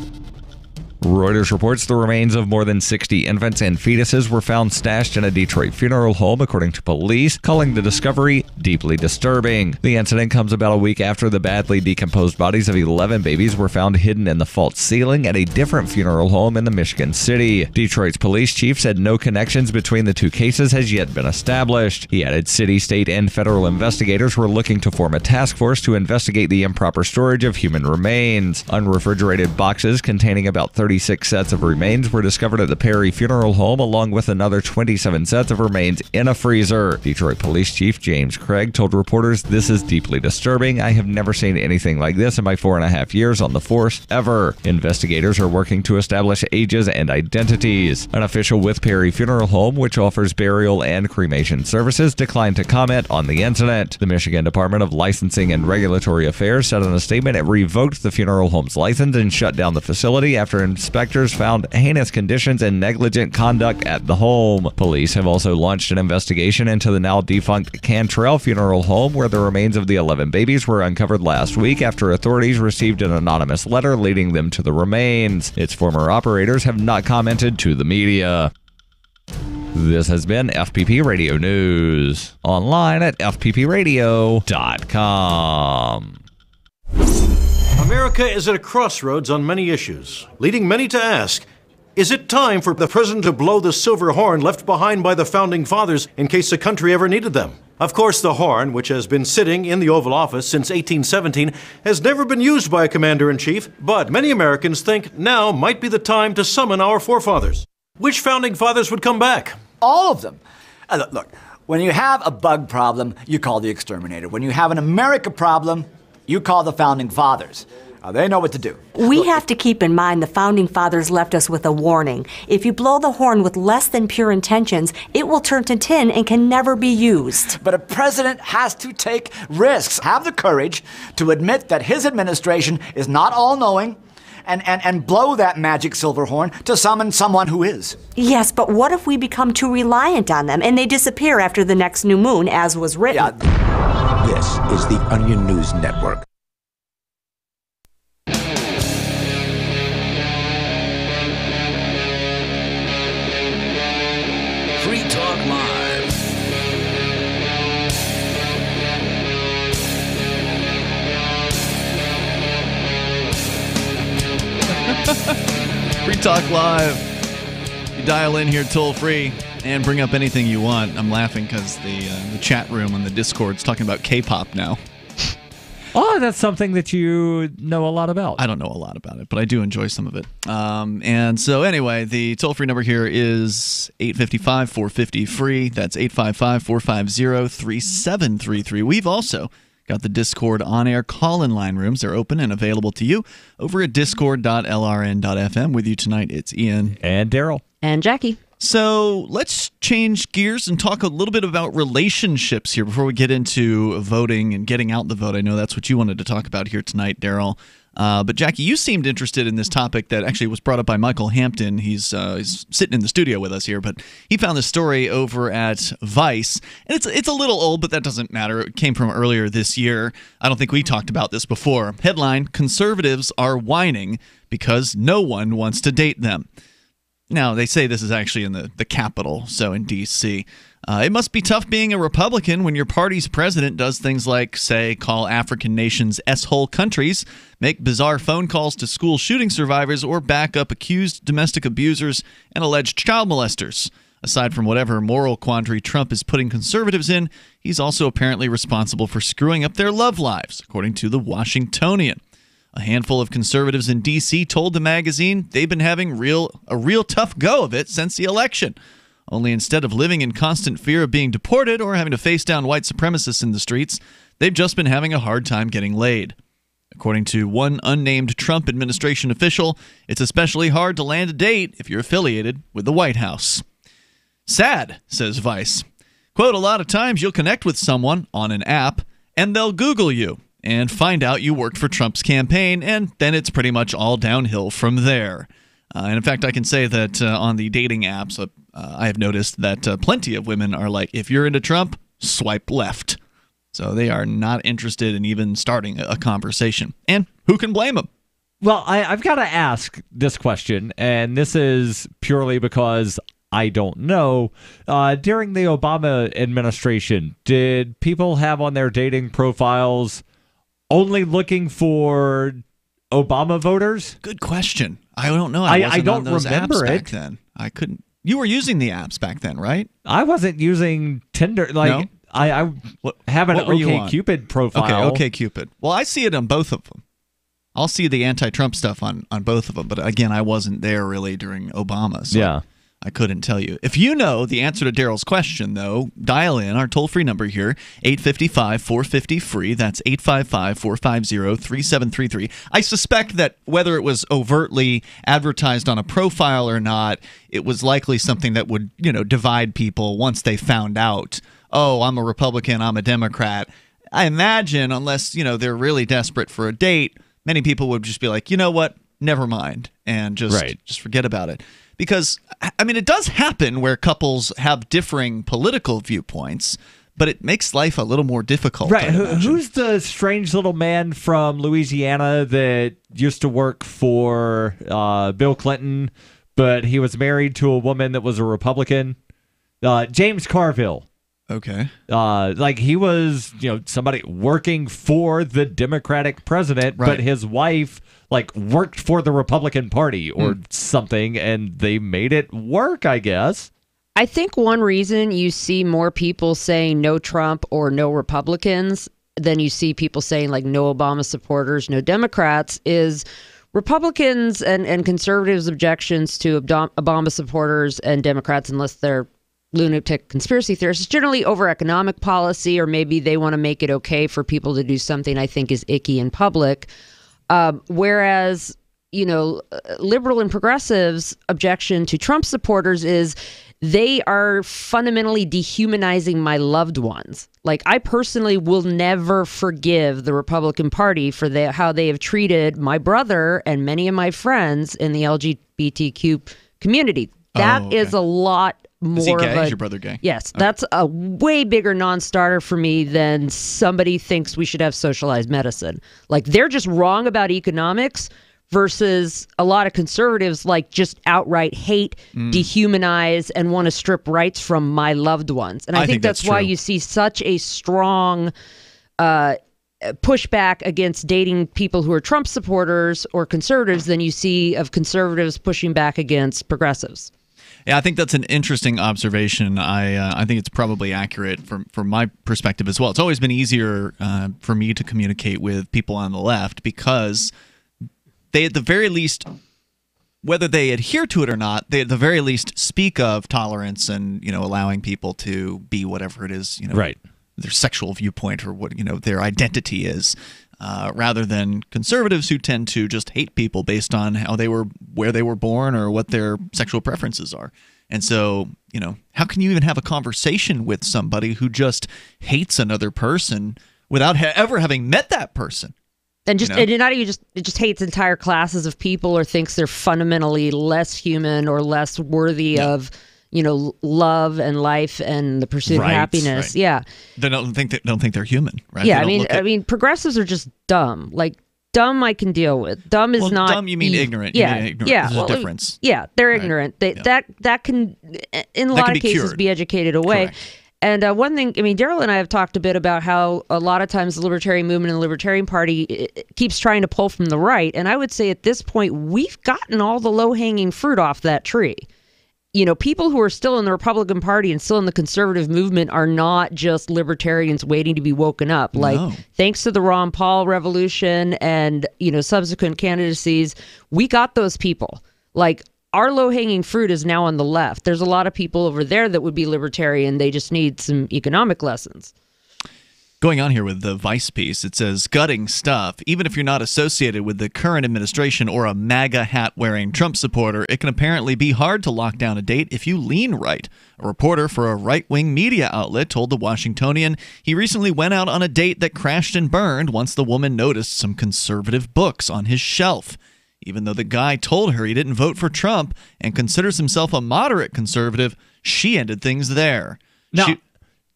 Reuters reports the remains of more than 60 infants and fetuses were found stashed in a Detroit funeral home, according to police, calling the discovery deeply disturbing. The incident comes about a week after the badly decomposed bodies of 11 babies were found hidden in the false ceiling at a different funeral home in the Michigan city. Detroit's police chief said no connections between the two cases has yet been established. He added city, state, and federal investigators were looking to form a task force to investigate the improper storage of human remains. Unrefrigerated boxes containing about 36 sets of remains were discovered at the Perry Funeral Home, along with another 27 sets of remains in a freezer. Detroit Police Chief James Craig told reporters, "This is deeply disturbing. I have never seen anything like this in my 4.5 years on the force, ever." Investigators are working to establish ages and identities. An official with Perry Funeral Home, which offers burial and cremation services, declined to comment on the incident. The Michigan Department of Licensing and Regulatory Affairs said in a statement it revoked the funeral home's license and shut down the facility after inspectors found heinous conditions and negligent conduct at the home. Police have also launched an investigation into the now defunct Cantrell Funeral Home, where the remains of the 11 babies were uncovered last week after authorities received an anonymous letter leading them to the remains. Its former operators have not commented to the media. This has been FPP Radio News. Online at fppradio.com. America is at a crossroads on many issues, leading many to ask, is it time for the president to blow the silver horn left behind by the Founding Fathers in case the country ever needed them? Of course, the horn, which has been sitting in the Oval Office since 1817, has never been used by a commander-in-chief, but many Americans think now might be the time to summon our forefathers. Which Founding Fathers would come back? All of them. Look, when you have a bug problem, you call the exterminator. When you have an America problem, you call the Founding Fathers. They know what to do. We have to keep in mind the Founding Fathers left us with a warning. If you blow the horn with less than pure intentions, it will turn to tin and can never be used. But a president has to take risks, have the courage to admit that his administration is not all-knowing, and blow that magic silver horn to summon someone who is. Yes, but what if we become too reliant on them and they disappear after the next new moon, as was written? This is the Onion News Network. Free Talk Live. Free Talk Live. You dial in here toll free and bring up anything you want. I'm laughing because the chat room on the Discord's talking about K-pop now. Oh, that's something that you know a lot about. I don't know a lot about it, but I do enjoy some of it. And so anyway, the toll-free number here is 855-450-FREE. That's 855-450-3733. We've also got the Discord on-air call-in line rooms. They're open and available to you over at discord.lrn.fm. With you tonight, it's Ian. And Darryl. And Jackie. So let's change gears and talk a little bit about relationships here before we get into voting and getting out the vote. I know that's what you wanted to talk about here tonight, Darryl. But Jackie, you seemed interested in this topic that actually was brought up by Michael Hampton. He's sitting in the studio with us here, but he found this story over at Vice. And it's a little old, but that doesn't matter. It came from earlier this year. I don't think we talked about this before. Headline, conservatives are whining because no one wants to date them. Now, they say this is actually in the Capitol, so in D.C. It must be tough being a Republican when your party's president does things like, say, call African nations S-hole countries, make bizarre phone calls to school shooting survivors, or back up accused domestic abusers and alleged child molesters. Aside from whatever moral quandary Trump is putting conservatives in, he's also apparently responsible for screwing up their love lives, according to the Washingtonian. A handful of conservatives in D.C. told the magazine they've been having a real tough go of it since the election. Only instead of living in constant fear of being deported or having to face down white supremacists in the streets, they've just been having a hard time getting laid. According to one unnamed Trump administration official, it's especially hard to land a date if you're affiliated with the White House. Sad, says Vice. Quote, a lot of times you'll connect with someone on an app and they'll Google you and find out you worked for Trump's campaign, and then it's pretty much all downhill from there. And in fact, I can say that on the dating apps, I have noticed that plenty of women are like, if you're into Trump, swipe left. So they are not interested in even starting a conversation. And who can blame them? Well, I've got to ask this question, and this is purely because I don't know. During the Obama administration, did people have on their dating profiles only looking for Obama voters? Good question. I don't know. I wasn't don't on those remember apps it back then. I couldn't. You were using the apps back then, right? I wasn't using Tinder. Like No? I have an What were you on? OkCupid profile. Okay, OkCupid. Well, I see it on both of them. I'll see the anti-Trump stuff on both of them. But again, I wasn't there really during Obama. So Yeah. I couldn't tell you. If you know the answer to Darryl's question, though, dial in our toll-free number here, 855-450-FREE. That's 855-450-3733. I suspect that whether it was overtly advertised on a profile or not, it was likely something that would, divide people once they found out, oh, I'm a Republican, I'm a Democrat. I imagine, unless, they're really desperate for a date, many people would just be like, you know what, never mind, and just forget about it. Because, I mean, it does happen where couples have differing political viewpoints, but it makes life a little more difficult. Right. Who's the strange little man from Louisiana that used to work for Bill Clinton, but he was married to a woman that was a Republican? James Carville. Okay. Like he was, somebody working for the Democratic president, but his wife worked for the Republican Party or something, and they made it work, I guess. I think one reason you see more people saying no Trump or no Republicans than you see people saying no Obama supporters, no Democrats is Republicans and conservatives' objections to Obama supporters and Democrats, unless they're lunatic conspiracy theorists, is generally over economic policy, or maybe they want to make it okay for people to do something I think is icky in public. Whereas, liberal and progressives' objection to Trump supporters is they are fundamentally dehumanizing my loved ones. I personally will never forgive the Republican Party for how they have treated my brother and many of my friends in the LGBTQ community. That is a lot more. Is he gay? Of Is your brother gay? Yes, that's a way bigger non-starter for me than somebody thinks we should have socialized medicine. They're just wrong about economics versus a lot of conservatives just outright hate, dehumanize, and want to strip rights from my loved ones. And I think that's why you see such a strong pushback against dating people who are Trump supporters or conservatives than you see of conservatives pushing back against progressives. Yeah, I think that's an interesting observation. I think it's probably accurate from my perspective as well. It's always been easier for me to communicate with people on the left because they, at the very least, whether they adhere to it or not, they at the very least speak of tolerance and allowing people to be whatever it is, right, their sexual viewpoint or what their identity is. Rather than conservatives who tend to just hate people based on where they were born or what their sexual preferences are. And so, how can you even have a conversation with somebody who just hates another person without ever having met that person? And it just hates entire classes of people or thinks they're fundamentally less human or less worthy of love and life and the pursuit of happiness. Right. Yeah. They don't think they're human, right? Yeah, I mean progressives are just dumb. Dumb I can deal with. Dumb is not dumb, you mean ignorant. Yeah. You mean ignorant. Yeah. There's a difference. Yeah, they're ignorant. That can in a lot of cases be educated away. Correct. And one thing, Darryl and I have talked a bit about how a lot of times the Libertarian movement and the Libertarian Party keeps trying to pull from the right. And I would say at this point, we've gotten all the low-hanging fruit off that tree. People who are still in the Republican Party and still in the conservative movement are not just libertarians waiting to be woken up. Thanks to the Ron Paul revolution and, subsequent candidacies, we got those people. Our low-hanging fruit is now on the left. There's a lot of people over there that would be libertarian. They just need some economic lessons. Going on here with the Vice piece, it says, gutting stuff. Even if you're not associated with the current administration or a MAGA hat-wearing Trump supporter, it can apparently be hard to lock down a date if you lean right. A reporter for a right-wing media outlet told the Washingtonian he recently went out on a date that crashed and burned once the woman noticed some conservative books on his shelf. Even though the guy told her he didn't vote for Trump and considers himself a moderate conservative, she ended things there. Now,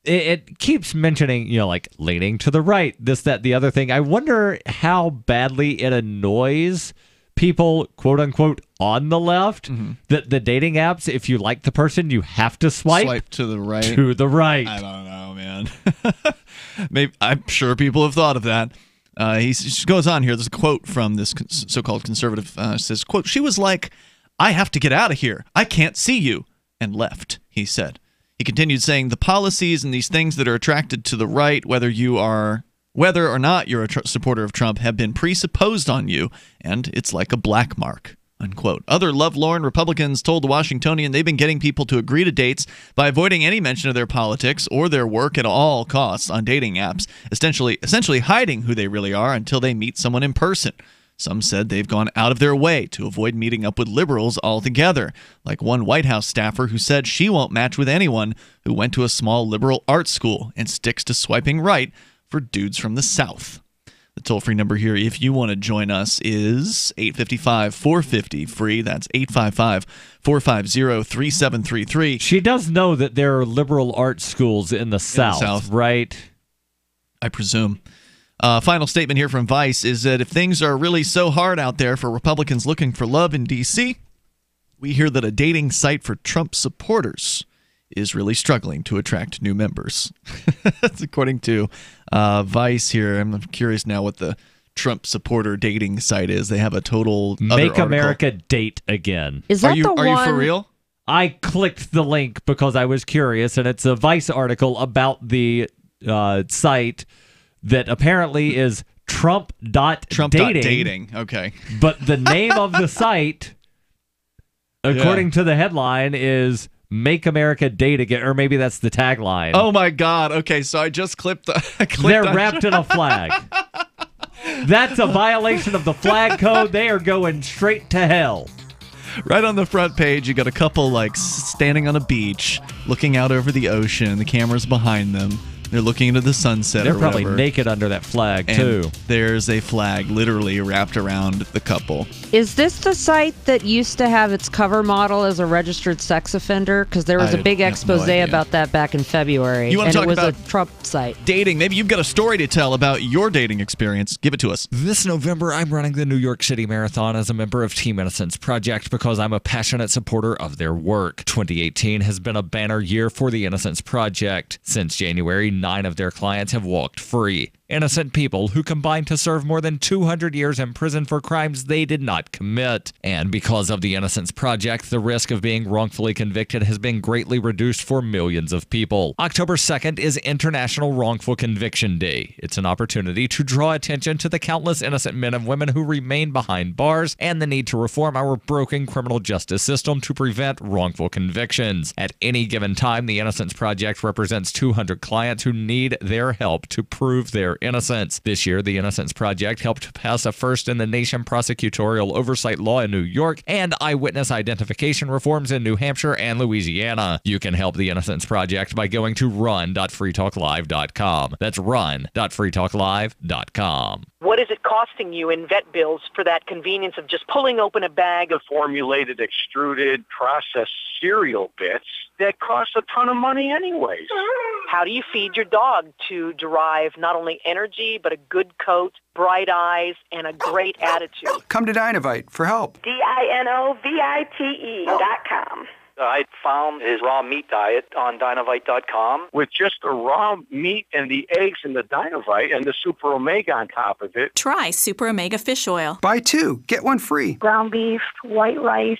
it keeps mentioning, like leaning to the right, this, that, the other thing. I wonder how badly it annoys people, quote unquote, on the left, that the dating apps, if you like the person, you have to swipe to the right. To the right. I don't know, man. Maybe, I'm sure people have thought of that. He goes on here. There's a quote from this so-called conservative. Says, quote, "She was like, I have to get out of here. I can't see you," and left, he said. He continued saying the policies and these things that are attracted to the right, whether or not you're a supporter of Trump, have been presupposed on you, and it's like a black mark, unquote. Other lovelorn Republicans told the Washingtonian they've been getting people to agree to dates by avoiding any mention of their politics or their work at all costs on dating apps, essentially hiding who they really are until they meet someone in person. Some said they've gone out of their way to avoid meeting up with liberals altogether, like one White House staffer who said she won't match with anyone who went to a small liberal arts school and sticks to swiping right for dudes from the South. The toll-free number here, if you want to join us, is 855-450-FREE. That's 855-450-3733. She does know that there are liberal arts schools in the South, right? I presume. Final statement here from Vice is that if things are really so hard out there for Republicans looking for love in D.C., we hear that a dating site for Trump supporters is really struggling to attract new members. That's according to Vice here. I'm curious now what the Trump supporter dating site is. They have a total Make America Date Again. Is that are you for real? I clicked the link because I was curious, and it's a Vice article about the site that apparently is Trump.dating. Okay. But the name of the site, according to the headline, is Make America Date Again, or maybe that's the tagline. Oh my God. Okay, so I just clicked They're wrapped in a flag. That's a violation of the flag code. They are going straight to hell. Right on the front page, you got a couple standing on a beach, looking out over the ocean. The camera's behind them. They're looking into the sunset. They're or probably whatever. naked under that flag, and too. There's a flag literally wrapped around the couple. Is this the site that used to have its cover model as a registered sex offender? Because there was a big expose about that back in February. You want to talk about about a Trump site. Dating. Maybe you've got a story to tell about your dating experience. Give it to us. This November, I'm running the New York City Marathon as a member of Team Innocence Project because I'm a passionate supporter of their work. 2018 has been a banner year for the Innocence Project. Since January, 9 of their clients have walked free. Innocent people who combined to serve more than 200 years in prison for crimes they did not commit. And because of the Innocence Project, the risk of being wrongfully convicted has been greatly reduced for millions of people. October 2nd is International Wrongful Conviction Day. It's an opportunity to draw attention to the countless innocent men and women who remain behind bars and the need to reform our broken criminal justice system to prevent wrongful convictions. At any given time, the Innocence Project represents 200 clients who need their help to prove their innocence. This year, the Innocence Project helped pass a first-in-the-nation prosecutorial oversight law in New York and eyewitness identification reforms in New Hampshire and Louisiana. You can help the Innocence Project by going to run.freetalklive.com. That's run.freetalklive.com. What is it costing you in vet bills for that convenience of just pulling open a bag of formulated, extruded, processed cereal bits that cost a ton of money anyways? How do you feed your dog to derive not only energy, but a good coat, bright eyes, and a great attitude? Come to Dinovite for help. DINOVITE.com. I found his raw meat diet on Dinovite.com with just the raw meat and the eggs and the Dinovite and the Super Omega on top of it. Try Super Omega Fish Oil. Buy 2, get 1 free. Ground beef, white rice,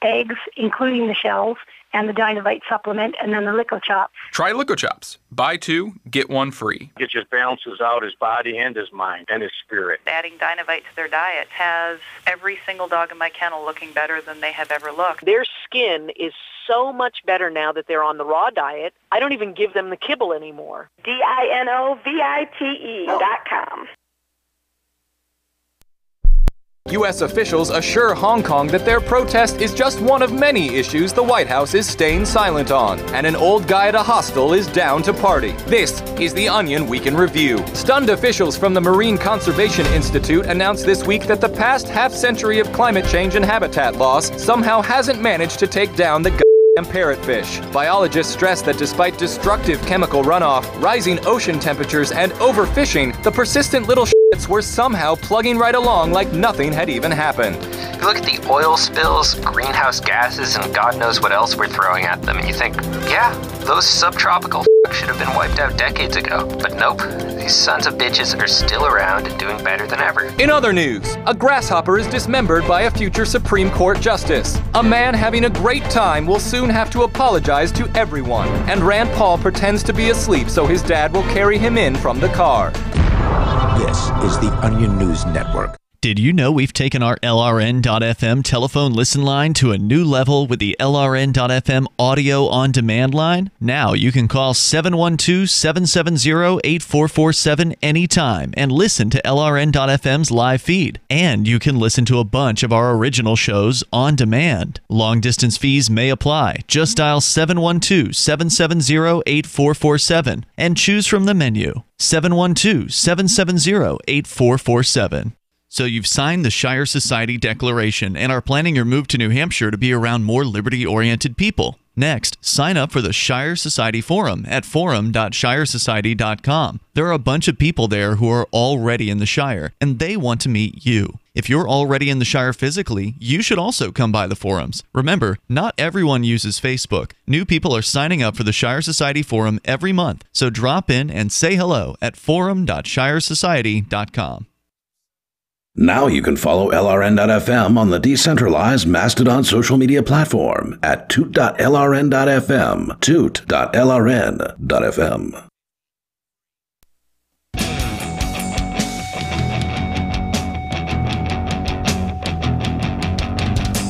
eggs, including the shells, and the Dinovite supplement, and then the Lico Chops. Try Lico Chops. Buy 2, get 1 free. It just balances out his body and his mind and his spirit. Adding Dinovite to their diet has every single dog in my kennel looking better than they have ever looked. There's skin is so much better now that they're on the raw diet. I don't even give them the kibble anymore. DINOVITE.com. U.S. officials assure Hong Kong that their protest is just one of many issues the White House is staying silent on, and an old guy at a hostel is down to party. This is The Onion Week in Review. Stunned officials from the Marine Conservation Institute announced this week that the past half-century of climate change and habitat loss somehow hasn't managed to take down the and parrotfish. Biologists stress that despite destructive chemical runoff, rising ocean temperatures, and overfishing, the persistent little shits were somehow plugging right along like nothing had even happened. You look at the oil spills, greenhouse gases, and God knows what else we're throwing at them, and you think, yeah, those subtropical should have been wiped out decades ago. But nope, these sons of bitches are still around and doing better than ever. In other news, a grasshopper is dismembered by a future Supreme Court justice. A man having a great time will soon have to apologize to everyone, and Rand Paul pretends to be asleep so his dad will carry him in from the car. This is the Onion News Network. Did you know we've taken our LRN.FM telephone listen line to a new level with the LRN.FM audio on demand line? Now you can call 712-770-8447 anytime and listen to LRN.FM's live feed. And you can listen to a bunch of our original shows on demand. Long distance fees may apply. Just dial 712-770-8447 and choose from the menu. 712-770-8447. So you've signed the Shire Society Declaration and are planning your move to New Hampshire to be around more liberty-oriented people. Next, sign up for the Shire Society Forum at forum.shiresociety.com. There are a bunch of people there who are already in the Shire, and they want to meet you. If you're already in the Shire physically, you should also come by the forums. Remember, not everyone uses Facebook. New people are signing up for the Shire Society Forum every month, so drop in and say hello at forum.shiresociety.com. Now you can follow LRN.FM on the decentralized Mastodon social media platform at toot.lrn.fm, toot.lrn.fm.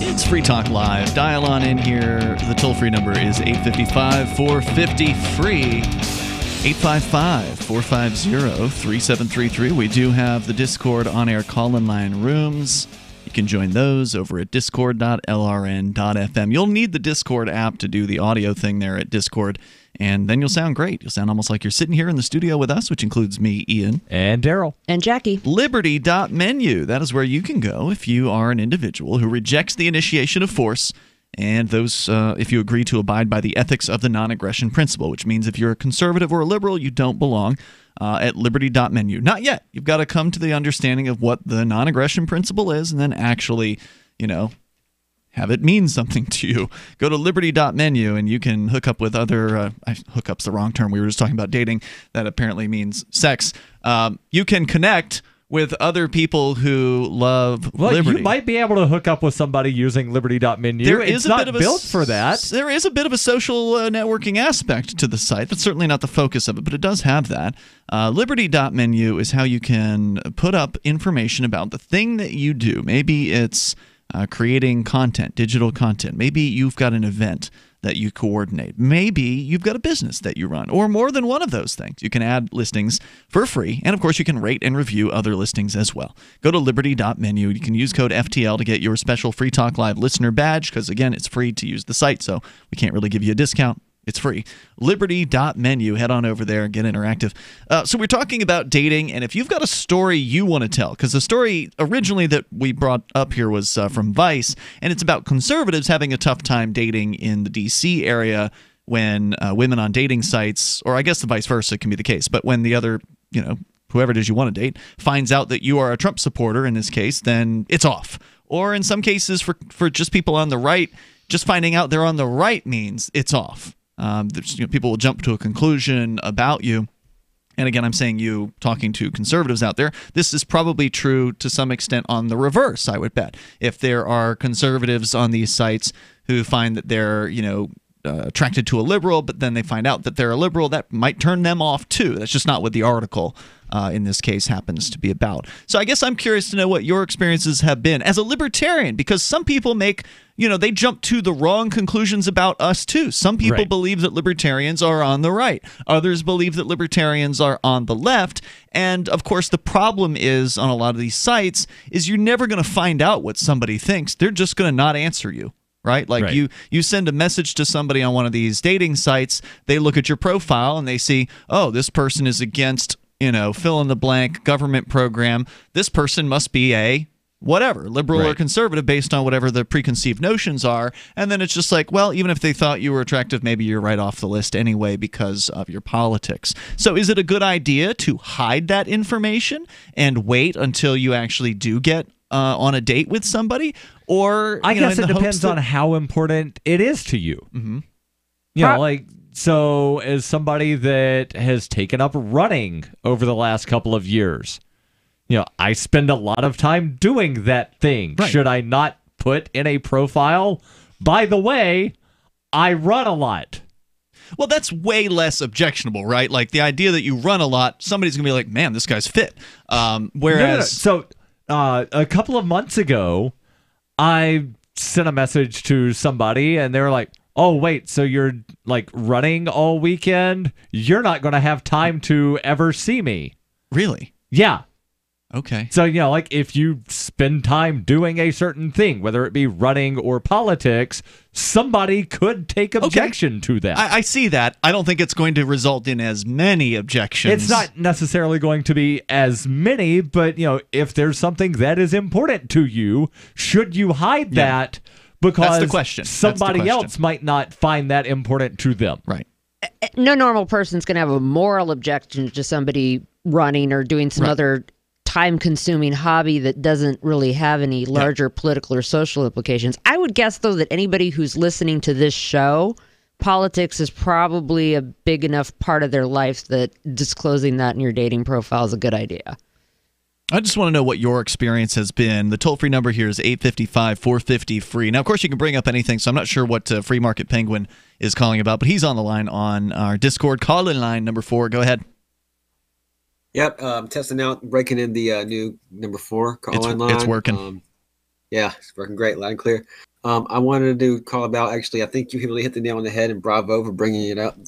It's Free Talk Live. Dial on in here. The toll-free number is 855-450-FREE. 855-450-3733. We do have the Discord on-air call-in line rooms. You can join those over at discord.lrn.fm. You'll need the Discord app to do the audio thing there at Discord, and then you'll sound great. You'll sound almost like you're sitting here in the studio with us, which includes me, Ian. And Darryl. And Jackie. Liberty.menu. That is where you can go if you are an individual who rejects the initiation of force, and those, if you agree to abide by the ethics of the non-aggression principle, which means if you're a conservative or a liberal, you don't belong at liberty.menu. Not yet. You've got to come to the understanding of what the non-aggression principle is and then actually, have it mean something to you. Go to liberty.menu and you can hook up with other, hookup's the wrong term. We were just talking about dating. That apparently means sex. You can connect with other people who love liberty. You might be able to hook up with somebody using liberty.menu. It's not built for that. There is a bit of a social networking aspect to the site. That's certainly not the focus of it, but it does have that. Liberty.menu is how you can put up information about the thing that you do. Maybe it's creating content, digital content. Maybe you've got an event that you coordinate. Maybe you've got a business that you run, or more than one of those things. You can add listings for free, and of course you can rate and review other listings as well. Go to liberty.menu. You can use code FTL to get your special Free Talk Live listener badge, because again, it's free to use the site, so we can't really give you a discount. It's free. Liberty.menu. Head on over there and get interactive. So we're talking about dating, and if you've got a story you want to tell, because the story originally that we brought up here was from Vice, and it's about conservatives having a tough time dating in the D.C. area when women on dating sites, or I guess the vice versa can be the case, but when the other, whoever it is you want to date, finds out that you are a Trump supporter in this case, then it's off. Or in some cases for just people on the right, just finding out they're on the right means it's off. People will jump to a conclusion about you. And again, I'm saying you talking to conservatives out there. This is probably true to some extent on the reverse, I would bet. If there are conservatives on these sites who find that they're, attracted to a liberal, but then they find out that they're a liberal, that might turn them off too. That's just not what the article in this case happens to be about. So I guess I'm curious to know what your experiences have been as a libertarian, because some people make, they jump to the wrong conclusions about us too. Some people believe that libertarians are on the right. Others believe that libertarians are on the left. And of course, the problem is on a lot of these sites is you're never going to find out what somebody thinks. They're just going to not answer you. Right? Like you send a message to somebody on one of these dating sites, they look at your profile and they see, oh, this person is against, fill in the blank government program. This person must be a whatever, liberal or conservative based on whatever the preconceived notions are. And then it's just like, well, even if they thought you were attractive, maybe you're right off the list anyway because of your politics. So is it a good idea to hide that information and wait until you actually do get on a date with somebody? Or I guess it depends on how important it is to you. So as somebody that has taken up running over the last couple of years, I spend a lot of time doing that thing. Should I not put in a profile, by the way, I run a lot? Well, that's way less objectionable, right? Like the idea that you run a lot, somebody's gonna be like, man, this guy's fit. Whereas So a couple of months ago, I sent a message to somebody and they were like, oh, wait, so you're like running all weekend? You're not going to have time to ever see me. Really? Yeah. Okay. So, like if you spend time doing a certain thing, whether it be running or politics, somebody could take objection to that. I see that. I don't think it's going to result in as many objections. It's not necessarily going to be as many, but, if there's something that is important to you, should you hide that because that's the question. Somebody else might not find that important to them? Right. No normal person's going to have a moral objection to somebody running or doing some other time-consuming hobby that doesn't really have any larger political or social implications. I would guess, though, that anybody who's listening to this show, politics is probably a big enough part of their life that disclosing that in your dating profile is a good idea. I just want to know what your experience has been. The toll-free number here is 855-450-FREE. Now, of course, you can bring up anything, so I'm not sure what Free Market Penguin is calling about, but he's on the line on our Discord. Call-in line number 4. Go ahead. Yep, testing out, breaking in the new number 4 call-in line. It's working. Yeah, it's working great, loud and clear. I wanted to call about, actually, I think you really hit the nail on the head, and bravo for bringing it up.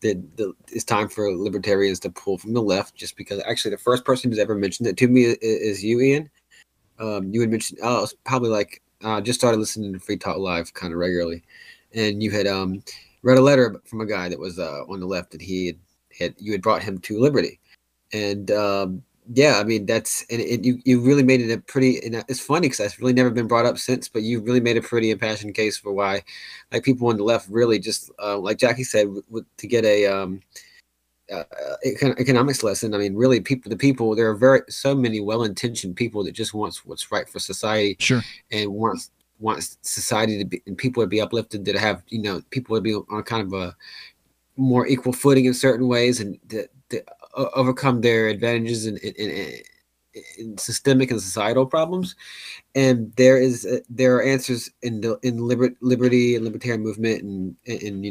It's time for libertarians to pull from the left, just because actually the first person who's ever mentioned it to me is you, Ian. You had mentioned, it was probably like, just started listening to Free Talk Live kind of regularly, and you had read a letter from a guy that was on the left that you had brought him to liberty. And yeah, I mean, you really made it a pretty, and it's funny because that's really never been brought up since, but you really made a pretty impassioned case for why, like, people on the left really just, like Jackie said, to get a economics lesson. I mean, really, there are so many well-intentioned people that just wants what's right for society. Sure. And wants society to be, and people to be uplifted, that have, people to be on kind of a more equal footing in certain ways, and to overcome their advantages in systemic and societal problems. And there are answers in liberty and libertarian movement and in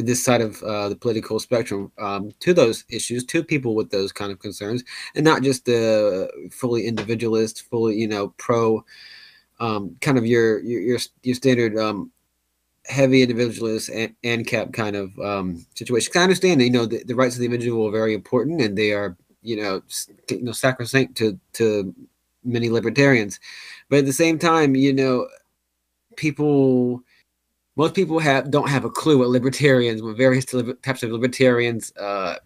this side of the political spectrum to those issues, to people with those kind of concerns, and not just the fully individualist, fully pro kind of your standard heavy individualist and ANCAP kind of situation. I understand that the rights of the individual are very important, and they are sacrosanct to many libertarians. But at the same time, most people don't have a clue what libertarians, what various types of libertarians. No,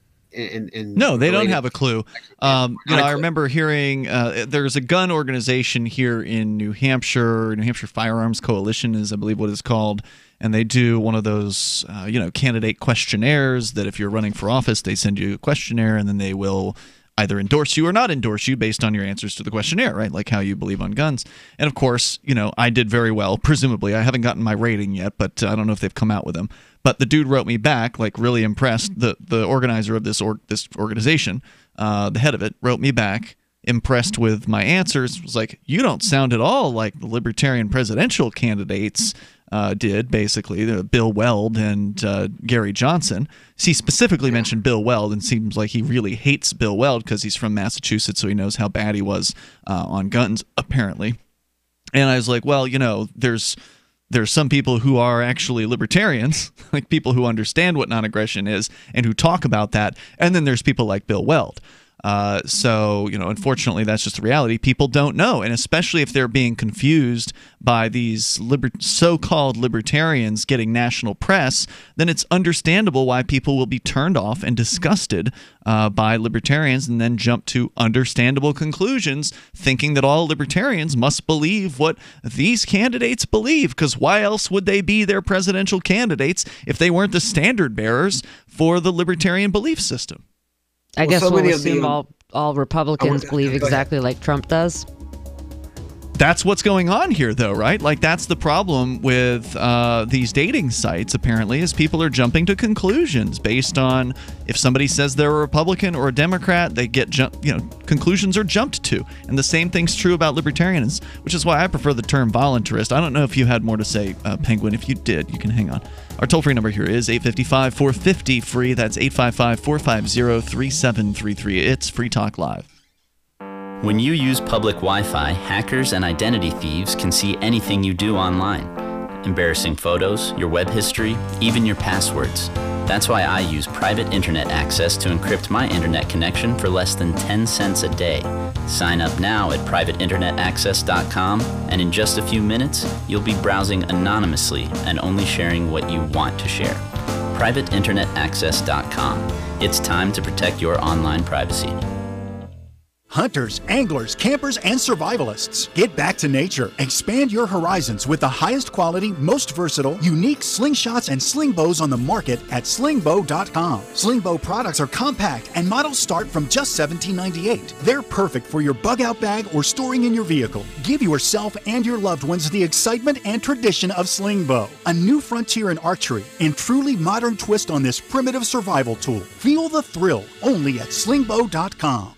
they don't have a clue. I remember hearing there's a gun organization here in New Hampshire. New Hampshire Firearms Coalition is, I believe, what it's called. And they do one of those, candidate questionnaires that if you're running for office, they send you a questionnaire, and then they will either endorse you or not endorse you based on your answers to the questionnaire, right? Like how you believe on guns. And of course, I did very well, presumably. I haven't gotten my rating yet, but I don't know if they've come out with them. But the dude wrote me back, like really impressed. The organizer of this organization, the head of it, wrote me back, impressed with my answers, was like, you don't sound at all like the libertarian presidential candidates did, basically, Bill Weld and Gary Johnson. He specifically mentioned Bill Weld, and seems like he really hates Bill Weld because he's from Massachusetts, so he knows how bad he was on guns, apparently. And I was like, well, there's some people who are actually libertarians, like people who understand what non-aggression is and who talk about that, and then there's people like Bill Weld. So, unfortunately, that's just the reality. People don't know, and especially if they're being confused by these so-called libertarians getting national press, then it's understandable why people will be turned off and disgusted by libertarians and then jump to understandable conclusions, thinking that all libertarians must believe what these candidates believe, because why else would they be their presidential candidates if they weren't the standard bearers for the libertarian belief system? I guess we'll assume all Republicans believe exactly like Trump does. That's what's going on here, though, right? Like, that's the problem with these dating sites, apparently, is people are jumping to conclusions based on if somebody says they're a Republican or a Democrat, they get conclusions are jumped to. And the same thing's true about libertarians, which is why I prefer the term voluntarist. I don't know if you had more to say, Penguin. If you did, you can hang on. Our toll-free number here is 855-450-FREE. That's 855-450-3733. It's Free Talk Live. When you use public Wi-Fi, hackers and identity thieves can see anything you do online. Embarrassing photos, your web history, even your passwords. That's why I use private internet access to encrypt my internet connection for less than 10 cents a day. Sign up now at privateinternetaccess.com, and in just a few minutes, you'll be browsing anonymously and only sharing what you want to share. privateinternetaccess.com. It's time to protect your online privacy. Hunters, anglers, campers, and survivalists. Get back to nature. Expand your horizons with the highest quality, most versatile, unique slingshots and sling bows on the market at slingbow.com. Slingbow products are compact and models start from just $17.98. They're perfect for your bug-out bag or storing in your vehicle. Give yourself and your loved ones the excitement and tradition of slingbow, a new frontier in archery and truly modern twist on this primitive survival tool. Feel the thrill only at slingbow.com.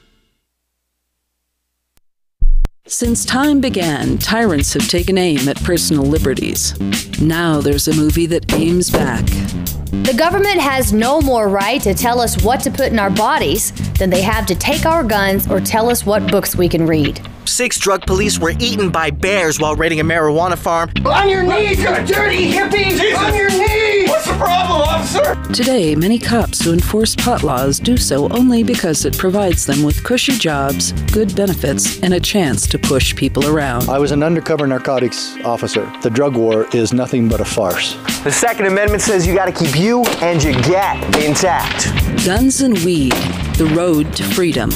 Since time began, tyrants have taken aim at personal liberties. Now there's a movie that aims back. The government has no more right to tell us what to put in our bodies than they have to take our guns or tell us what books we can read. 6 drug police were eaten by bears while raiding a marijuana farm. On your knees, you dirty hippies! Jesus. On your knees! What's the problem, officer? Today, many cops who enforce pot laws do so only because it provides them with cushy jobs, good benefits, and a chance to push people around. I was an undercover narcotics officer. The drug war is nothing but a farce. The Second Amendment says you gotta keep you and your gat intact. Guns and Weed, The Road to Freedom.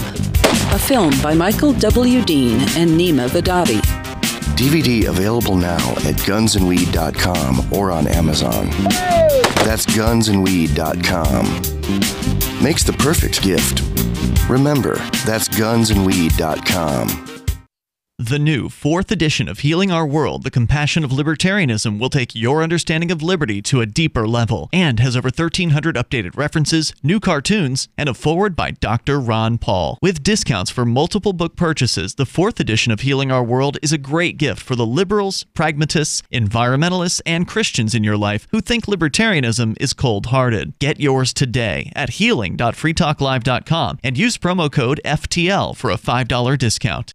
A film by Michael W. Dean and Nima Vadadi. DVD available now at gunsandweed.com or on Amazon. That's gunsandweed.com. Makes the perfect gift. Remember, that's gunsandweed.com. The new 4th edition of Healing Our World, The Compassion of Libertarianism, will take your understanding of liberty to a deeper level and has over 1,300 updated references, new cartoons, and a foreword by Dr. Ron Paul. With discounts for multiple book purchases, the 4th edition of Healing Our World is a great gift for the liberals, pragmatists, environmentalists, and Christians in your life who think libertarianism is cold-hearted. Get yours today at healing.freetalklive.com and use promo code FTL for a $5 discount.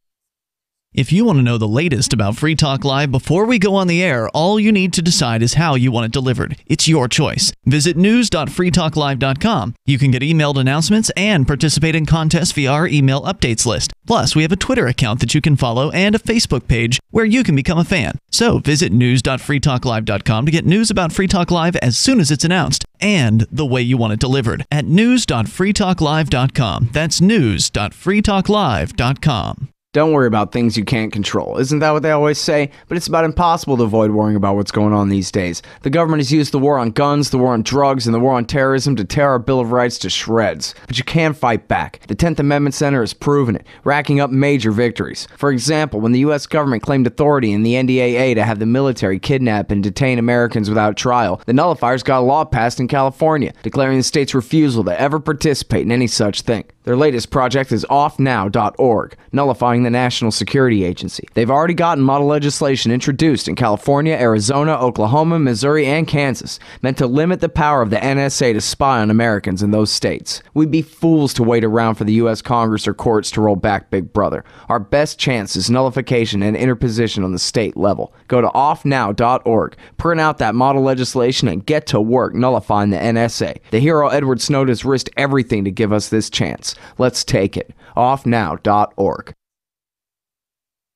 If you want to know the latest about Free Talk Live before we go on the air, all you need to decide is how you want it delivered. It's your choice. Visit news.freetalklive.com. You can get emailed announcements and participate in contests via our email updates list. Plus, we have a Twitter account that you can follow and a Facebook page where you can become a fan. So visit news.freetalklive.com to get news about Free Talk Live as soon as it's announced and the way you want it delivered at news.freetalklive.com. That's news.freetalklive.com. Don't worry about things you can't control. Isn't that what they always say? But it's about impossible to avoid worrying about what's going on these days. The government has used the war on guns, the war on drugs, and the war on terrorism to tear our Bill of Rights to shreds. But you can fight back. The 10th Amendment Center has proven it, racking up major victories. For example, when the U.S. government claimed authority in the NDAA to have the military kidnap and detain Americans without trial, the nullifiers got a law passed in California, declaring the state's refusal to ever participate in any such thing. Their latest project is offnow.org, nullifying the National Security Agency. They've already gotten model legislation introduced in California, Arizona, Oklahoma, Missouri, and Kansas, meant to limit the power of the NSA to spy on Americans in those states. We'd be fools to wait around for the U.S. Congress or courts to roll back Big Brother. Our best chance is nullification and interposition on the state level. Go to offnow.org, print out that model legislation, and get to work nullifying the NSA. The hero Edward Snowden has risked everything to give us this chance. Let's take it. Offnow.org.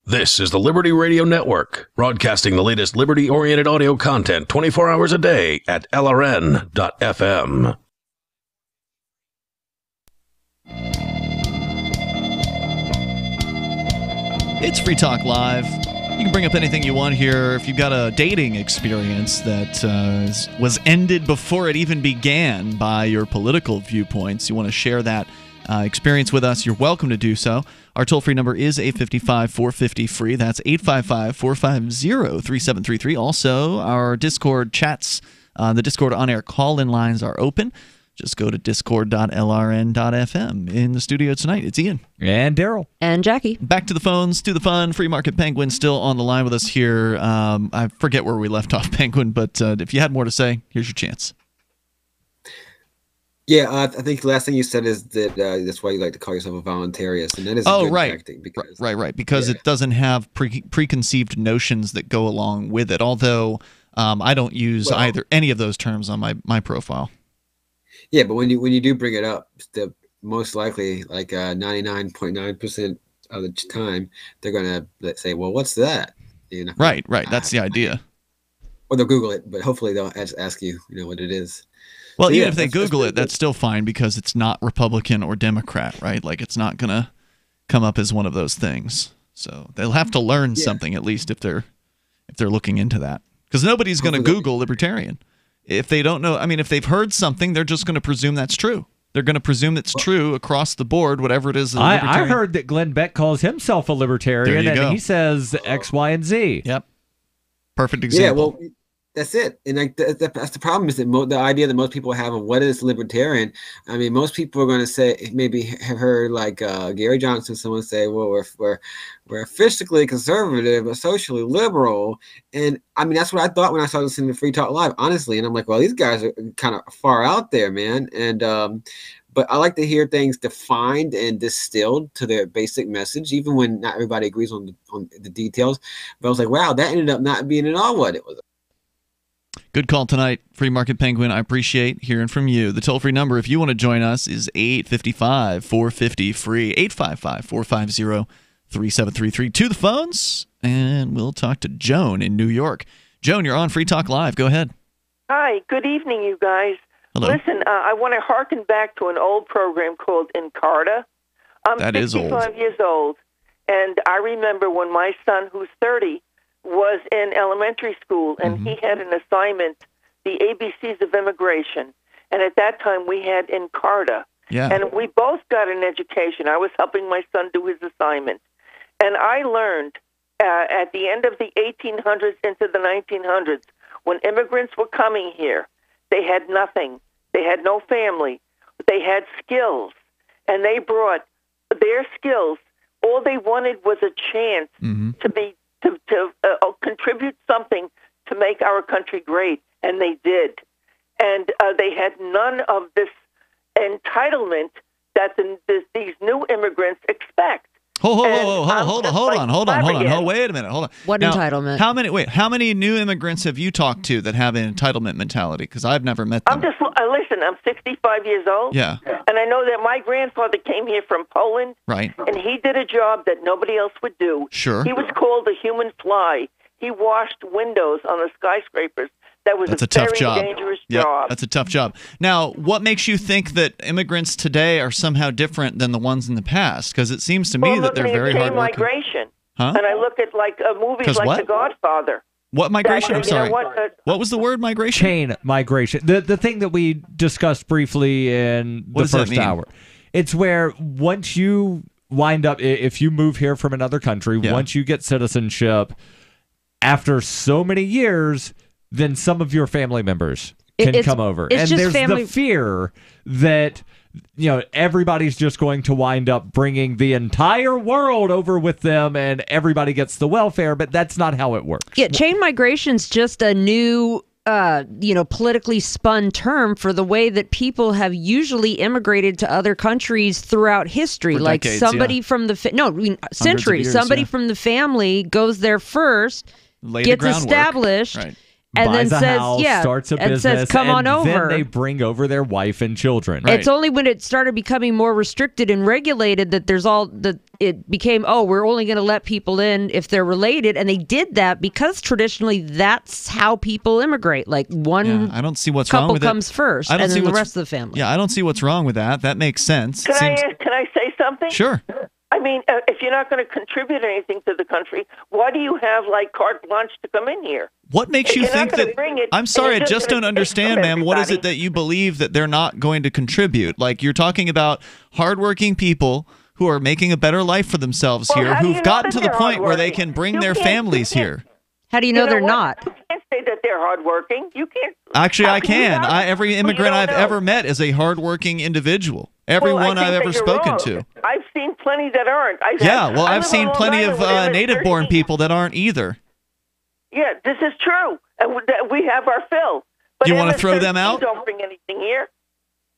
This is the Liberty Radio Network, broadcasting the latest liberty-oriented audio content 24 hours a day at LRN.FM. It's Free Talk Live. You can bring up anything you want here. If you've got a dating experience that was ended before it even began by your political viewpoints, you want to share that experience with us, you're welcome to do so. Our toll-free number is 855-450-FREE. That's 855-450-3733. Also, our Discord chats, the Discord on-air call-in lines are open. Just go to discord.lrn.fm. In the studio tonight, it's Ian. And Darryl. And Jackie. Back to the phones, to the fun. Free Market Penguin still on the line with us here. I forget where we left off, Penguin, but if you had more to say, here's your chance. Yeah, I think the last thing you said is that that's why you like to call yourself a voluntarist, and that is a good tactic. Because, right, because it doesn't have preconceived notions that go along with it, although I don't use any of those terms on my profile. Yeah, but when you do bring it up, the most likely, like 99.9% of the time, they're going to say, well, what's that? You know? Right, that's the idea. Or they'll Google it, but hopefully they'll ask you, what it is. Well, even if they Google it, that's still fine because it's not Republican or Democrat, right? Like it's not going to come up as one of those things. So they'll have to learn something at least if they're looking into that. Because nobody's going to Google libertarian. If they don't know, if they've heard something, they're just going to presume that's true. They're going to presume it's true across the board, whatever it is. I heard that Glenn Beck calls himself a libertarian, and he says X, Y, and Z. Yep. Perfect example. Yeah, well, that's it. And that's the problem is that the idea that most people have of what is libertarian. Most people are going to say, maybe have heard like Gary Johnson, someone say, well, we're fiscally conservative, but socially liberal. And that's what I thought when I started listening to Free Talk Live, honestly. And I'm like, well, these guys are kind of far out there, man. And but I like to hear things defined and distilled to their basic message, even when not everybody agrees on the details. But I was like, wow, that ended up not being at all what it was. Good call tonight, Free Market Penguin. I appreciate hearing from you. The toll-free number, if you want to join us, is 855-450-FREE, 855-450-3733. To the phones, and we'll talk to Joan in New York. Joan, you're on Free Talk Live. Go ahead. Hi. Good evening, you guys. Hello. Listen, I want to hearken back to an old program called Encarta. I'm 65 years old, and I remember when my son, who's 30, was in elementary school, and he had an assignment, the ABCs of Immigration. And at that time, we had Encarta. Yeah. And we both got an education. I was helping my son do his assignment. And I learned at the end of the 1800s into the 1900s, when immigrants were coming here, they had nothing. They had no family. They had skills. And they brought their skills. All they wanted was a chance to contribute something to make our country great, and they did. And they had none of this entitlement that these new immigrants expect. Hold on. Wait a minute. Hold on. What entitlement? How many new immigrants have you talked to that have an entitlement mentality? Because I've never met them. Listen, I'm 65 years old. Yeah. And I know that my grandfather came here from Poland. Right. And he did a job that nobody else would do. Sure. He was called the human fly. He washed windows on the skyscrapers. That was a tough very job. dangerous Yep, job. that's a tough job. Now, what makes you think that immigrants today are somehow different than the ones in the past? Because it seems to me that they're very hardworking. Migration. Huh? And I look at movies like what? The Godfather. What migration? I'm sorry. What was the word migration? Chain migration. The thing that we discussed briefly in the first hour. It's where once you wind up, if you move here from another country, once you get citizenship, after so many years, then some of your family members can come over. And there's the fear that everybody's just going to wind up bringing the entire world over with them and everybody gets the welfare, but that's not how it works. Yeah, chain migration's just a new politically spun term for the way that people have usually immigrated to other countries throughout history. For like decades, somebody yeah. from the centuries. Years, somebody yeah. from the family goes there first, Lay the gets groundwork. established, Right. and Buys then a says, house, yeah, starts a and business, says, come on and over. then they bring over their wife and children. Right. It's only when it started becoming more restricted and regulated that it became, we're only going to let people in if they're related. And they did that because traditionally that's how people immigrate. Like one I don't see what's wrong couple with comes it. first, I don't and see then the what's- rest of the family. Yeah, I don't see what's wrong with that. That makes sense. Can I say something? Sure. I mean, if you're not going to contribute anything to the country, why do you have carte blanche to come in here? What makes If you you're not think gonna that? bring it, I'm sorry, I and you're just gonna don't take understand, from ma'am. What is it everybody. that you believe that they're not going to contribute? Like you're talking about hardworking people who are making a better life for themselves Well, here, how do you who've know gotten that to the they're point where they hardworking? can bring You their can't- families here. How do you know they're what? not? You can't say that they're hardworking. You can't. Actually, How I you can. know? Every immigrant don't I've know. ever met is a hardworking individual. Well, Everyone I I've think ever that you're spoken wrong. to. I've seen plenty that aren't. I've seen plenty of native-born people that aren't either. Yeah, this is true, and we have our fill. But You wanna MS-13 throw them out? Don't bring anything here.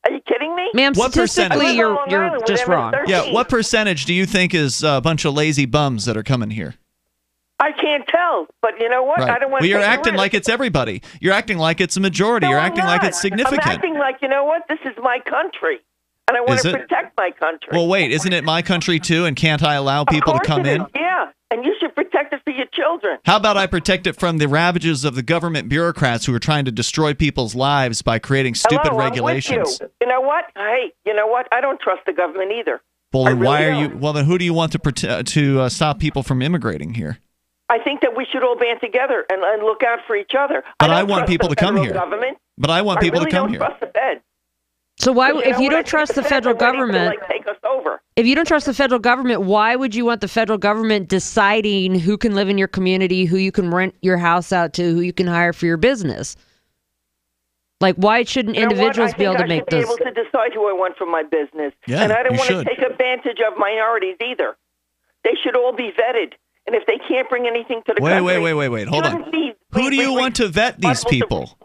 Are you kidding me? Ma'am, What statistically, percentage? you're just wrong. Yeah, what percentage do you think is a bunch of lazy bums that are coming here? I can't tell, but you know what? Right. I don't want Well, to you're take a acting risk. like it's everybody. You're acting like it's a majority. No, You're I'm acting like not. it's significant. I'm acting like, you know what? This is my country, and I want Is to it? protect my country. Well, wait, isn't it my country too? And can't I allow people to Of course come it in? is, yeah, and you should protect it for your children. How about I protect it from the ravages of the government bureaucrats who are trying to destroy people's lives by creating stupid Hello, regulations? I'm with you. You know what? Hey, you know what? I don't trust the government either. Well, then why are really you? Well, then who do you want to stop people from immigrating here? I think that we should all band together and look out for each other. But I don't want trust people the to come federal here. Government. But I want people really to come don't here. Trust the Fed. So why, But if you know don't what? trust the Feds federal are ready to, government, take us over. if you don't trust the federal government, why would you want the federal government deciding who can live in your community, who you can rent your house out to, who you can hire for your business? Like, why shouldn't You know what? individuals I be able think to make I those? should be able to decide who I want for my business. Yeah, and I don't you want to should. take advantage of minorities either. They should all be vetted. And if they can't bring anything to the country... Wait. Hold on. Who do you want to vet these people?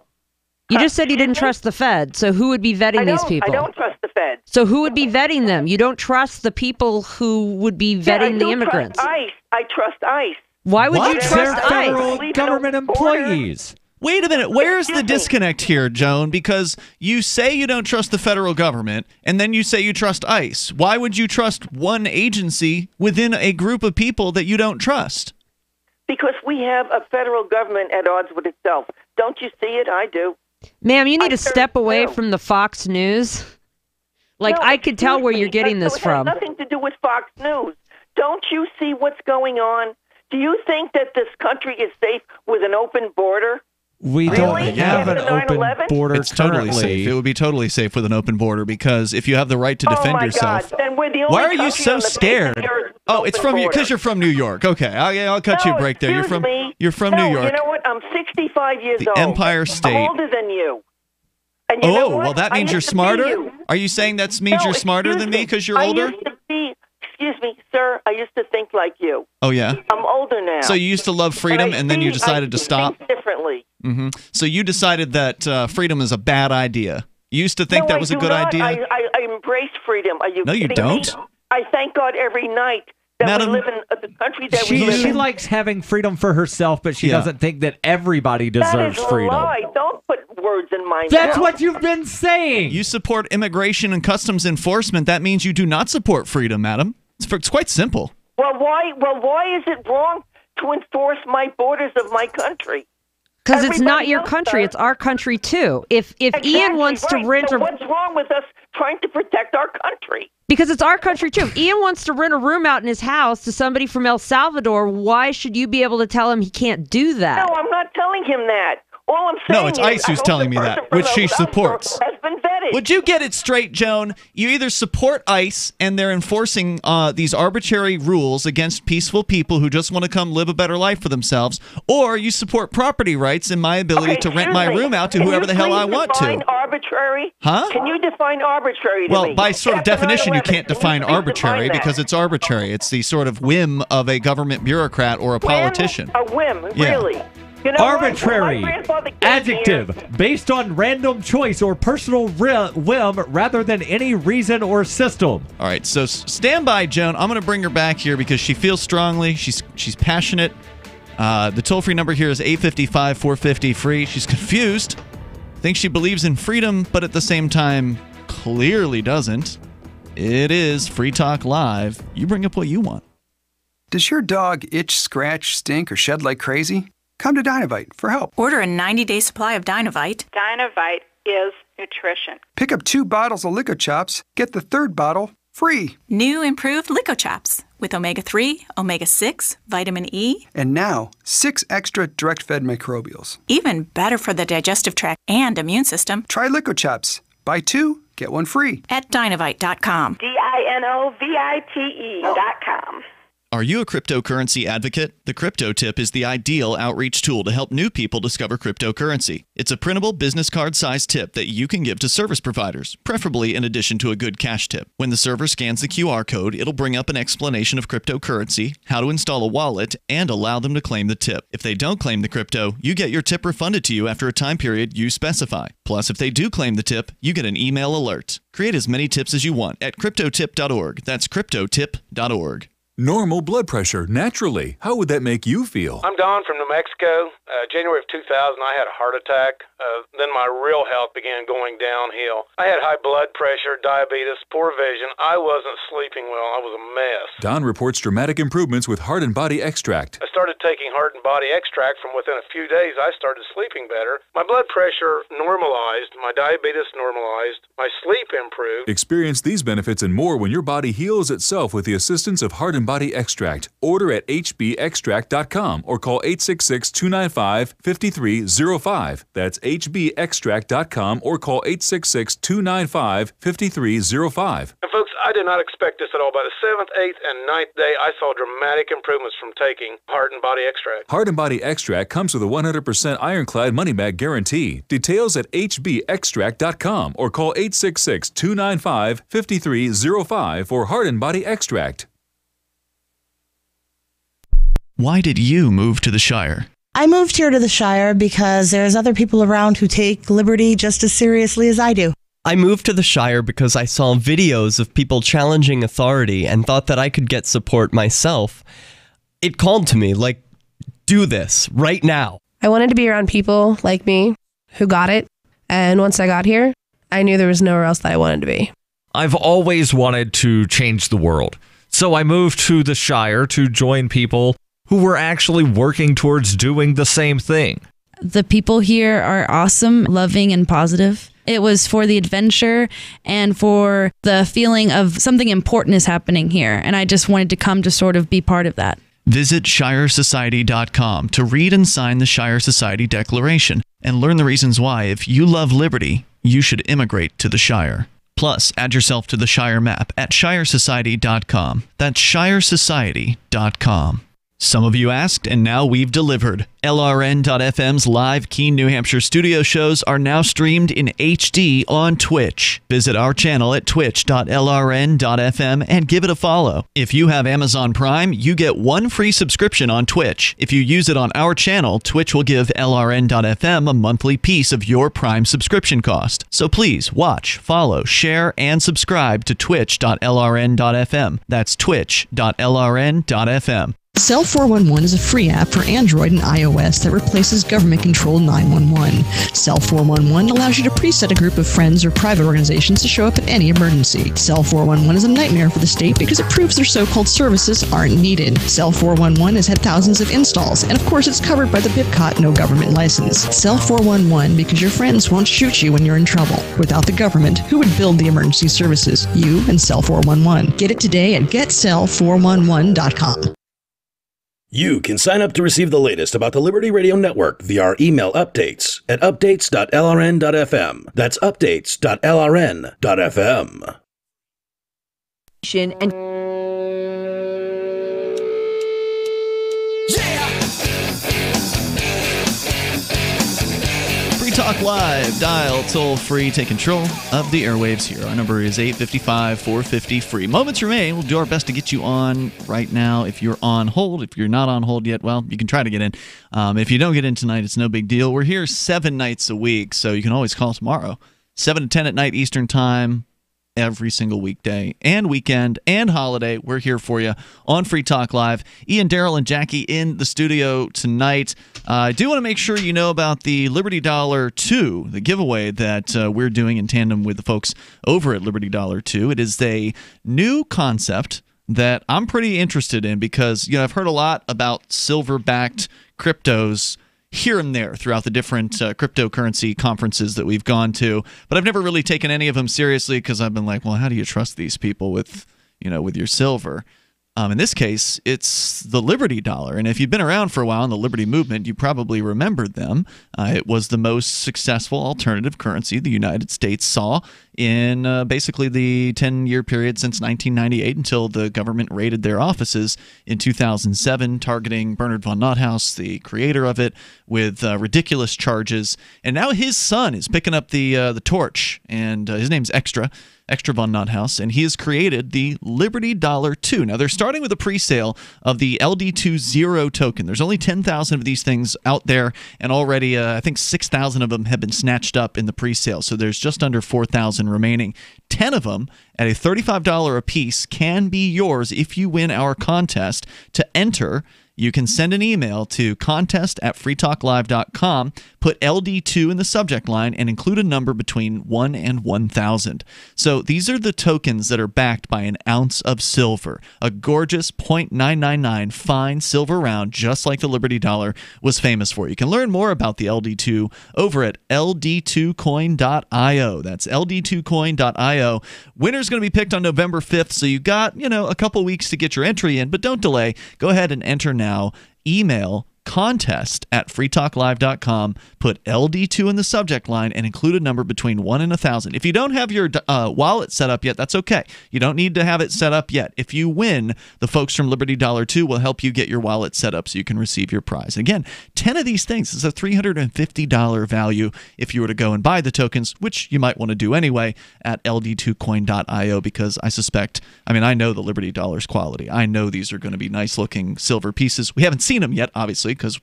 You just said you didn't trust the Fed, so who would be vetting these people? I don't trust the Fed. So who would be vetting them? You don't trust the people who would be vetting the immigrants. ICE. I trust ICE. Why would you They're trust federal ICE? government employees. Wait a minute. Where's the disconnect here, Joan? Because you say you don't trust the federal government, and then you say you trust ICE. Why would you trust one agency within a group of people that you don't trust? Because we have a federal government at odds with itself. Don't you see it? I do. Ma'am, you need to sure step away do. from the Fox News. Like, No, I could tell excuse where me. you're getting this It from. has nothing to do with Fox News. Don't you see what's going on? Do you think that this country is safe with an open border? We Really? don't have an After open 9/11? border It's totally currently. safe. It would be totally safe with an open border because if you have the right to defend oh my yourself. God. Then we're the only Why are you country so on the face of scared? the earth with Oh, it's open from you border. because you're from New York. Okay, I'll cut you a break there. You're excuse from me. you're from No, New York. You know what? I'm 65 years The old. Empire State. I'm older than you. And you know Oh, what? well, that I means you're used to be smarter? you. Are you saying that means No, you're smarter excuse than me me. because you're older? I used to be, excuse me, sir, I used to think like you. Oh, yeah? I'm older now. So you used to love freedom But I and then you see- decided to I see stop? things differently. Hmm. So you decided that freedom is a bad idea. You used to think No, that I was a do good not. idea? I embrace freedom. Are you No, you kidding me? don't. I thank God every night that Madam, we live in the country that we She live in. likes having freedom for herself, but she Yeah. doesn't think that everybody That deserves is a freedom. lie. Don't put words in my That's mouth. what you've been saying. You support immigration and customs enforcement. That means you do not support freedom, madam. It's quite simple. Well, why is it wrong to enforce my borders of my country? Because it's not Everybody your else country; does. it's our country too. If Exactly Ian wants right. to rent so a, what's wrong with us trying to protect our country? because it's our country too. If Ian wants to rent a room out in his house to somebody from El Salvador, why should you be able to tell him he can't do that? No, I'm not telling him that. All I'm saying No, it's is, ICE who's telling me that, which she supports. Has been vetted. Would you get it straight, Joan? You either support ICE and they're enforcing these arbitrary rules against peaceful people who just want to come live a better life for themselves, or you support property rights and my ability to rent my room out to whoever the hell I want to. Arbitrary? Huh? Can you define arbitrary to Well, me? by sort of definition, you can't define arbitrary define because it's arbitrary. It's the sort of whim of a government buratocrat or a politician. A whim, Yeah. really. You know, Arbitrary. my grandfather came Adjective. here- Based on random choice or personal whim rather than any reason or system. All right, so stand by, Joan. I'm going to bring her back here because she feels strongly. She's passionate. The toll-free number here is 855-450-FREE. She's confused. Thinks she believes in freedom, but at the same time, clearly doesn't. It is Free Talk Live. You bring up what you want. Does your dog itch, scratch, stink, or shed like crazy? Come to Dynavite for help. Order a 90-day supply of Dynavite. Dynavite is nutrition. Pick up 2 bottles of Lico Chops, get the 3rd bottle free. New improved Lico Chops with omega-3, omega-6, vitamin E. And now, 6 extra direct-fed microbials. Even better for the digestive tract and immune system. Try Lico Chops. Buy 2, get 1 free. At Dynavite.com. DINOVITE.com. Are you a cryptocurrency advocate? The Crypto Tip is the ideal outreach tool to help new people discover cryptocurrency. It's a printable business card-sized tip that you can give to service providers, preferably in addition to a good cash tip. When the server scans the QR code, it'll bring up an explanation of cryptocurrency, how to install a wallet, and allow them to claim the tip. If they don't claim the crypto, you get your tip refunded to you after a time period you specify. Plus, if they do claim the tip, you get an email alert. Create as many tips as you want at cryptotip.org. That's cryptotip.org. Normal blood pressure, naturally. How would that make you feel? I'm Don from New Mexico. January of 2000, I had a heart attack. Then my real health began going downhill. I had high blood pressure, diabetes, poor vision. I wasn't sleeping well. I was a mess. Don reports dramatic improvements with Heart and Body Extract. I started taking Heart and Body Extract. From within a few days, I started sleeping better. My blood pressure normalized. My diabetes normalized. My sleep improved. Experience these benefits and more when your body heals itself with the assistance of Heart and Body Extract. Order at hbextract.com or call 866-295-5305. That's hbextract.com or call 866-295-5305. And folks, I did not expect this at all. By the 7th, 8th, and 9th day, I saw dramatic improvements from taking Heart and Body Extract. Heart and Body Extract comes with a 100% ironclad money-back guarantee. Details at hbextract.com or call 866-295-5305 for Heart and Body Extract. Why did you move to the Shire? I moved here to the Shire because there's other people around who take liberty just as seriously as I do. I moved to the Shire because I saw videos of people challenging authority and thought that I could get support myself. It called to me, like, do this right now. I wanted to be around people like me who got it, and once I got here, I knew there was nowhere else that I wanted to be. I've always wanted to change the world, so I moved to the Shire to join people who were actually working towards doing the same thing. The people here are awesome, loving, and positive. It was for the adventure and for the feeling of something important is happening here, and I just wanted to come to sort of be part of that. Visit ShireSociety.com to read and sign the Shire Society Declaration and learn the reasons why, if you love liberty, you should immigrate to the Shire. Plus, add yourself to the Shire map at ShireSociety.com. That's ShireSociety.com. Some of you asked, and now we've delivered. LRN.FM's live Keene, New Hampshire studio shows are now streamed in HD on Twitch. Visit our channel at twitch.lrn.fm and give it a follow. If you have Amazon Prime, you get 1 free subscription on Twitch. If you use it on our channel, Twitch will give LRN.FM a monthly piece of your Prime subscription cost. So please watch, follow, share, and subscribe to twitch.lrn.fm. That's twitch.lrn.fm. Cell 411 is a free app for Android and iOS that replaces government-controlled 911. Cell 411 allows you to preset a group of friends or private organizations to show up in any emergency. Cell 411 is a nightmare for the state because it proves their so-called services aren't needed. Cell 411 has had thousands of installs, and of course it's covered by the BIPCOT no government license. Cell 411 because your friends won't shoot you when you're in trouble. Without the government, who would build the emergency services? You and Cell 411. Get it today at getcell411.com. You can sign up to receive the latest about the Liberty Radio Network via our email updates at updates.lrn.fm. That's updates.lrn.fm. And Free Talk Live, dial toll free, take control of the airwaves here. Our number is 855-450-FREE. Moments remain. We'll do our best to get you on right now. If you're on hold, if you're not on hold yet, well, you can try to get in. If you don't get in tonight, it's no big deal. We're here 7 nights a week, so you can always call tomorrow. 7 to 10 at night Eastern Time. Every single weekday and weekend and holiday, we're here for you on Free Talk Live. Ian, Darryl, and Jackie in the studio tonight. I do want to make sure you know about the Liberty Dollar 2, the giveaway that we're doing in tandem with the folks over at Liberty Dollar 2. It is a new concept that I'm pretty interested in because, I've heard a lot about silver-backed cryptos here and there throughout the different cryptocurrency conferences that we've gone to, but I've never really taken any of them seriously because I've been like, well, how do you trust these people with your silver? In this case, it's the Liberty Dollar, and if you've been around for a while in the Liberty movement, you probably remembered them. It was the most successful alternative currency the United States saw in basically the 10-year period since 1998 until the government raided their offices in 2007, targeting Bernard von Nothaus, the creator of it, with ridiculous charges. And now his son is picking up the torch, and his name's Extra von Nothaus, and he has created the Liberty Dollar 2. Now, they're starting with a pre-sale of the LD20 token. There's only 10,000 of these things out there, and already I think 6,000 of them have been snatched up in the pre-sale, so there's just under 4,000 remaining. 10 of them at a $35 a piece can be yours if you win our contest. To enter, you can send an email to contest@freetalklive.com, put LD2 in the subject line, and include a number between 1 and 1,000. So these are the tokens that are backed by an ounce of silver, a gorgeous .999 fine silver round, just like the Liberty Dollar was famous for. You can learn more about the LD2 over at ld2coin.io. That's ld2coin.io. Winner's going to be picked on November 5th, so you got, a couple weeks to get your entry in, but don't delay. Go ahead and enter now. Email contest@freetalklive.com, put LD2 in the subject line, and include a number between 1 and 1,000. If you don't have your wallet set up yet, that's okay. You don't need to have it set up yet. If you win, the folks from Liberty Dollar 2 will help you get your wallet set up so you can receive your prize. And again, 10 of these things is a $350 value if you were to go and buy the tokens, which you might want to do anyway at ld2coin.io, because I know the Liberty Dollar's quality. I know these are going to be nice looking silver pieces. We haven't seen them yet, obviously, because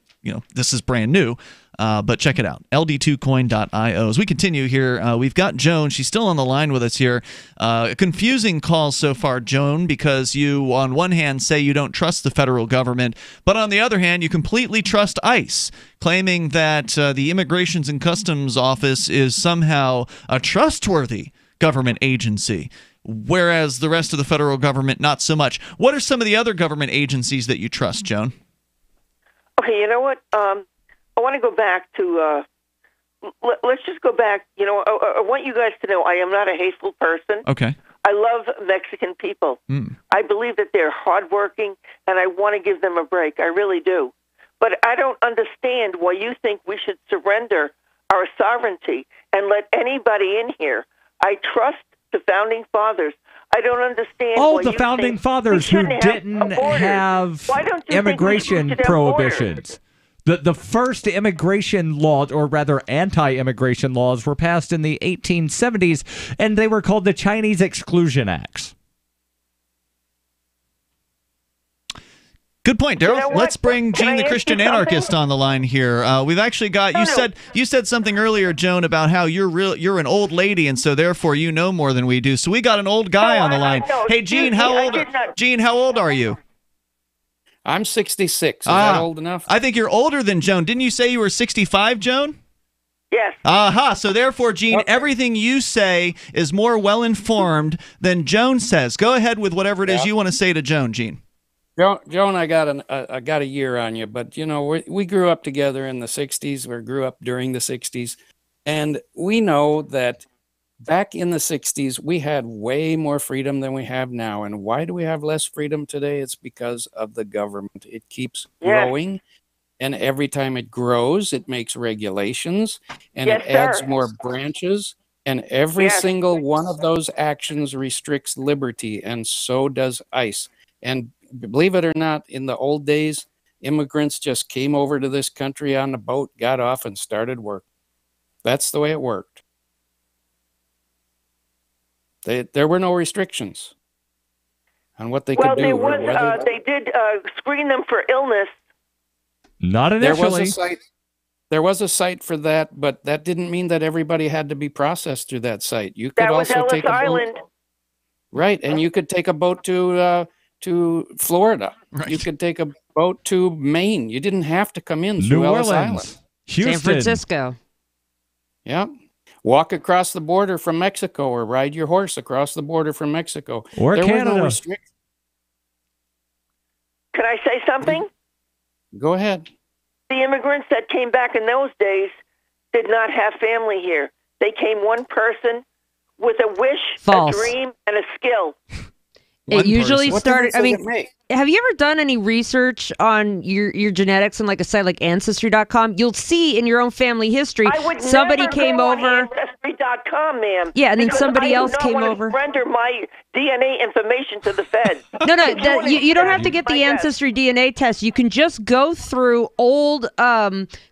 this is brand new, but check it out, ld2coin.io. As we continue here, we've got Joan. She's still on the line with us here. A confusing call so far, Joan, because you on one hand say you don't trust the federal government, but on the other hand you completely trust ICE, claiming that the Immigrations and Customs Office is somehow a trustworthy government agency, whereas the rest of the federal government not so much. What are some of the other government agencies that you trust, Joan? Okay, you know what? I want to go back to, let's just go back. I want you guys to know I am not a hateful person. Okay. I love Mexican people. I believe that they're hardworking, and I want to give them a break. I really do. But I don't understand why you think we should surrender our sovereignty and let anybody in here. I trust the Founding Fathers. I don't understand. All the Founding Fathers who didn't have immigration prohibitions. The first immigration laws, or rather anti-immigration laws, were passed in the 1870s, and they were called the Chinese Exclusion Acts. Good point, Darryl. Let's bring Gene the Christian Anarchist on the line here. We've actually got you said something earlier, Joan, about how you're an old lady and so therefore you know more than we do. So we got an old guy on the line. Hey, Gene, how old are you? I'm 66. Is that old enough? I think you're older than Joan. Didn't you say you were 65, Joan? Yes. Aha. So therefore, Gene, everything you say is more well-informed than Joan says. Go ahead with whatever it is you want to say to Joan, Gene. Joan, I got a year on you, but we grew up together in the 60s. We grew up during the 60s, and we know that back in the 60s, we had way more freedom than we have now. And why do we have less freedom today? It's because of the government. It keeps growing. And every time it grows, it makes regulations and it adds more branches. And every single one of those actions restricts liberty. And so does ICE. And believe it or not, in the old days, immigrants just came over to this country on a boat, got off, and started work. That's the way it worked. There were no restrictions on what they could do. They did screen them for illness. Not initially. There was a site for that, but that didn't mean that everybody had to be processed through that site. You could also take a boat, right? And you could take a boat to Florida. Right. You could take a boat to Maine. You didn't have to come in through Ellis Island. San Francisco. Yeah. Walk across the border from Mexico, or ride your horse across the border from Mexico. Or there Canada. Were no restrictions. Can I say something? Go ahead. The immigrants that came back in those days did not have family here. They came one person with a wish, a dream, and a skill. It usually started. I mean, have you ever done any research on your genetics on like a site like Ancestry.com? You'll see in your own family history somebody came over. Ancestry.com, ma'am. Yeah, and then somebody else came over. Render my DNA information to the feds. No, you don't have to get the Ancestry DNA test. You can just go through old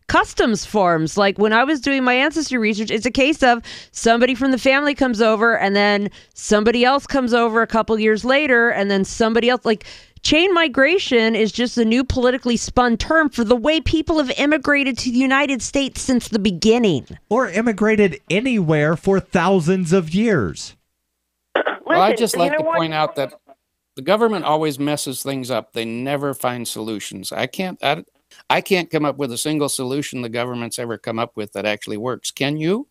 customs forms. Like when I was doing my ancestry research, it's a case of somebody from the family comes over and then somebody else comes over a couple years later and then somebody else. Like chain migration is just a new politically spun term for the way people have immigrated to the United States since the beginning. Or immigrated anywhere for thousands of years. Well, I just like to point out that the government always messes things up. They never find solutions. I can't come up with a single solution the government's ever come up with that actually works. Can you?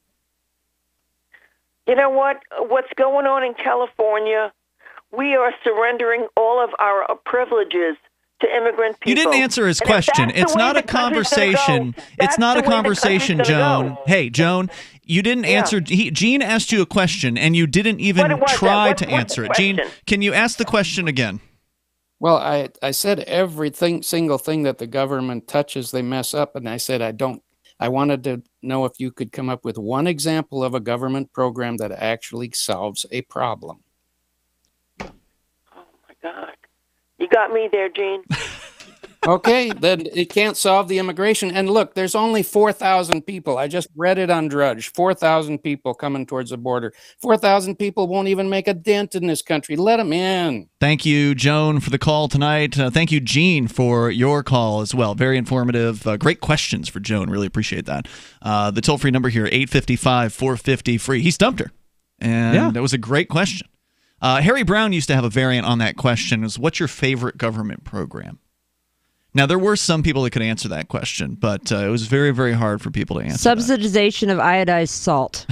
You know what? What's going on in California, we are surrendering all of our privileges to immigrant people. You didn't answer his question. It's not a conversation. It's not a conversation, Joan. Hey, Joan, you didn't answer. Gene asked you a question, and you didn't even try to answer it. Gene, can you ask the question again? Well, I said single thing that the government touches, they mess up, and I said I wanted to know if you could come up with one example of a government program that actually solves a problem. Oh my God. You got me there, Gene. Okay, then it can't solve the immigration. And look, there's only 4,000 people. I just read it on Drudge. 4,000 people coming towards the border. 4,000 people won't even make a dent in this country. Let them in. Thank you, Joan, for the call tonight. Thank you, Gene, for your call as well. Very informative. Great questions for Joan. Really appreciate that. The toll-free number here, 855-450-FREE. He stumped her. And that was a great question. Harry Brown used to have a variant on that question. It was, what's your favorite government program? Now, there were some people that could answer that question, but it was very, very hard for people to answer. Subsidization of iodized salt.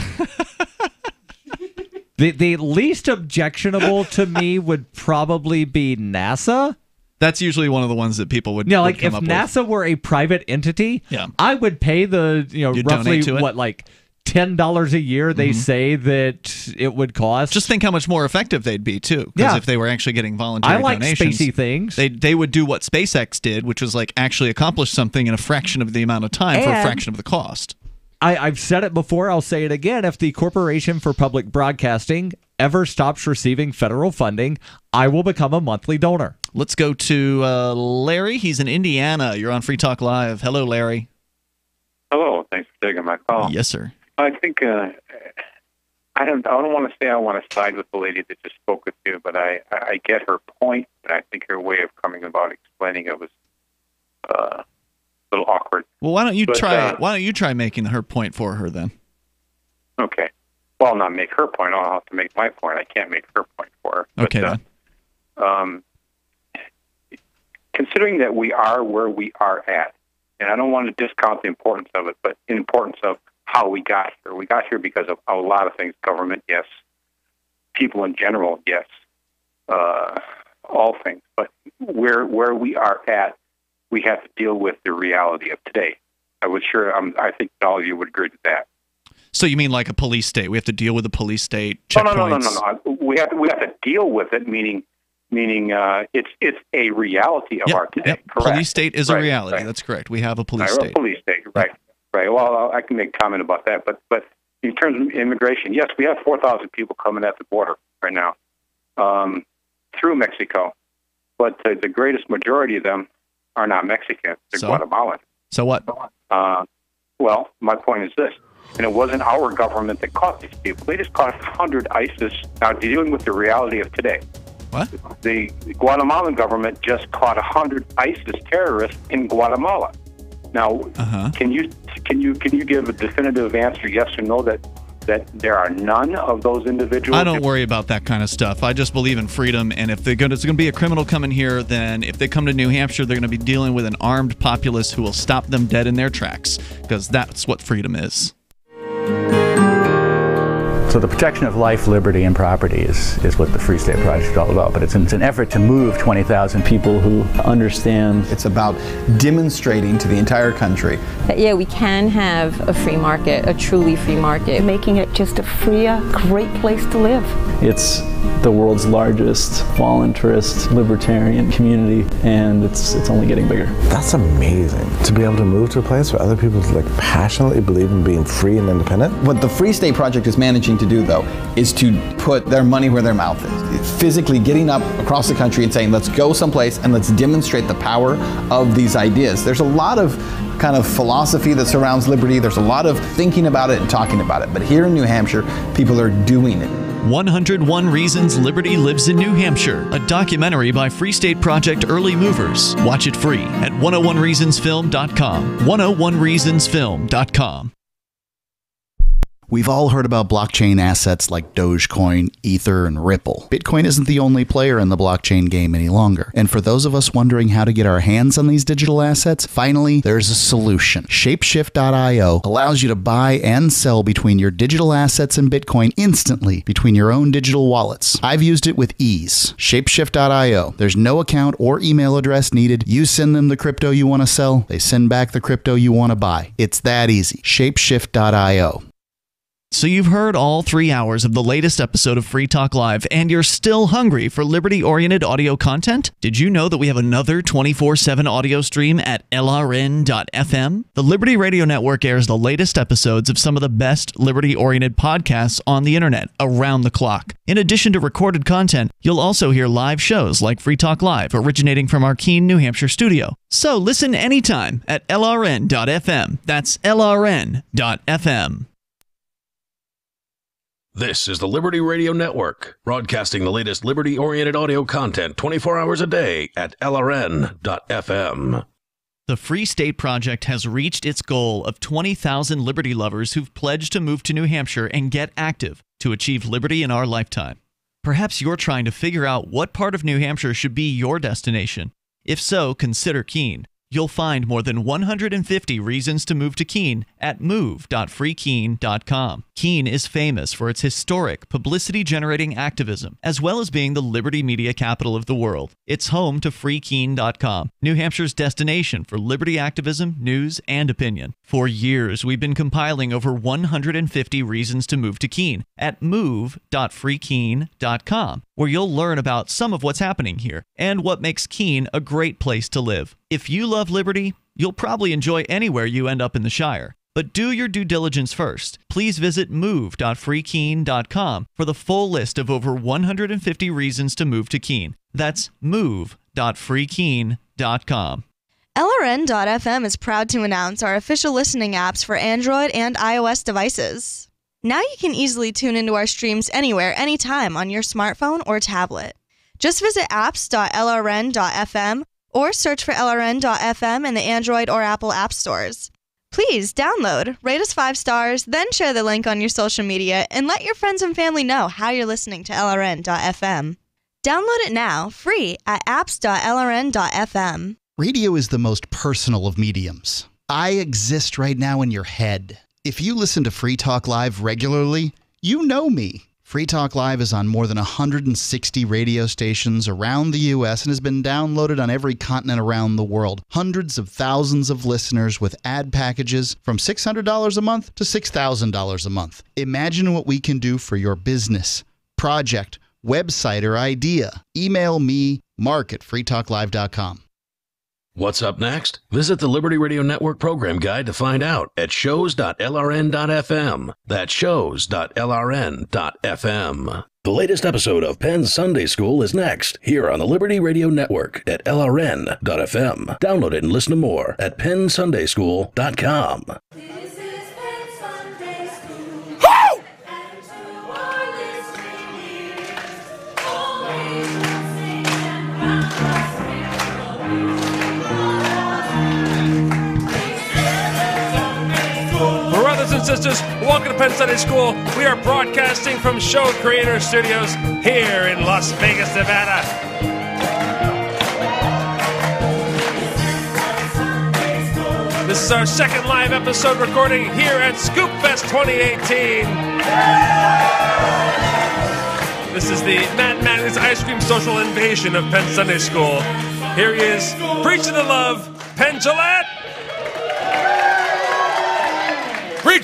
The least objectionable to me would probably be NASA. That's usually one of the ones that people would. Yeah, like if NASA were a private entity, I would pay the roughly what, like $10 a year they say that it would cost. Just think how much more effective they'd be too. Because if they were actually getting voluntary donations, spacey things. They would do what SpaceX did, which was like actually accomplish something in a fraction of the amount of time for a fraction of the cost. I've said it before, I'll say it again. If the Corporation for Public Broadcasting ever stops receiving federal funding, I will become a monthly donor. Let's go to Larry. He's in Indiana. You're on Free Talk Live. Hello, Larry. Hello. Thanks for taking my call. Yes, sir. I think I don't want to say I want to side with the lady that just spoke with you, but I get her point, and I think her way of coming about explaining it was a little awkward. Well, why don't you try making her point for her then? Okay. Well, I'll not make her point. I'll have to make my point. I can't make her point for her. Okay. Then. Considering that we are where we are at, and I don't want to discount the importance of it, but the importance of how we got here. We got here because of a lot of things. Government, yes. People in general, yes. All things. But where we are at, we have to deal with the reality of today. I think all of you would agree to that. So you mean like a police state? We have to deal with a police state, checkpoints? No. We have to deal with it, meaning it's a reality of our today. Yep. Correct. Police state is a reality. Right. That's correct. We have a police We're state. a police state, right? Right. Well, I can make comment about that, but in terms of immigration, yes, we have 4,000 people coming at the border right now through Mexico, but the greatest majority of them are not Mexican. They're Guatemalan. So what? Well, my point is this, and it wasn't our government that caught these people. They just caught 100 ISIS. Now, dealing with the reality of today. What? The Guatemalan government just caught 100 ISIS terrorists in Guatemala. Now, can you give a definitive answer, yes or no, that there are none of those individuals? I don't worry about that kind of stuff. I just believe in freedom, and if there's going to be a criminal coming here, then if they come to New Hampshire, they're going to be dealing with an armed populace who will stop them dead in their tracks, because that's what freedom is. So the protection of life, liberty, and property is what the Free State Project is all about. But it's an effort to move 20,000 people who understand. It's about demonstrating to the entire country that, yeah, we can have a free market, a truly free market. Making it just a freer, great place to live. It's the world's largest voluntarist libertarian community, and it's only getting bigger. That's amazing, to be able to move to a place where other people passionately believe in being free and independent. What the Free State Project is managing to do, though, is to put their money where their mouth is. It's physically getting up across the country and saying, let's go someplace and let's demonstrate the power of these ideas. There's a lot of kind of philosophy that surrounds liberty. There's a lot of thinking about it and talking about it. But here in New Hampshire, people are doing it. 101 Reasons Liberty Lives in New Hampshire, a documentary by Free State Project Early Movers. Watch it free at 101reasonsfilm.com. 101reasonsfilm.com. We've all heard about blockchain assets like Dogecoin, Ether, and Ripple. Bitcoin isn't the only player in the blockchain game any longer. And for those of us wondering how to get our hands on these digital assets, finally, there's a solution. Shapeshift.io allows you to buy and sell between your digital assets and Bitcoin instantly between your own digital wallets. I've used it with ease. Shapeshift.io. There's no account or email address needed. You send them the crypto you want to sell. They send back the crypto you want to buy. It's that easy. Shapeshift.io. So you've heard all 3 hours of the latest episode of Free Talk Live, and you're still hungry for liberty-oriented audio content? Did you know that we have another 24/7 audio stream at LRN.FM? The Liberty Radio Network airs the latest episodes of some of the best liberty-oriented podcasts on the internet around the clock. In addition to recorded content, you'll also hear live shows like Free Talk Live, originating from our Keene, New Hampshire studio. So listen anytime at LRN.FM. That's LRN.FM. This is the Liberty Radio Network, broadcasting the latest liberty-oriented audio content 24 hours a day at LRN.FM. The Free State Project has reached its goal of 20,000 liberty lovers who've pledged to move to New Hampshire and get active to achieve liberty in our lifetime. Perhaps you're trying to figure out what part of New Hampshire should be your destination. If so, consider Keene. You'll find more than 150 reasons to move to Keene at move.freekeene.com. Keene is famous for its historic, publicity-generating activism, as well as being the liberty media capital of the world. It's home to freekeene.com, New Hampshire's destination for liberty activism, news, and opinion. For years, we've been compiling over 150 reasons to move to Keene at move.freekeene.com, where you'll learn about some of what's happening here and what makes Keene a great place to live. If you love liberty, you'll probably enjoy anywhere you end up in the Shire. But do your due diligence first. Please visit move.freekeene.com for the full list of over 150 reasons to move to Keene. That's move.freekeene.com. LRN.FM is proud to announce our official listening apps for Android and iOS devices. Now you can easily tune into our streams anywhere, anytime on your smartphone or tablet. Just visit apps.lrn.fm or search for LRN.FM in the Android or Apple app stores. Please download, rate us 5 stars, then share the link on your social media and let your friends and family know how you're listening to LRN.FM. Download it now, free at apps.lrn.fm. Radio is the most personal of mediums. I exist right now in your head. If you listen to Free Talk Live regularly, you know me. Free Talk Live is on more than 160 radio stations around the U.S. and has been downloaded on every continent around the world. Hundreds of thousands of listeners with ad packages from $600 a month to $6,000 a month. Imagine what we can do for your business, project, website, or idea. Email me, mark@freetalklive.com. What's up next? Visit the Liberty Radio Network program guide to find out at shows.lrn.fm. That's shows.lrn.fm. The latest episode of Penn Sunday School is next, here on the Liberty Radio Network at lrn.fm. Download it and listen to more at pennsundayschool.com. Brothers and sisters, welcome to Penn Sunday School. We are broadcasting from Show Creator Studios here in Las Vegas, Nevada. This is our second live episode recording here at Scoop Fest 2018. This is the Matt Madden's Ice Cream Social Invasion of Penn Sunday School. Here he is, preaching the love, Penn Gillette. Preach